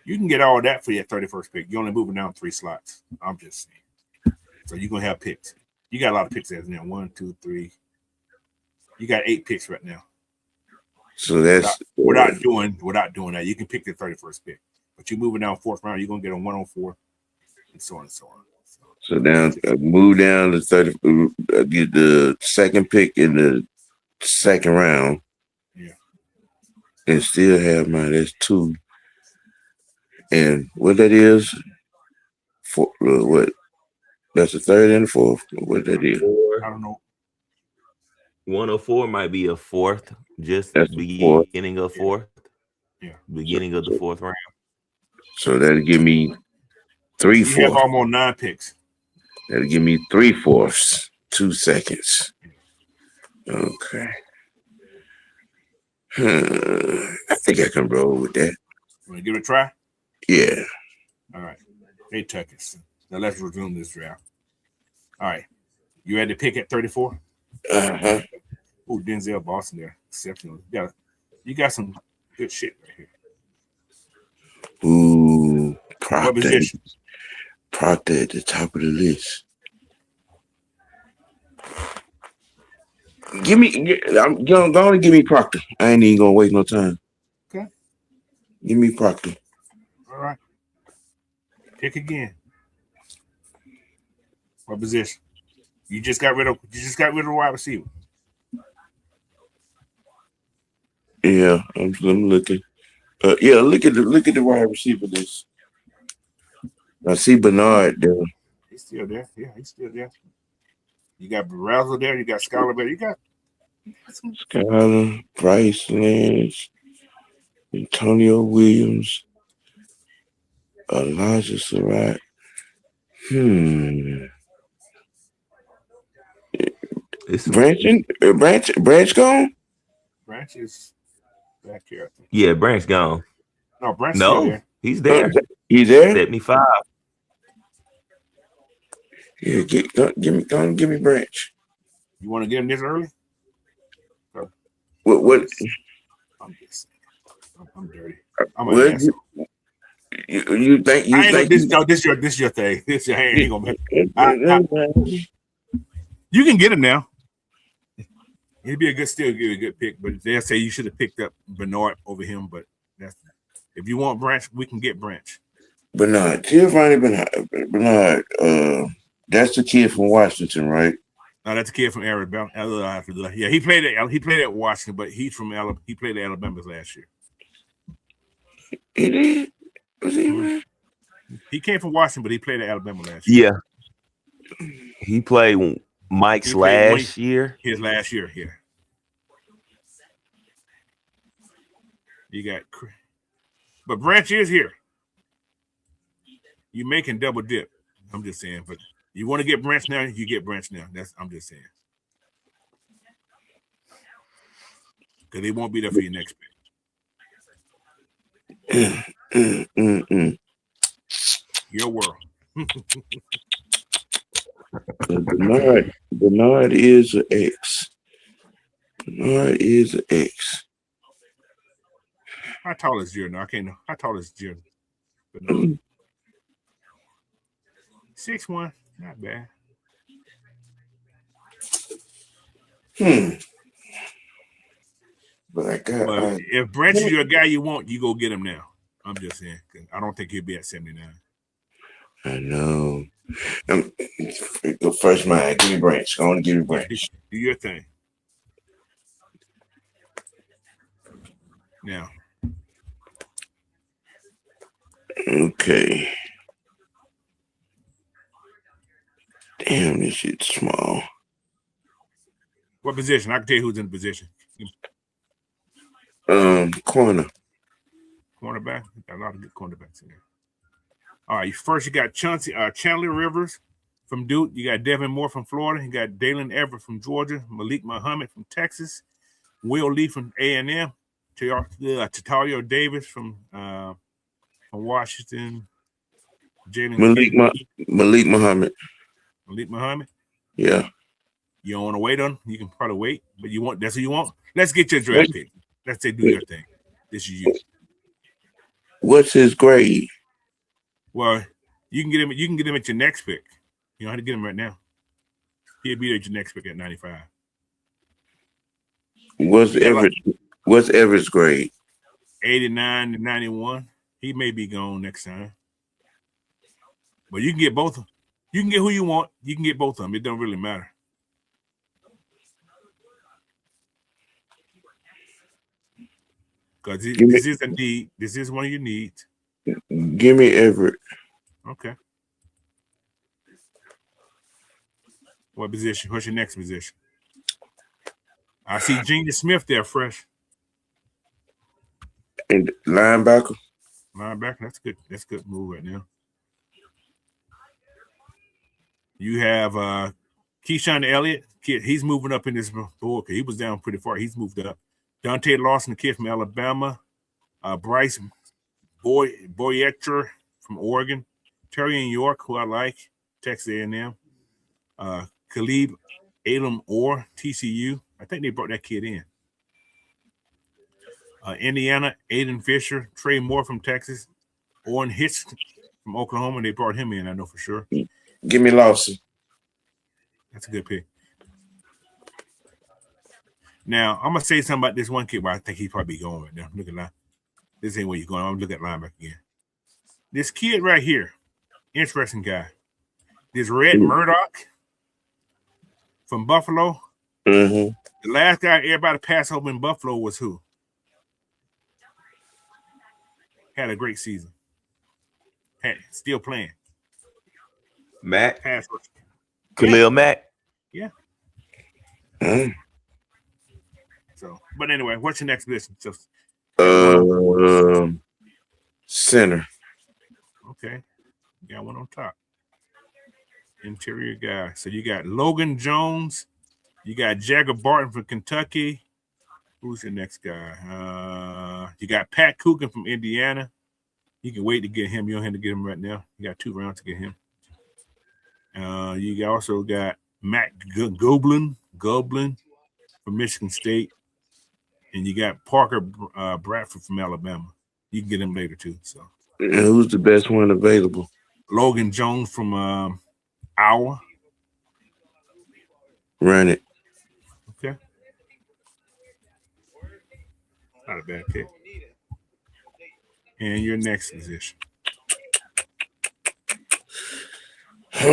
You can get all that for your 31st pick. You're only moving down 3 slots. I'm just saying. So you're gonna have picks. You got a lot of picks as now. 1, 2, 3. You got 8 picks right now. So that's without doing that. You can pick the 31st pick, but you're moving down 4th round. You're gonna get a 104, and so on and so on. So down, move down to 30. Get the 2nd pick in the 2nd round. Yeah, and still have that's 2. And what that is? For what? That's the third and the fourth. What that is? I don't know. 104 might be a fourth, just That's the fourth. beginning of fourth. Yeah. Beginning of the fourth round. So that'll give me You have 3/4. almost 9 picks. That'll give me 3/4. 2 seconds. Okay. I think I can roll with that. Want to give it a try? Yeah. All right. Hey, Tuckers. Now let's resume this draft. All right. You had to pick at 34? Uh-huh. Oh, Denzel Boston there. Exceptional. You got some good shit right here. Ooh, What Proctor. position? Proctor at the top of the list. I'm gonna give me Proctor. I ain't even gonna waste no time. Okay. Give me Proctor. All right. Pick again. What position? You just got rid of a wide receiver. Yeah, I'm looking. Yeah, look at the wide receiver list. I see Bernard there. He's still there. Yeah, he's still there. You got Razzle there. You got Scholar there. You got some. Skyler, Bryce Lance, Antonio Williams, Elijah Surratt. Branch gone? Branch is back here, I think. Yeah, Branch gone. No, Branch still there. He's there. He's there? 75. Yeah, give me Branch. You want to get him this early? What? I'm just I'm dirty. I'm an asshole. You think this your thing. This I ain't gonna make. You can get him now. He'd be a good pick, but they'll say you should have picked up Bernard over him. But that's if you want Branch, we can get Branch. Bernard, Giovanni Bernard. That's the kid from Washington, right? No, that's a kid from Alabama. Yeah, he played at Washington, but he's from Alabama. He played at Alabama last year. He did? Was he right? He came from Washington, but he played at Alabama last year. Yeah. He played Mike's last year. His last year here. You got, but Branch is here. You making double dip. I'm just saying, but you want to get Branch now, you get Branch now. I'm just saying. Because they won't be there for your next pick. Your world. Bernard is an X. Bernard is an X. How tall is Jordan? I can't know. How tall is Jordan? 6'1", not bad. But I got. If Branch is your guy you want, you go get him now. I'm just saying. I don't think he'll be at 79. I know. The first mind, give me Branch. I want to give me Branch. Do your thing. Now. Okay. Damn, this shit's small. What position? I can tell you who's in the position. Corner. Cornerback. Got a lot of good cornerbacks in there. All right. First, you got Chandler Rivers from Duke. You got Devin Moore from Florida. You got Dalen Everett from Georgia. Malik Muhammad from Texas. Will Lee from A&M. Tatario Davis from Washington. Malik Muhammad. Malik Muhammad. Yeah. You don't want to wait on? You can probably wait, but you want that's what you want. Let's get your draft pick. Let's say do your thing. This is you. What's his grade? Well, you can get him. You can get him at your next pick. You don't have to get him right now. He'll be at your next pick at 95. What's Everett's grade? 89 to 91. He may be gone next time. But you can get both of them. You can get who you want. You can get both of them. It don't really matter. Because this is a need. This is one of your needs. Give me Everett. Okay. What position? What's your next position? I see Genius Smith there, fresh. And linebacker. Linebacker. That's good. That's a good move right now. You have Keyshawn Elliott. Kid, he's moving up in this board. He was down pretty far. He's moved up. Dante Lawson, the kid from Alabama. Bryce Boyetter from Oregon. Terry York, who I like, Texas A&M. Khalib Elam Orr, TCU. I think they brought that kid in. Indiana, Aiden Fisher. Trey Moore from Texas. Owen Hitch from Oklahoma. They brought him in, I know for sure. Give me Lawson. That's a good pick. Now, I'm going to say something about this one kid where I think he's probably going right now. Look at that. This ain't where you're going. I'm going to look at linebacker again. This kid right here, interesting guy. This Red Murdoch from Buffalo. Mm-hmm. The last guy everybody passed over in Buffalo was who? Had a great season. Still playing. Mac. Pass rush. Khalil Mack. Yeah. Mm. So, but anyway, what's your next position? So, center. okay. Got one on top. Interior guy. So you got Logan Jones. You got Jagger Barton from Kentucky. Who's the next guy? You got Pat Coogan from Indiana. You can wait to get him. You don't have to get him right now. You got 2 rounds to get him. You also got Matt Goblin from Michigan State. And you got Parker Bradford from Alabama. You can get him later too. So, And who's the best one available? Logan Jones from Iowa. Run it. Okay. Not a bad pick. And your next position. You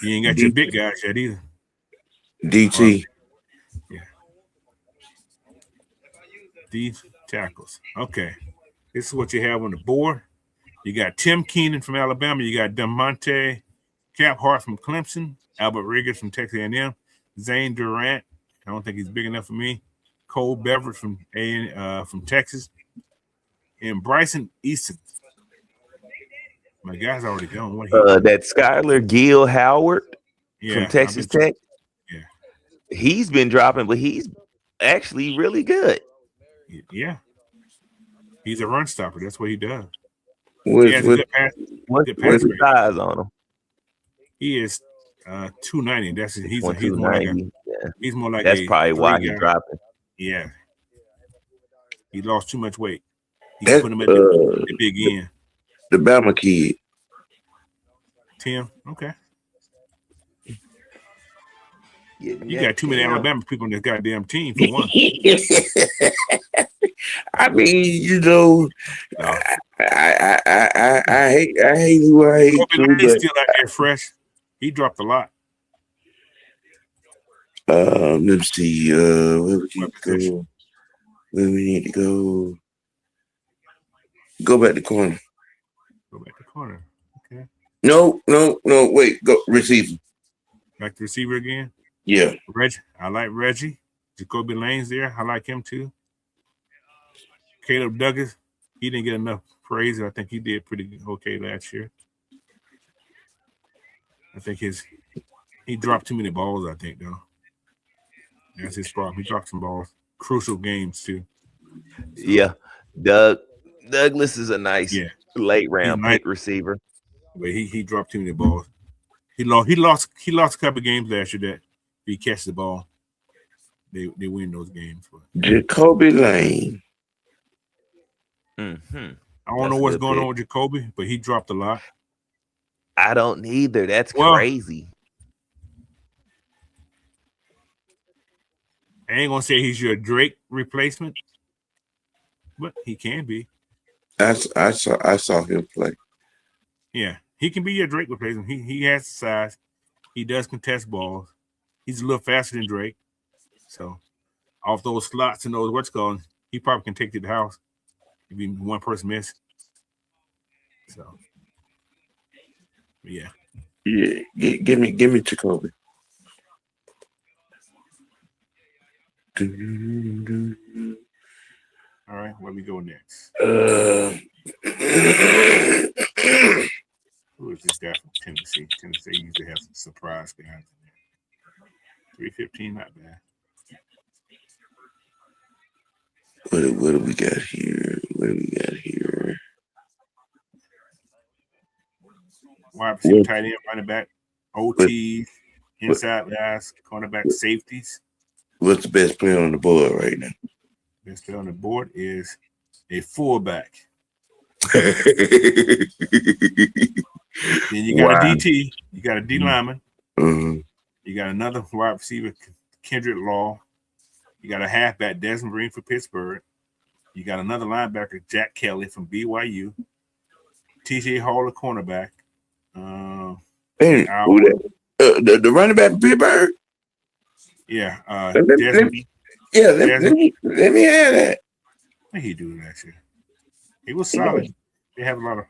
ain't got your big guys yet either. DT. Yeah. These tackles. Okay. This is what you have on the board. You got Tim Keenan from Alabama. You got DeMonte Caphart from Clemson. Albert Riggers from Texas A&M. Zane Durant. I don't think he's big enough for me. Cole Beverage from Texas. And Bryson Easton. My guy's already gone. What That Skylar Gill Howard from Texas Tech. Yeah. He's been dropping, but he's actually really good. Yeah. He's a run stopper. That's what he does. What's the size on him? He is 290. He's more like that's probably why he's dropping. Yeah. He lost too much weight. He put him at the big end. The Bama kid. Tim. Okay. You got too many Alabama people on this goddamn team for one. I mean, you know, I hate who I hate. He's still out there fresh. He dropped a lot. Let me see. Where we need to go? Go back to corner. Go back to corner. Okay. No. Wait. Go receiver. Back to receiver again. Yeah. Reggie. I like Reggie. Jacoby Lane's there. I like him too. Caleb Douglas. He didn't get enough praise. I think he did pretty okay last year. I think he dropped too many balls, I think, though. That's his problem. He dropped some balls. Crucial games, too. So, yeah. Douglas is a nice late round pick receiver. But he dropped too many balls. He lost a couple of games last year that if he catches the ball, they win those games. Jacoby Lane. Mm-hmm. I don't know what's going on with Jacoby, but he dropped a lot. I don't either. That's crazy. I ain't gonna say he's your Drake replacement, but he can be. I saw him play. Yeah, he can be your Drake replacement. He has the size. He does contest balls. He's a little faster than Drake. So off those slots and those he probably can take to the house if even one person miss. So yeah. Yeah, give me Jacoby. All right, where we go next? Who is this guy from Tennessee? Tennessee usually has some surprise guys in there. 315, not bad. What do we got here? What do we got here? Wide receiver, tight end, running back, OTs, inside guys, cornerback, safeties. What's the best player on the board right now? Best player on the board is a fullback. Then you got a DT, you got a D lineman, Mm-hmm. you got another wide receiver, Kendrick Law. You got a halfback, Desmond Green for Pittsburgh. You got another linebacker, Jack Kelly from BYU. TJ Hall, a cornerback. Hey, who that? The running back, Pittsburgh. Yeah, let me have that. What did he do last year? He was solid. They have a lot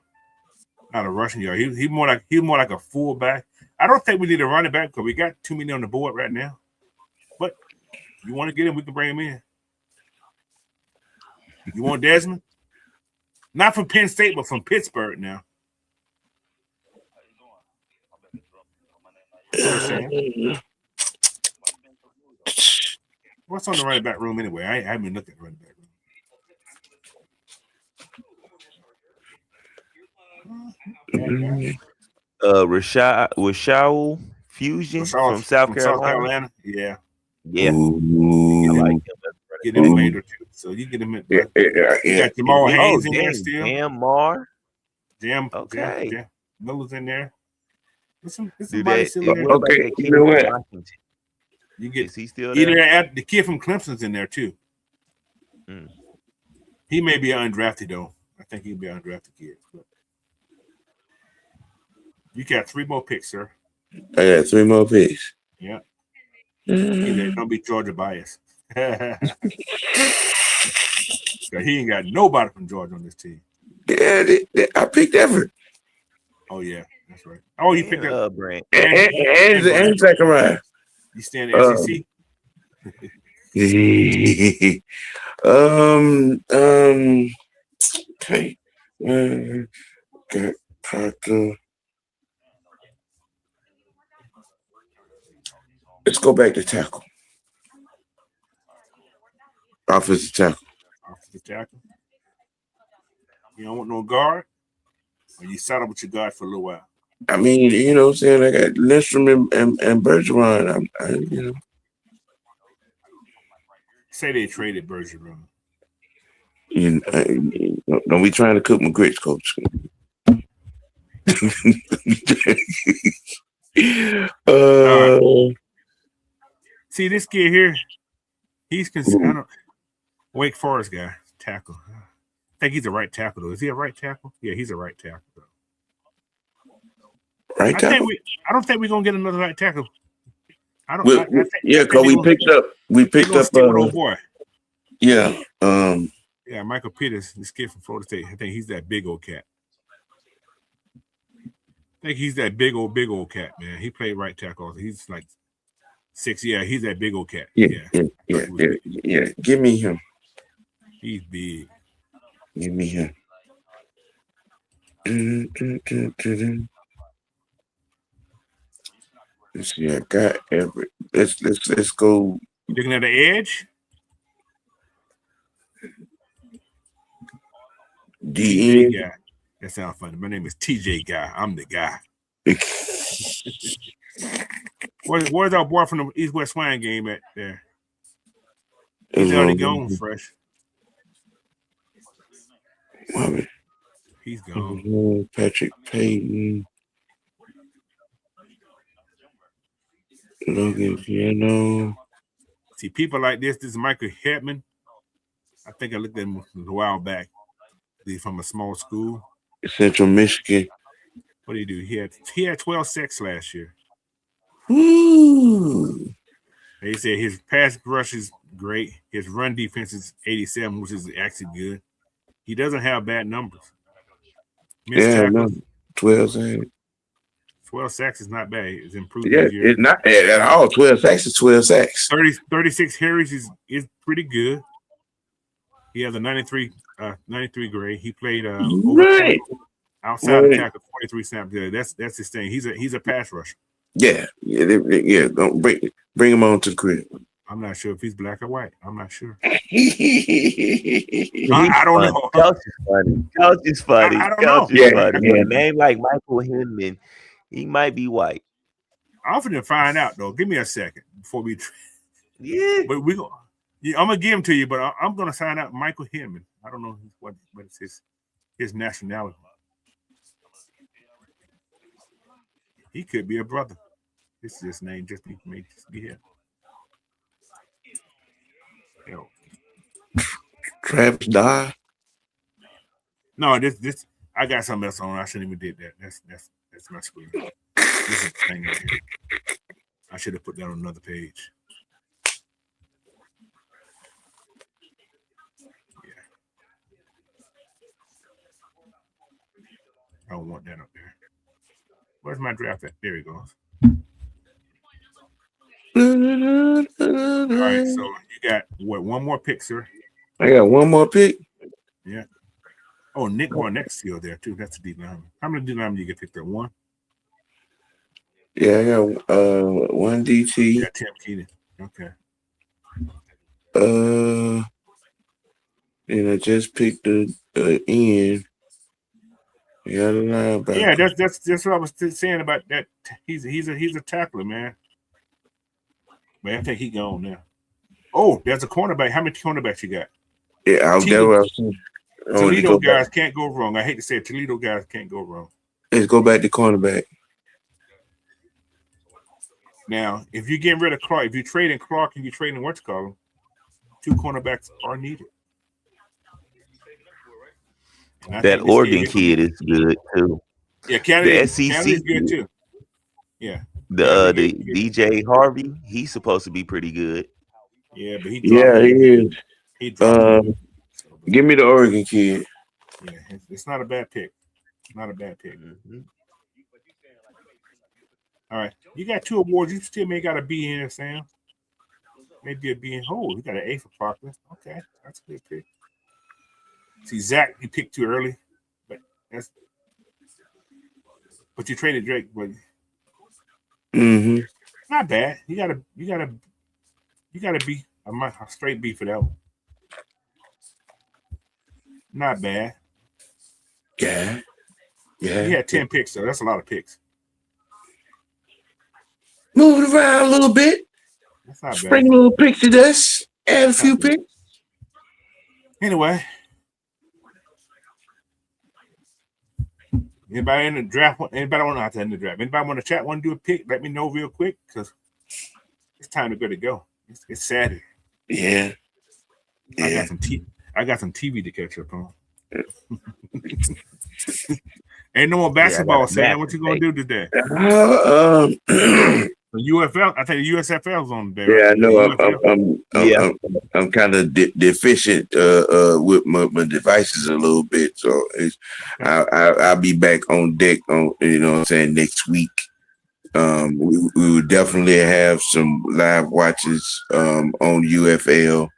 of rushing yard. He more like a fullback. I don't think we need a running back because we got too many on the board right now. But if you want to get him, we can bring him in. You want Desmond? Not from Penn State, but from Pittsburgh now. What's on the running back room anyway? I haven't been looking at the running back room. Rashad Fusion from South Carolina. Yeah. Ooh. I like him. Get him made or two. So you get him in. You got Jamal Haynes in there still. Jam Mar. Okay. Jam Miller's in there. There's Okay, you know what? You get, is he still there? The kid from Clemson's in there too. He may be undrafted though. I think he'll be an undrafted kid. But you got 3 more picks, sir. I got 3 more picks. Yeah. Don't be Georgia bias. He ain't got nobody from Georgia on this team. Yeah, I picked Everett. Oh yeah, that's right. Oh, you picked up Brand. And Zachariah. You stand the SEC? Okay. Got Parker. Let's go back to tackle. Offensive tackle. Offensive tackle. You don't want no guard? Or you settle with your guard for a little while? I mean, you know what I'm saying? I got Lindstrom and Bergeron. You know. Say they traded Bergeron. Don't be trying to cook my grits, coach. See this kid here, he's considered Wake Forest guy, tackle. I think he's a right tackle though. Is he a right tackle? Yeah, he's a right tackle though. Right tackle. I don't think we're gonna get another right tackle. Because we picked up old boy. Yeah. Yeah, Michael Peters, this kid from Florida State. I think he's that big old cat. I think he's that big old cat, man. He played right tackle. He's like 6. Yeah, he's that big old cat. Yeah. Give me him. He's big. Give me him. Let's see. I got every. Let's go. You looking at the edge? DN guy. That sounds funny. My name is TJ Guy. I'm the guy. Where's our boy from the East West Swine game at there? He's already gone, fresh. He's gone. Patrick Payton. Logan Piano. See, people like this is Michael Hetman. I think I looked at him a while back. He's from a small school. Central Michigan. What did he do? He had 12 sacks last year. Ooh. They said his pass rush is great. His run defense is 87, which is actually good. He doesn't have bad numbers. 12 sacks. 12 sacks is not bad. It's improved Yeah, this year. it's not at all. 12 sacks is 12 sacks. 36 carries is pretty good. He has a 93 grade. He played over Right. outside the Right. tackle 43 snaps. Yeah, that's his thing. He's a pass rusher. Yeah. Don't bring him on to the crib. I'm not sure if he's black or white. I'm not sure. I I don't know. Coach is funny. Coach is funny. I don't Coach know. is Yeah, funny. yeah. With a name like Michael Hinman, he might be white. I'm finna find out though. Give me a second before we. Yeah. But we go. Yeah, I'm gonna give him to you, but I'm gonna sign out Michael Hinman. I don't know what it's his nationality. He could be a brother. This is his name. Just be here. Yo. Travis Dye. No, this I got something else on. I shouldn't even did that. That's my screen. This is the thing right here. I should have put that on another page. Yeah. I don't want that up there. Where's my draft at? There it goes. All right, so you got what? One more pick, sir. I got one more pick. Yeah. Oh, Nick Barnett's still there too. That's a D lineman. How many D linemen you get picked up? One. Yeah, I got one DT. Yeah, Tim Keenan. Okay. And I just picked the end. Yeah, the linebacker. Yeah, that's what I was saying about that. He's a tackler, man. But I think he gone now. Oh, there's a cornerback. How many cornerbacks you got? Yeah, Toledo guys can't go wrong. I hate to say it, Toledo guys can't go wrong. Let's go back to cornerback. Now, if you're getting rid of Clark, if you trade in Clark and you trade in Column, two cornerbacks are needed. That Oregon kid is good too. Yeah, Kennedy, The SEC Kennedy's good too. Yeah. The DJ Harvey, he's supposed to be pretty good. Yeah, but he is. He dropped Give me the Oregon kid. Yeah, it's not a bad pick. Not a bad pick. Mm-hmm. All right. You got 2 awards. You still may got a B in there, Sam. Maybe a B in. Oh, you got an A for Parkland. Okay. That's a good pick. See, Zach, you picked too early. But you traded Drake, but not bad. You gotta be a straight B for that one. Not bad. Yeah. He had 10 picks, so that's a lot of picks. Move it around a little bit. That's not Spring bad. a little picture dust. Add a few picks. Anyway. Anybody in the draft? Anybody want to in the draft? Anybody want to chat? Want to do a pick? Let me know real quick because it's time to go. It's Saturday. Yeah. I got some TV to catch up on. Ain't no more basketball, Sam. What you gonna do today? The UFL. I think the USFL is on there. Yeah, I know. I'm kind of deficient with my devices a little bit, so I'll be back on deck on next week. We will definitely have some live watches on UFL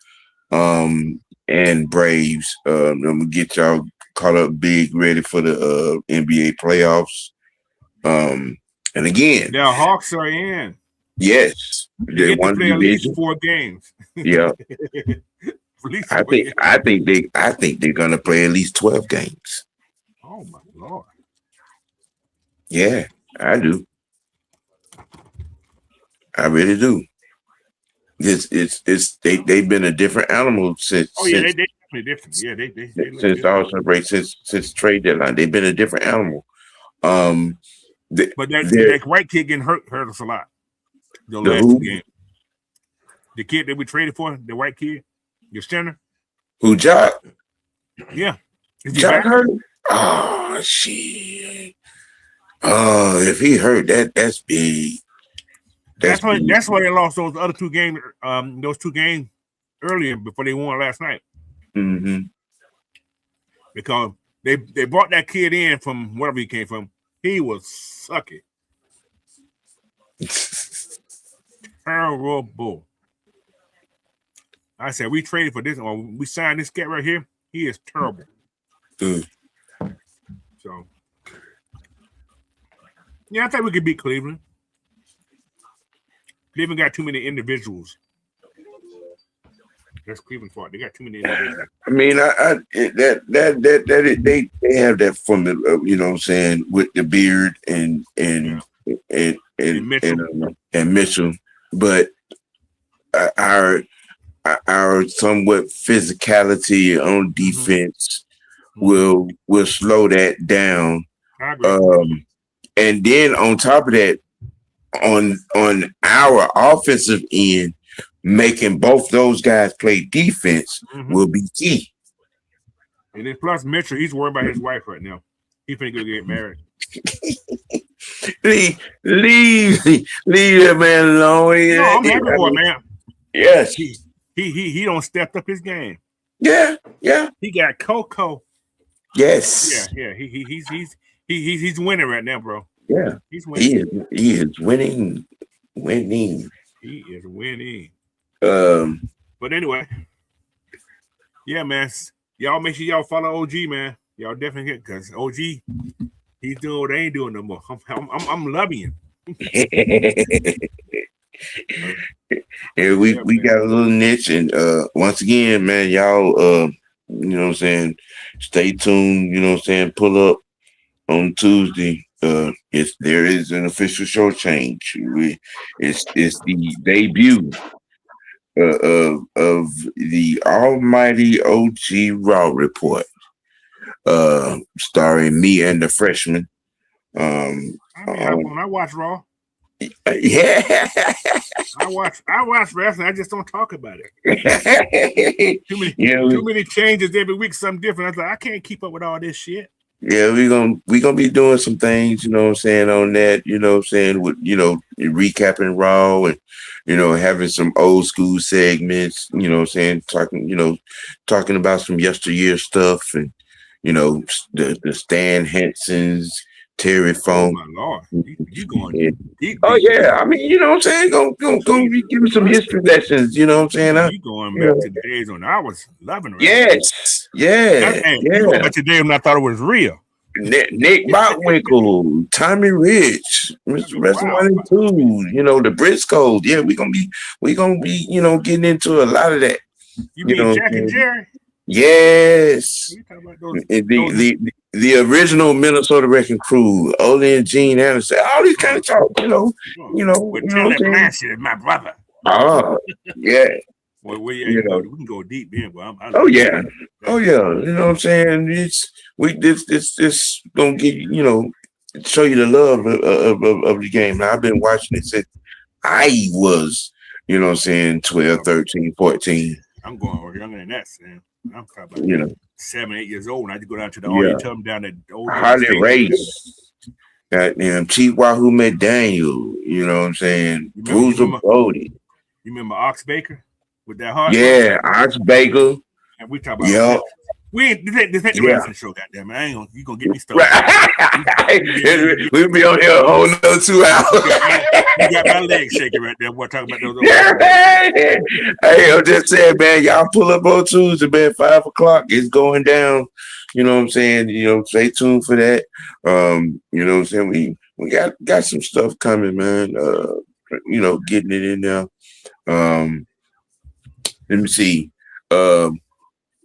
and Braves. I'm gonna get y'all caught up big, ready for the NBA playoffs. And again, the Hawks are in. Yes, they won play at least 4 games. Yeah, I think they're gonna play at least 12 games. Oh my Lord! Yeah, I do. I really do. They've been a different animal since. Oh yeah, they're definitely different. Yeah, they since the All-Star break, since trade deadline, they've been a different animal. But that white kid getting hurt us a lot. The last 2 games. The kid that we traded for, the white kid, your center. Who, Jock? Yeah. Jock hurt? Oh, shit. Oh, if he hurt, that's big. That's why they lost those other 2 games, those 2 games earlier before they won last night. Mm-hmm. Because they brought that kid in from wherever he came from. He was sucky. Terrible. I said we traded for this, or we signed this cat right here. He is terrible. Mm. So, yeah, I think we could beat Cleveland. Cleveland got too many individuals. That's Cleveland's fault. They got too many individuals. I mean, they have that formula, you know what I'm saying, with the Beard and Mitchell, but our somewhat physicality on defense will slow that down. I agree. And then on top of that, on our offensive end, making both those guys play defense will be key. And then plus Mitchell, he's worried about his wife right now. He's finna go get married. leave that man alone. No, I'm happy for it, man. Yes. He don't step up his game. Yeah. He got Coco. Yes. Yeah. He's winning right now, bro. Yeah. He's winning. He is winning. He is winning. But anyway, yeah, man. Y'all make sure y'all follow OG, man. Y'all definitely hit because OG, he's doing what they ain't doing no more. I'm loving him. Yeah, we got a little niche, and once again, man, y'all, you know what I'm saying, stay tuned. You know what I'm saying, pull up on Tuesday. There is an official show change. It's the debut of the Almighty OG Raw Report, starring me and the freshman. When I watch Raw. Yeah, I watch wrestling. I just don't talk about it. Too many changes every week, something different. I was like, I can't keep up with all this shit. Yeah, we gonna be doing some things, you know what I'm saying, on that, you know what I'm saying, with, you know, recapping Raw and, you know, having some old school segments, you know what I'm saying, talking about some yesteryear stuff, and, you know, the Stan Hensons, Terry Funk. Oh my Lord, you going deep. Oh yeah, I mean, you know what I'm saying, gonna be giving some history lessons, you know what I'm saying. You going back to the days when I was loving it. Yes, yeah. You going back to the day when I thought it was real. Nick Botwinkle, Tommy Rich, Mr. Wrestling 1 and 2, you know, the Briscoes. Yeah, we gonna be, you know, getting into a lot of that. You mean Jack and Jerry? Yes. The original Minnesota Wrecking Crew, Ole and Gene Anderson, all these kind of talk, you know. With Taylor Blanchard is my brother. Oh, yeah. Well, we can go deep then. Well, oh yeah, you know what I'm saying. It's gonna get, you know, show you the love of the game. Now, I've been watching it since I was, you know what I'm saying, 12, 13, 14. I'm going younger than that, Sam. I'm talking about, you know, 7, 8 years old. And I had to go down to the auditorium down at the old Harley Race. Goddamn Chief Wahoo McDaniel, you know what I'm saying? Bruiser Brody. You remember Ox Baker with that heart? Yeah, Ox Baker. And we talk about this ain't the wrestling show, goddamn it. You gonna get me started. We'll be on here a whole nother 2 hours. You got my legs shaking right there. We're talking about those. Hey, I'm just saying, man, y'all pull up on Tuesday, man, 5 o'clock. It's going down. You know what I'm saying? You know, stay tuned for that. You know what I'm saying? We got some stuff coming, man. You know, getting it in there. Let me see.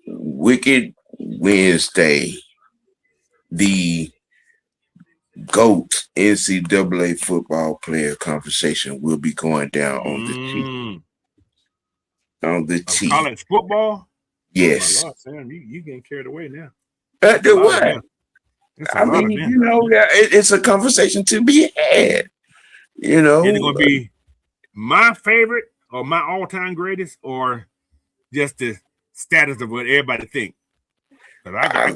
Wicked Wednesday, the GOAT NCAA football player conversation will be going down on the T. On the T. College football? Yes. Oh Lord, Sam, you getting carried away now. What? I mean, you know, it's a conversation to be had. You know, is it going to be my favorite or my all-time greatest, or just the status of what everybody think? Because I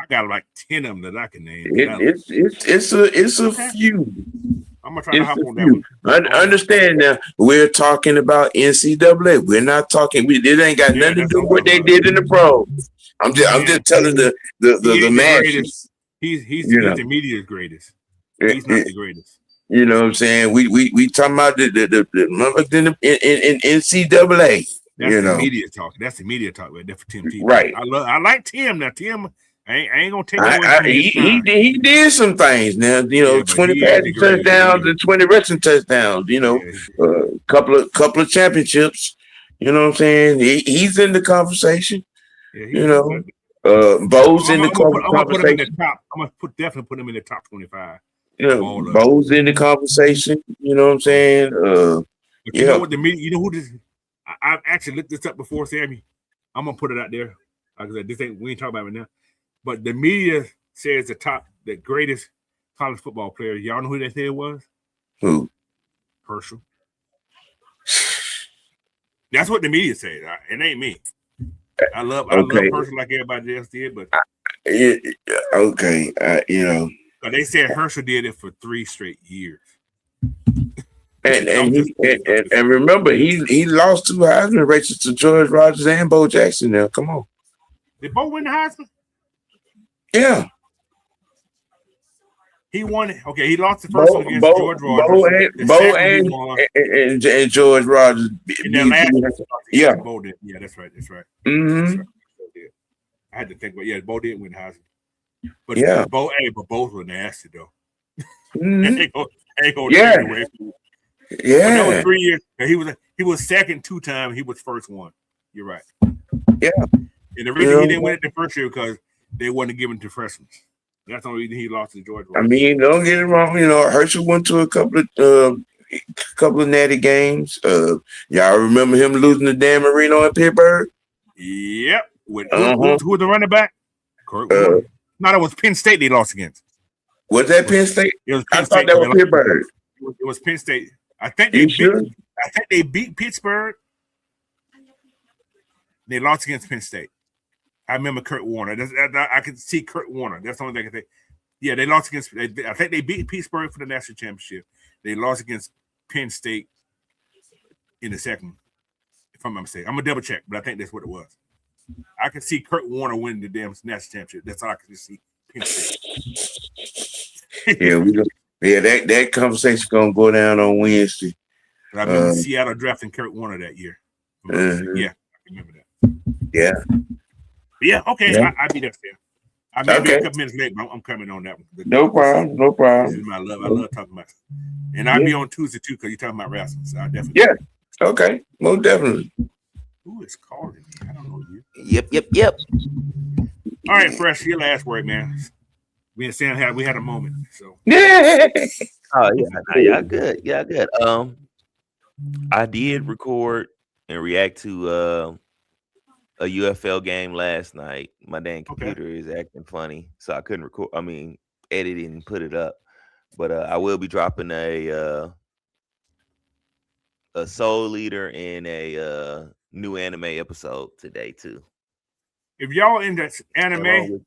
got like 10 of them that I can name. It's a few. I'm gonna try to hop on that one. Understand now, we're talking about NCAA. We're not talking. It ain't got nothing to do with what they did in the pro. I'm just telling the masses. He's the media's greatest. He's not the greatest. You know what I'm saying? We talking about the in NCAA. That's You the know, media talk. That's the media talk right there for Tim Tebow. right? I like Tim now. Tim, I ain't gonna take away from his He shine. did some things. Now you know, Yeah, but 20 he passing integrated. touchdowns and 20 rushing touchdowns. You know, Yeah, couple of championships. You know what I'm saying? He's in the conversation. yeah, You know, Bo's in the I'm gonna put him in the conversation. top. Definitely put him in the top 25. You know, Bo's in the conversation. You know what I'm saying? But you know Yeah. what the media? You know who this? I've actually looked this up before, Sammy. I'm gonna put it out there. Like I said, we ain't talking about it now. But the media says the greatest college football player. Y'all know who they said it was? Who? Herschel. That's what the media says. It ain't me. I love Herschel like everybody else did, but okay, you know. But they said Herschel did it for 3 straight years. And remember, he lost 2 Heisman races to George Rogers and Bo Jackson. Now, come on. Did Bo win the Heisman? Yeah. He won it. Okay, he lost the first one against George Rogers. Bo and George Rogers. In that last yeah. Bo did. Yeah, that's right. Mm-hmm. That's right. I had to think about Bo did win the Heisman. But but both were nasty though. Mm-hmm. ain't gonna take away from it. Yeah. But that was 3 years. He was second 2 times. He was first one. You're right. Yeah. And the reason he didn't win it the first year because they wasn't given to freshmen. That's the only reason he lost to George Rogers. I mean, don't get it wrong. You know, Herschel went to a couple of natty games. Y'all remember him losing to Dan Marino in Pittsburgh? Yep. Who was the running back? Kurt Warner. No, that was Penn State they lost against. Was that Penn State? It was Penn State. I thought that was Pittsburgh. It was Penn State. I think they beat Pittsburgh. They lost against Penn State. I remember Kurt Warner. I could see Kurt Warner. That's the only thing I can think. Yeah, they lost against. I think they beat Pittsburgh for the national championship. They lost against Penn State in the second. If I'm not mistaken, I'm gonna double check, but I think that's what it was. I can see Kurt Warner winning the damn national championship. That's all I can see. Penn State. That conversation gonna go down on Wednesday. I remember Seattle drafting Kurt Warner that year. Yeah, I remember that. Yeah. Yeah, okay. Yeah. I'll be there. I may be a couple minutes late, but I'm coming on that one. No problem. This is my love. I love talking about it. And I'll be on Tuesday too, because you're talking about wrestling. So I definitely. Yeah. Okay. Most definitely. Who is calling me? I don't know you. Yep. All right, Fresh, your last word, man. Me and Sam had a moment. So yeah. Oh yeah, good. Yeah, good. I did record and react to a UFL game last night. My damn computer is acting funny, so I couldn't record. I mean, edit it and put it up. But I will be dropping a Soul Leader and a new anime episode today too. If y'all into anime,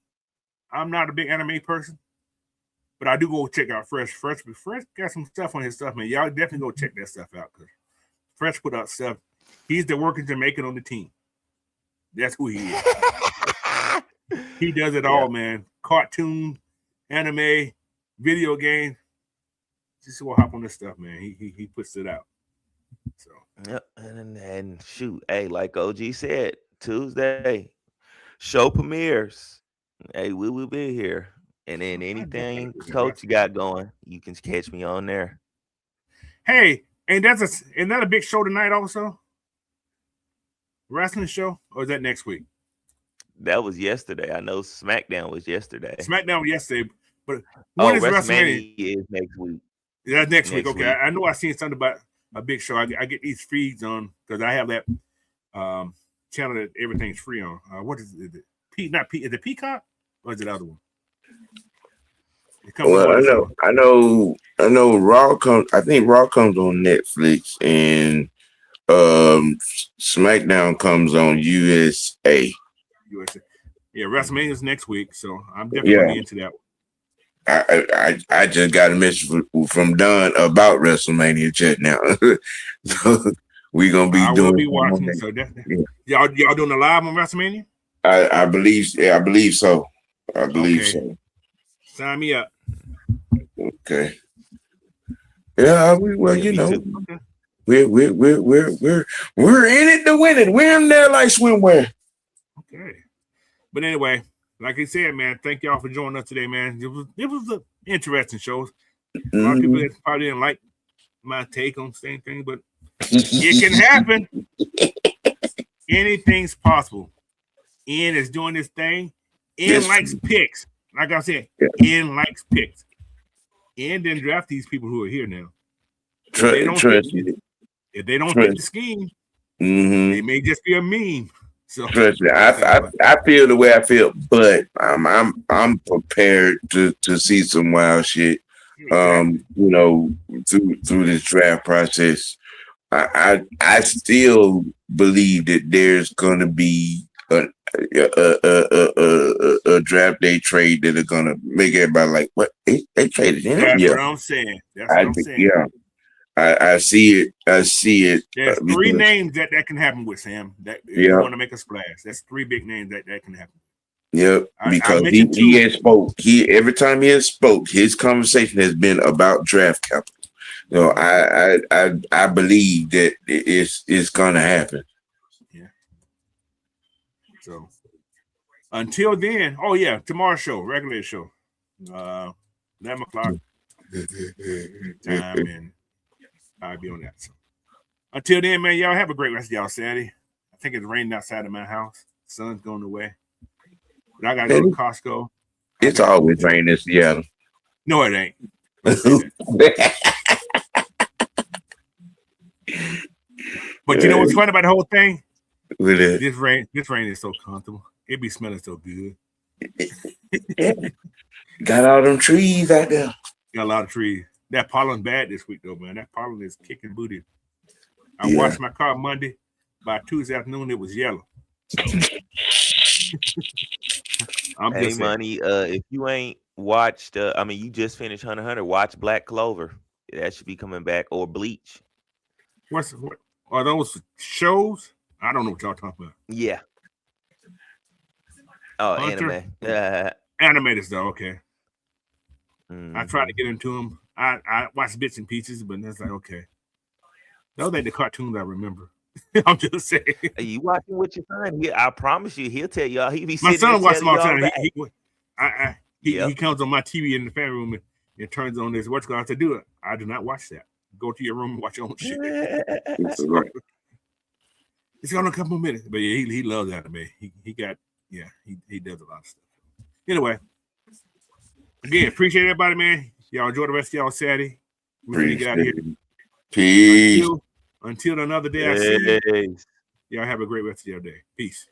I'm not a big anime person, but I do go check out Fresh. Fresh got some stuff on his stuff, man. Y'all definitely go check that stuff out because Fresh put out stuff. He's the working Jamaican on the team. That's who he is. He does it all, man. Cartoon, anime, video game. Just go hop on this stuff, man. He puts it out. So yep, and shoot, hey, like OG said, Tuesday show premieres. Hey, we will be here, and then anything Coach you got going, you can catch me on there. Hey, and isn't that a big show tonight also? Wrestling show, or is that next week? That was yesterday. I know SmackDown was yesterday. SmackDown was yesterday, but when is WrestleMania? Is next week. That's next week. Okay, I know I seen something about a big show. I get these feeds on because I have that channel that everything's free on. What is it? Is it Peacock or is it the other one? Well, I know. Raw comes. I think Raw comes on Netflix and SmackDown comes on USA. Yeah, WrestleMania is next week, so I'm definitely into that one. I just got a message from Don about WrestleMania chat now. So we're gonna be doing. Will be watching. So y'all doing a live on WrestleMania? I believe so. I believe so. Sign me up. Okay. Yeah, well, Yeah, you me know, too. Okay. we're in it to win it. We're in there like swimwear. Okay. But anyway, like I said, man, thank y'all for joining us today, man. It was an interesting show. A lot of people that probably didn't like my take on the same thing, but it can happen. Anything's possible. Ian is doing this thing. Ian likes picks. Like I said, Ian likes picks. Ian didn't draft these people who are here now. If they don't fit the scheme, they may just be a meme. So trust me, I feel the way I feel, but I'm prepared to see some wild shit. You know, through this draft process. I still believe that there's gonna be a draft day trade that are gonna make everybody like, what they traded him? That's what I'm saying. That's what I'm saying. Yeah, I see it. I see it. There's three names that can happen with Sam. That if you want to make a splash, that's three big names that can happen. Yep, because he has spoke. Every time he has spoke, his conversation has been about draft capital. So I believe that it's gonna happen. Yeah. So until then, oh yeah, tomorrow's show, regular show, 11 o'clock time, and I'll be on that. So until then, man, y'all have a great rest of y'all Saturday. I think it's raining outside of my house. The sun's going away, but I gotta go to Costco. It's always raining in Seattle. No, it ain't. But you know what's fun about the whole thing? This rain is so comfortable. It be smelling so good. Got all them trees out there. Got a lot of trees. That pollen bad this week though, man. That pollen is kicking booty. I washed my car Monday. By Tuesday afternoon, it was yellow. So, hey, Money. If you ain't watched, you just finished Hunter x Hunter. Watch Black Clover. That should be coming back, or Bleach. What are those shows? I don't know what y'all talking about. Yeah. Oh, Hunter? Anime. Animators though, okay. Mm-hmm. I tried to get into them. I watched bits and pieces, but it's like, okay. Those ain't the cartoons I remember. I'm just saying. You watching with your son? I promise you, he'll tell y'all. He be my son watches all the time. He comes on my TV in the family room and turns on this. What's going to do it? I do not watch that. Go to your room and watch your own shit. It's gonna a couple more minutes, but yeah, he loves anime. He does a lot of stuff. Anyway, again, appreciate everybody, man. Y'all enjoy the rest of y'all Saturday. We're gonna get out of here. Peace. Until another day I see you. Y'all have a great rest of your day. Peace.